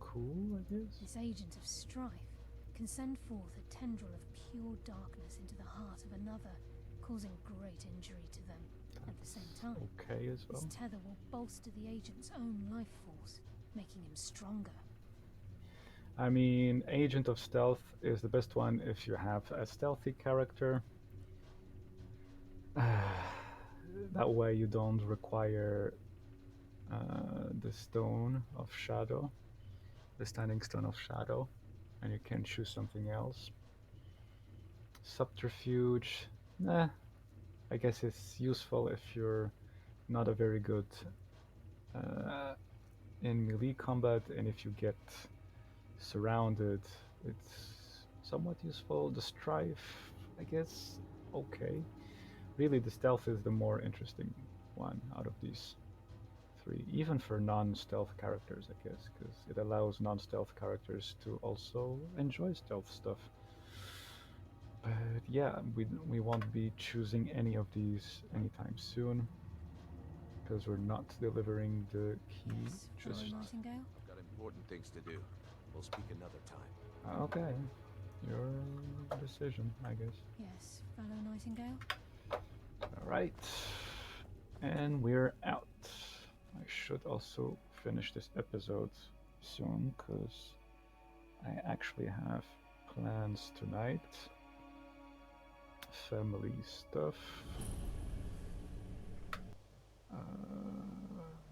cool, I guess. This agent of strife can send forth a tendril of pure darkness into the heart of another, causing great injury to them. At the same time, okay as well. this tether will bolster the agent's own life force, making him stronger. I mean, Agent of Stealth is the best one if you have a stealthy character. That way you don't require the Stone of Shadow, the Standing Stone of Shadow, and you can choose something else. Subterfuge, nah, I guess it's useful if you're not a very good in melee combat, and if you get surrounded, it's somewhat useful. The Strife, I guess, okay. Really, the Stealth is the more interesting one out of these three, even for non-stealth characters, I guess, because it allows non-stealth characters to also enjoy stealth stuff. But yeah, we won't be choosing any of these anytime soon, because we're not delivering the key. Yes, just Nightingale? I've got important things to do. We'll speak another time. okay, your decision, I guess. Yes, fellow Nightingale? All right, and we're out. I should also finish this episode soon, because I actually have plans tonight. Family stuff.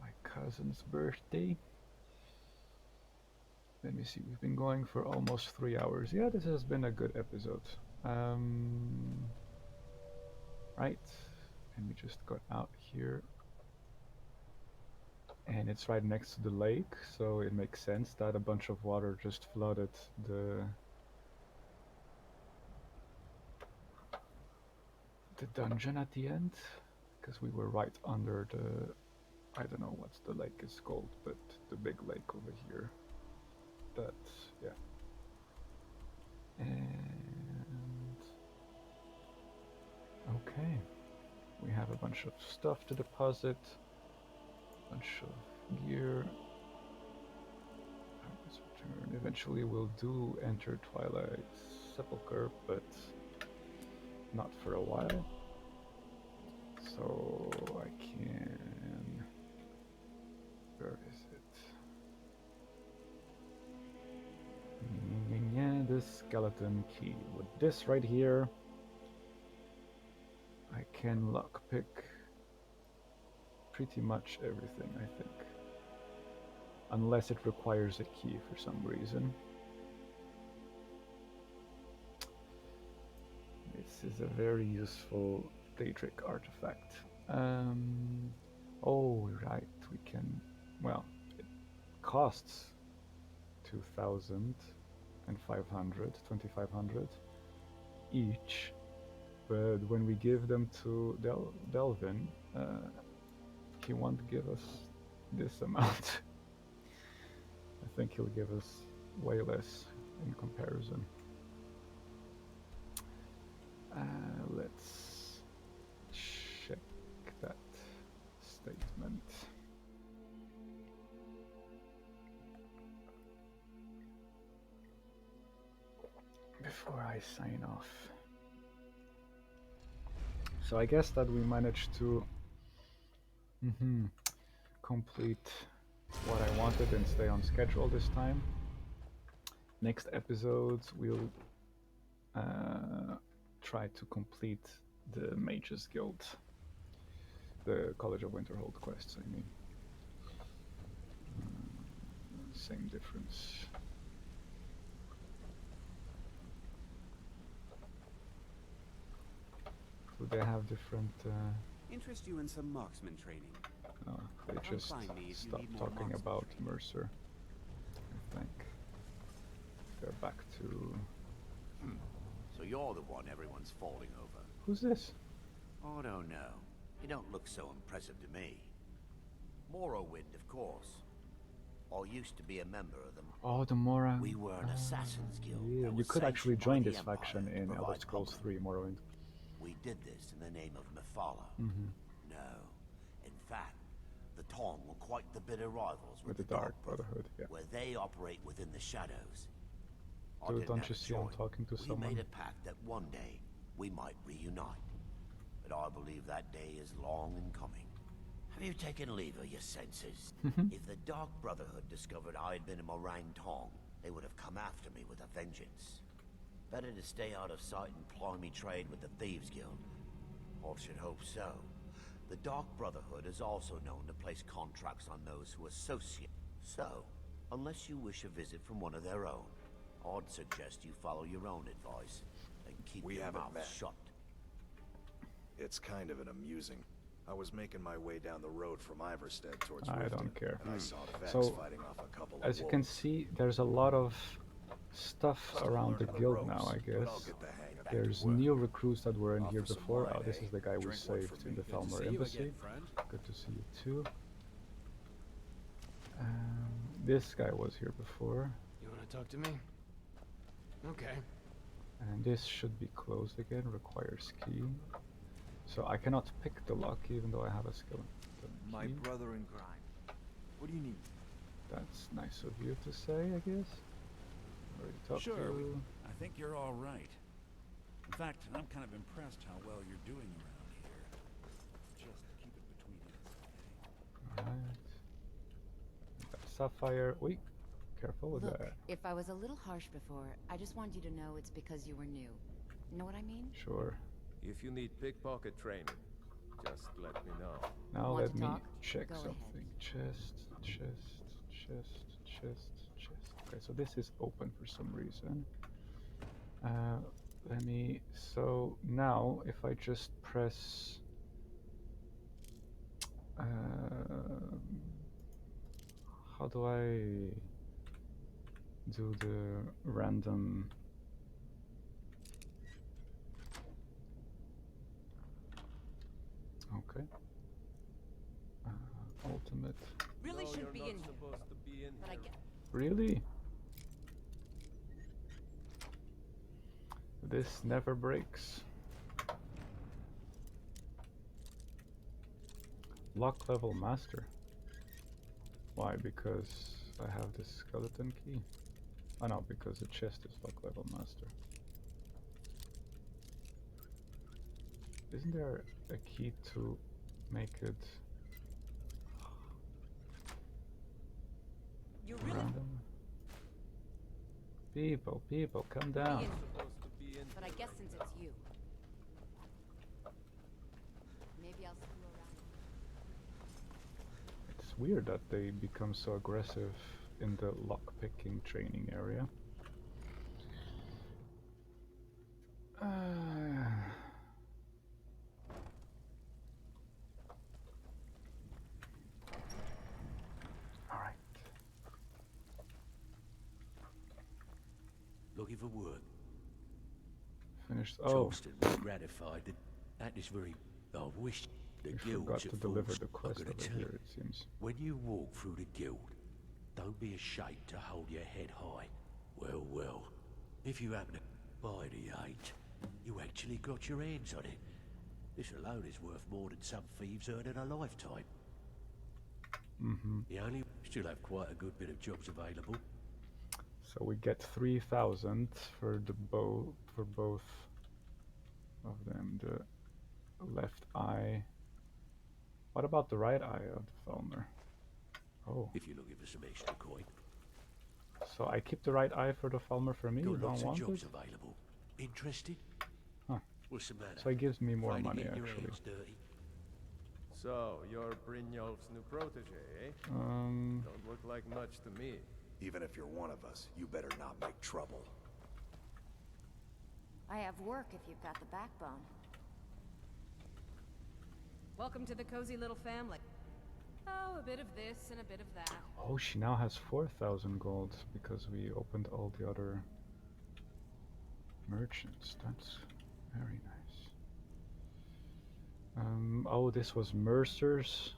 My cousin's birthday. Let me see, we've been going for almost 3 hours. Yeah, this has been a good episode. Right, and we just got out here. And it's right next to the lake, so it makes sense that a bunch of water just flooded the dungeon at the end, because we were right under the, I don't know what the lake is called, but the big lake over here. But yeah. And okay, we have a bunch of stuff to deposit, bunch of gear. Return. Eventually we'll do enter Twilight Sepulchre, but not for a while. So I can... Where is it? Yeah, this skeleton key. With this right here, I can lockpick pretty much everything, I think. Unless it requires a key for some reason. This is a very useful Daedric artifact. Oh, right, we can, well, it costs 2,500, 2,500 each, but when we give them to Delvin, he won't give us this amount. I think he'll give us way less in comparison. Let's check that statement. Before I sign off. So I guess that we managed to complete what I wanted and stay on schedule this time. Next episodes we'll try to complete the Mages Guild, the College of Winterhold quests, I mean. Same difference. Do they have different... Interest you in some marksman training? No, they just stopped talking about Mercer, I think. They're back to... So you're the one everyone's falling over. Who's this? Oh, no. You don't look so impressive to me. Morrowind, of course. I used to be a member of them. Oh, the Mora. We were an Assassin's Guild. Yeah, you could actually join this faction in Elder Scrolls 3 Morrowind. We did this in the name of Mephala. No. In fact, the Tong were quite the bitter rivals with the Dark Brotherhood, yeah. where they operate within the shadows. Dude, don't you see I'm talking to someone? We made a pact that one day we might reunite. But I believe that day is long in coming. Have you taken leave of your senses? If the Dark Brotherhood discovered I had been in Morang Tong, they would have come after me with a vengeance. Better to stay out of sight and ply me trade with the Thieves Guild. Or should hope so. The Dark Brotherhood is also known to place contracts on those who associate. So, unless you wish a visit from one of their own, I'd suggest you follow your own advice and keep your mouth shut. It's kind of an amusing. I was making my way down the road from Iverstead towards I Riften, don't care. and I saw Vex So, fighting off a couple of as you can see, there's a lot of stuff around the guild now, I guess. There's new recruits that were in here before. Oh, this is the guy we saved in the Thalmor Embassy. Good to see you too. This guy was here before. You want to talk to me? Okay. And this should be closed again, requires key. So I cannot pick the lock even though I have a skill. My brother in crime. What do you need? That's nice of you to say, I guess. Already talked Sure, to... I think you're all right. In fact, I'm kind of impressed how well you're doing around here. Just keep it between us. Alright. Sapphire. Wait, careful with Look, that. if I was a little harsh before, I just want you to know it's because you were new. Know what I mean? Sure. If you need pickpocket training, just let me know. Now Want let to me talk? check Go something. ahead. Chest. Okay, so this is open for some reason. Let me... So now, if I just press... how do I do the random... Okay. Ultimate. Really No, should you're be not in here. supposed to be in But I here. get. Really? This never breaks. Lock level master. Why? Because I have this skeleton key? Oh no, because the chest is lock level master. Isn't there a key to make it You really? random? People, come down. But I guess since it's you, maybe I'll see you around. It's weird that they become so aggressive in the lockpicking training area. Looking for work. Finished. Oh, Charleston was gratified that this very... I wish the we guilds forgot at to deliver Falls the are quest gonna over tell here, you. it seems. When you walk through the guild, don't be ashamed to hold your head high. Well, well, if you happen to buy the 8, you actually got your hands on it. This alone is worth more than some thieves earn in a lifetime. You only still have quite a good bit of jobs available. So we get 3,000 for the bow for both of them. The left eye. What about the right eye of the Falmer? Oh. If you're looking for some extra coin. So I keep the right eye for the Falmer for me. You Got don't lots of want jobs it? available. Interested? Huh. What's the matter? So it gives me more Afraid of money getting your actually. hands dirty? So, you're Brynjolf's new protege, eh? Don't look like much to me. Even if you're one of us, you better not make trouble. I have work if you've got the backbone. Welcome to the cozy little family. Oh, a bit of this and a bit of that. Oh, she now has 4,000 gold because we opened all the other merchants. That's very nice. Oh, this was Mercer's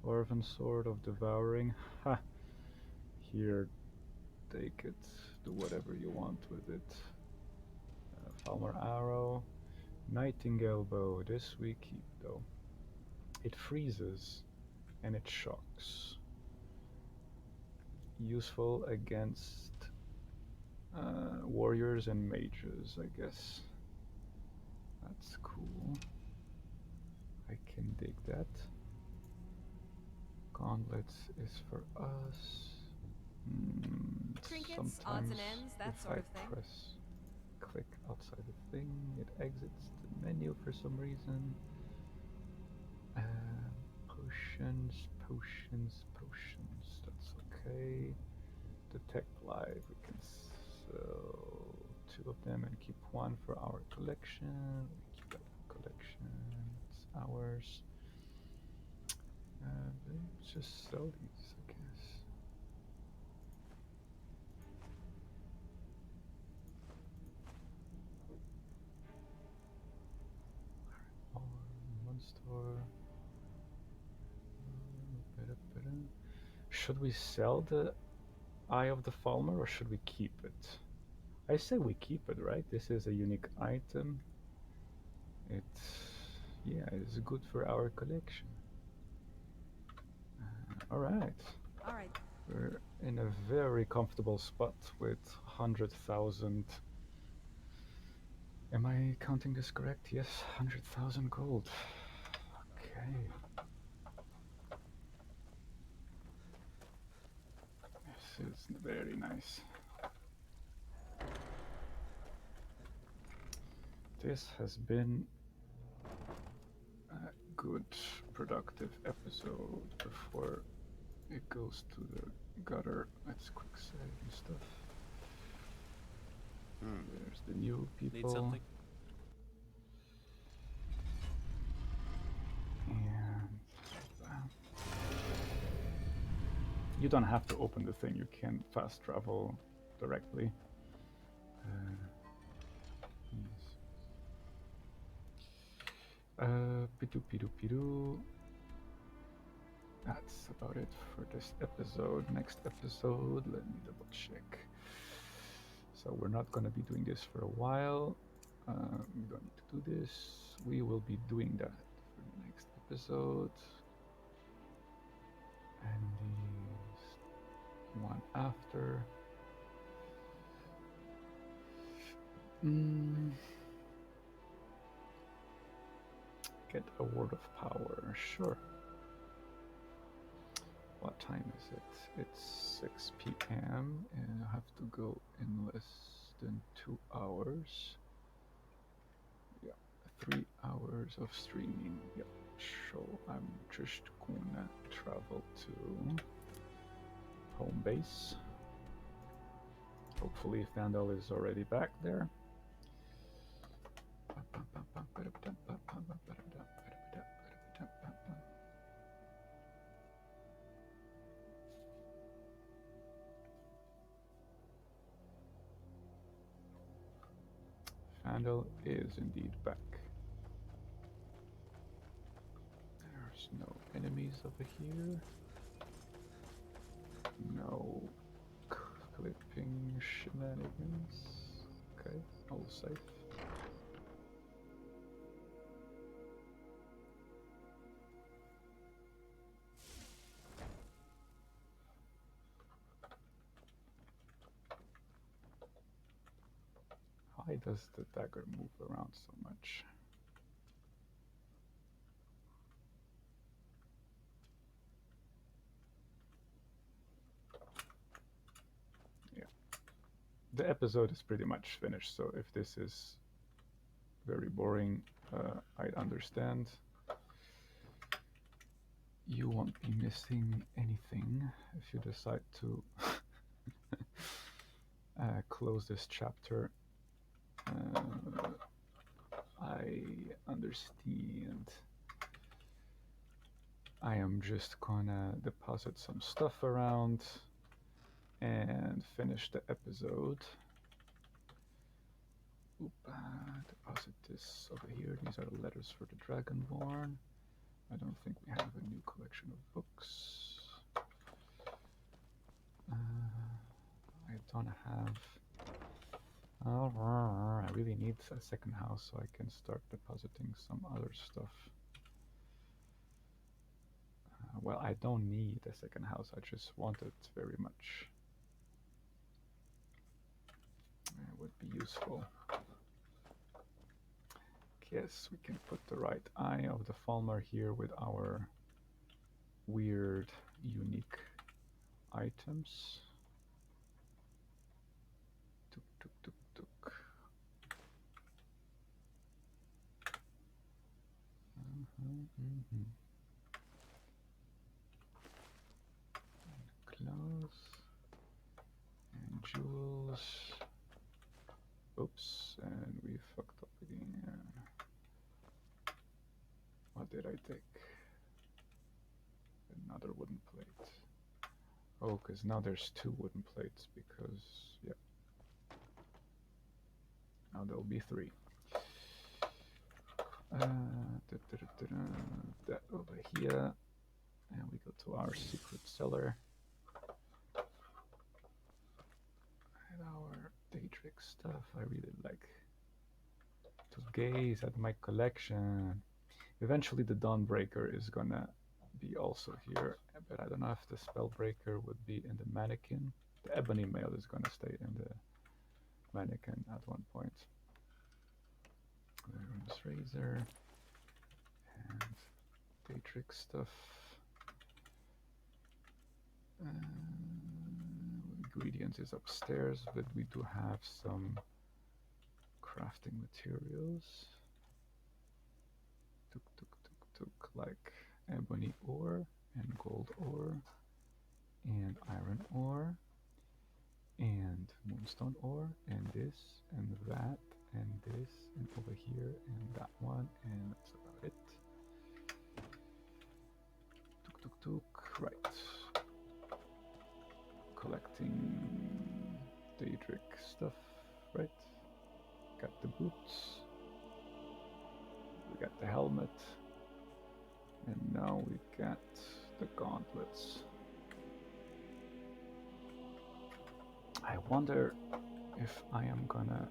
Orphan Sword of Devouring. Ha! Here, take it. Do whatever you want with it. Falmer Arrow. Nightingale Bow. This we keep though. It freezes and it shocks. Useful against warriors and mages, I guess. That's cool. I can dig that. Gauntlets is for us. Trinkets, odds and ends, that if sort I of thing. click outside the thing, it exits the menu for some reason. Potions, that's okay. Detect live, we can sell 2 of them and keep 1 for our collection. We keep that collection, it's ours. Let's just sell these, I guess. One store. Should we sell the Eye of the Falmer or should we keep it? I say we keep it, right? This is a unique item. It's good for our collection. Alright. We're in a very comfortable spot with 100,000. Am I counting this correct? Yes, 100,000 gold. Okay. This is very nice. This has been a good, productive episode before it goes to the gutter. Let's quick save and stuff. There's the new people. Need something? And you don't have to open the thing, you can fast travel directly. Pidu. That's about it for this episode. Next episode, let me double check. So we're not going to be doing this for a while. We don't need to do this. We will be doing that for the next episode. And the one after. Get a word of power, sure. What time is it? It's 6 p.m. and I have to go in less than 2 hours. Yeah, 3 hours of streaming. Yep, so I'm just gonna travel to home base. Hopefully Vandal is already back there. handle is indeed back. There's no enemies over here. No clipping shenanigans. Okay, all safe. Why does the dagger move around so much? Yeah. The episode is pretty much finished, so if this is very boring, I understand. You won't be missing anything if you decide to close this chapter. I understand. I am just gonna deposit some stuff around and finish the episode. Oop, deposit this over here. These are the letters for the Dragonborn. I don't think we have a new collection of books. I don't have... I really need a second house so I can start depositing some other stuff. Well, I don't need a second house, I just want it very much. It would be useful. Yes, we can put the right eye of the Falmer here with our weird, unique items. Tuk tuk tuk tuk. Clothes and jewels. Oops, and we fucked up again. What did I take? Another wooden plate. Oh, because now there's 2 wooden plates because, yeah. Now there'll be 3. That over here. And we go to our secret cellar. And our Daedric stuff. I really like to gaze at my collection. Eventually the Dawnbreaker is gonna be also here, but I don't know if the Spellbreaker would be in the mannequin. The Ebony Mail is gonna stay in the mannequin at one point. There's Razor and Daedric stuff. Ingredients is upstairs, but we do have some crafting materials. Tuk tuk tuk tuk, like ebony ore and gold ore and iron ore and moonstone ore and this and that and this and over here and that one, and that's about it. Tuk tuk tuk, right. Collecting Daedric stuff, right? Got the boots. We got the helmet. And now we got the gauntlets. I wonder if I am gonna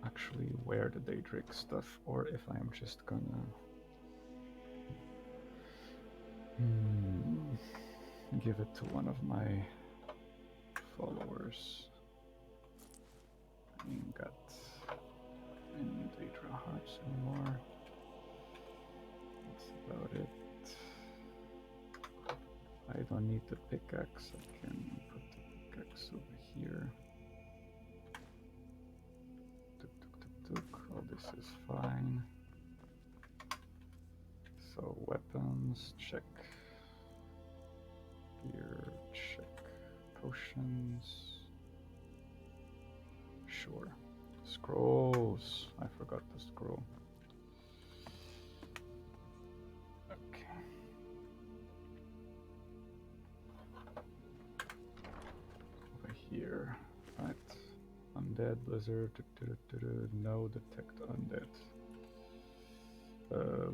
actually wear the Daedric stuff or if I am just gonna give it to one of my followers. I ain't got any Daedra hearts anymore. That's about it. I don't need the pickaxe, I can put the pickaxe over here. Tuk tuk tuk tuk, all this is fine. So weapons, check. Gear, check. Potions. Sure. Scrolls. I forgot the scroll. Okay. Over here, right? undead, blizzard, no, detect undead.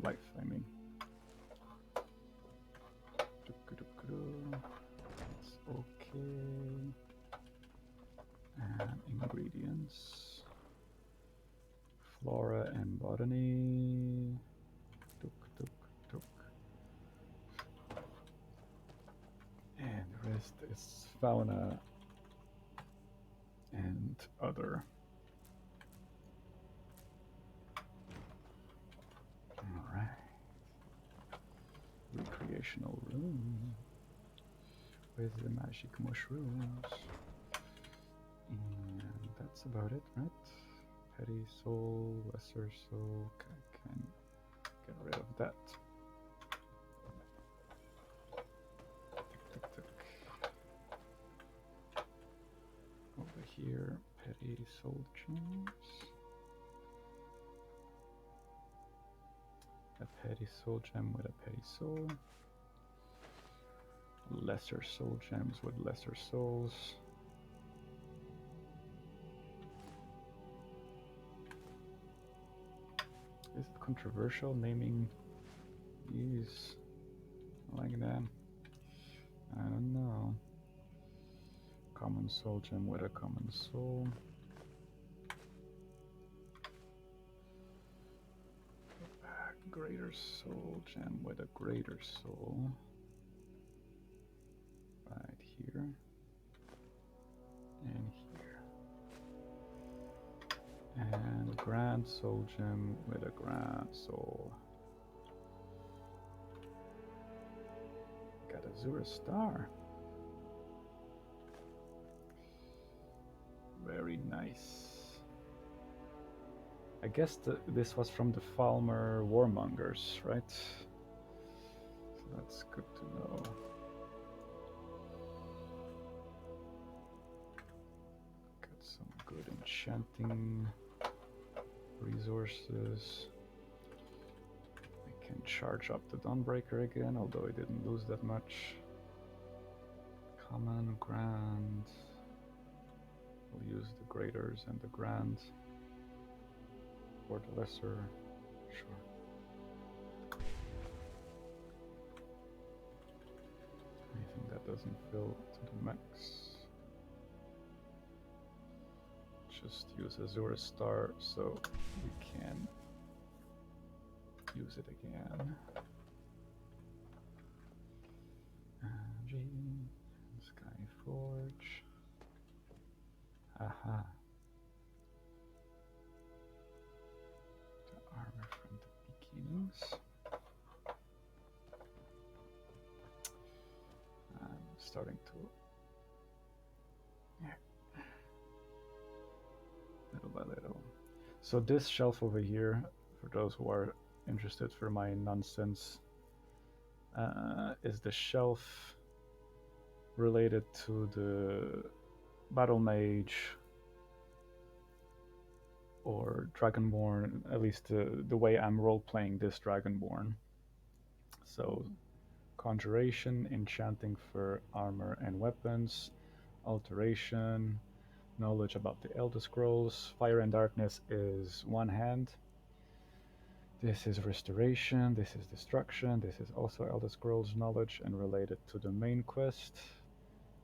Life, I mean. It's okay. And ingredients. Flora and botany. Tuk, tuk, tuk. And the rest is fauna and other. Alright. Recreational room. With the magic mushrooms. And that's about it, right? Petty soul, lesser soul. Can get rid of that. Tick, tick, tick. Over here, petty soul gems. A petty soul gem with a petty soul. Lesser soul gems with lesser souls. Is it controversial naming these like that? I don't know. Common soul gem with a common soul. Greater soul gem with a greater soul. Right here. And here. And grand soul gem with a grand soul. Got Azura Star. Very nice. I guess this was from the Falmer Warmongers, right? So that's good to know. Got some good enchanting resources. I can charge up the Dawnbreaker again, although I didn't lose that much. Common, grand. We'll use the graders and the grand. Or the lesser, sure. Anything that doesn't fill to the max. Just use Azura Star so we can use it again. G, Skyforge. Aha. Armor from the beginnings. I'm starting to, little by little. So this shelf over here, for those who are interested for my nonsense, is the shelf related to the Battle Mage or Dragonborn, at least the way I'm role-playing this Dragonborn. So, Conjuration, Enchanting for armor and weapons, Alteration, Knowledge about the Elder Scrolls, Fire and Darkness is one hand. This is Restoration, this is Destruction, this is also Elder Scrolls knowledge and related to the main quest.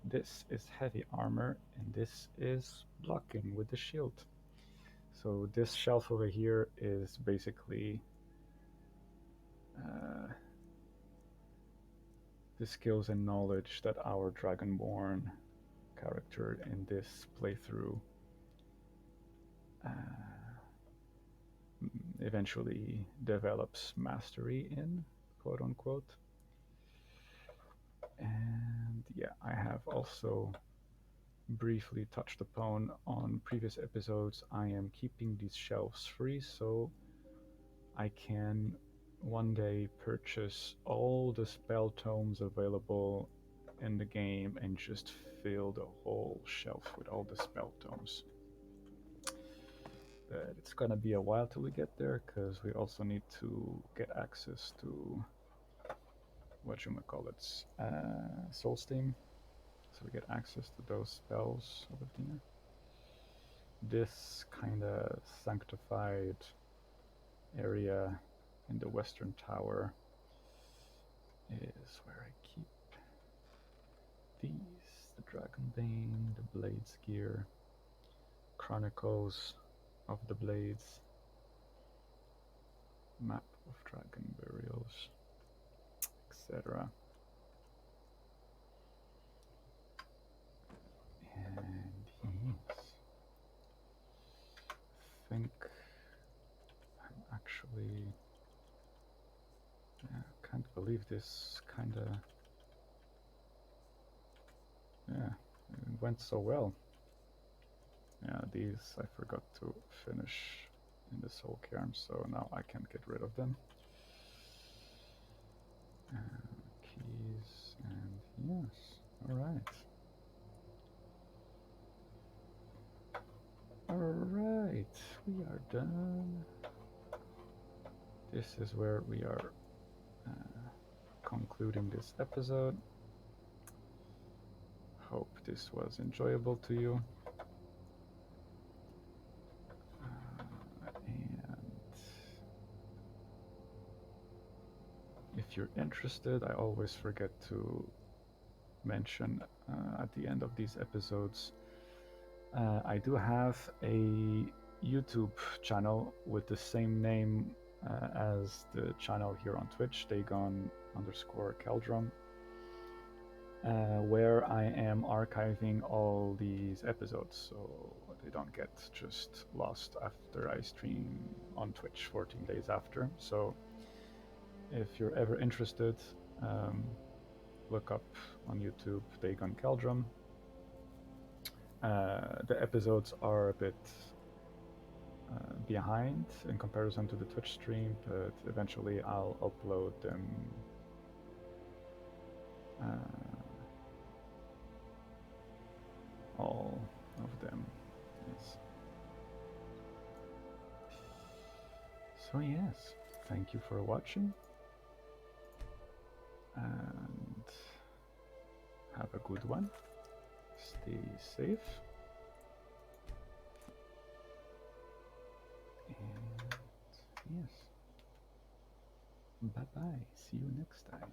This is Heavy Armor, and this is Blocking with the Shield. So this shelf over here is basically the skills and knowledge that our Dragonborn character in this playthrough eventually develops mastery in, quote unquote. And yeah, I have also briefly touched upon on previous episodes, I am keeping these shelves free so I can one day purchase all the spell tomes available in the game and just fill the whole shelf with all the spell tomes. But it's gonna be a while till we get there, because we also need to get access to whatchamacallits, Soulsteam. So we get access to those spells over here. this kind of sanctified area in the western tower is where I keep these, the Dragonbane, the Blades gear, Chronicles of the Blades, map of dragon burials, etc. And yes, I think I'm actually, yeah, can't believe this kind of, yeah, it went so well. Yeah, these I forgot to finish in the soul cairn, so now I can get rid of them. Keys, and yes, alright. Alright, we are done. This is where we are concluding this episode. Hope this was enjoyable to you. And if you're interested, I always forget to mention at the end of these episodes, I do have a YouTube channel with the same name as the channel here on Twitch, Dagon_Keldrum, where I am archiving all these episodes, so they don't get just lost after I stream on Twitch 14 days after. So if you're ever interested, look up on YouTube Dagon Keldrum. The episodes are a bit behind in comparison to the Twitch stream, but eventually I'll upload them all of them. Yes. So yes, thank you for watching, and have a good one. Stay safe. And yes. Bye bye. See you next time.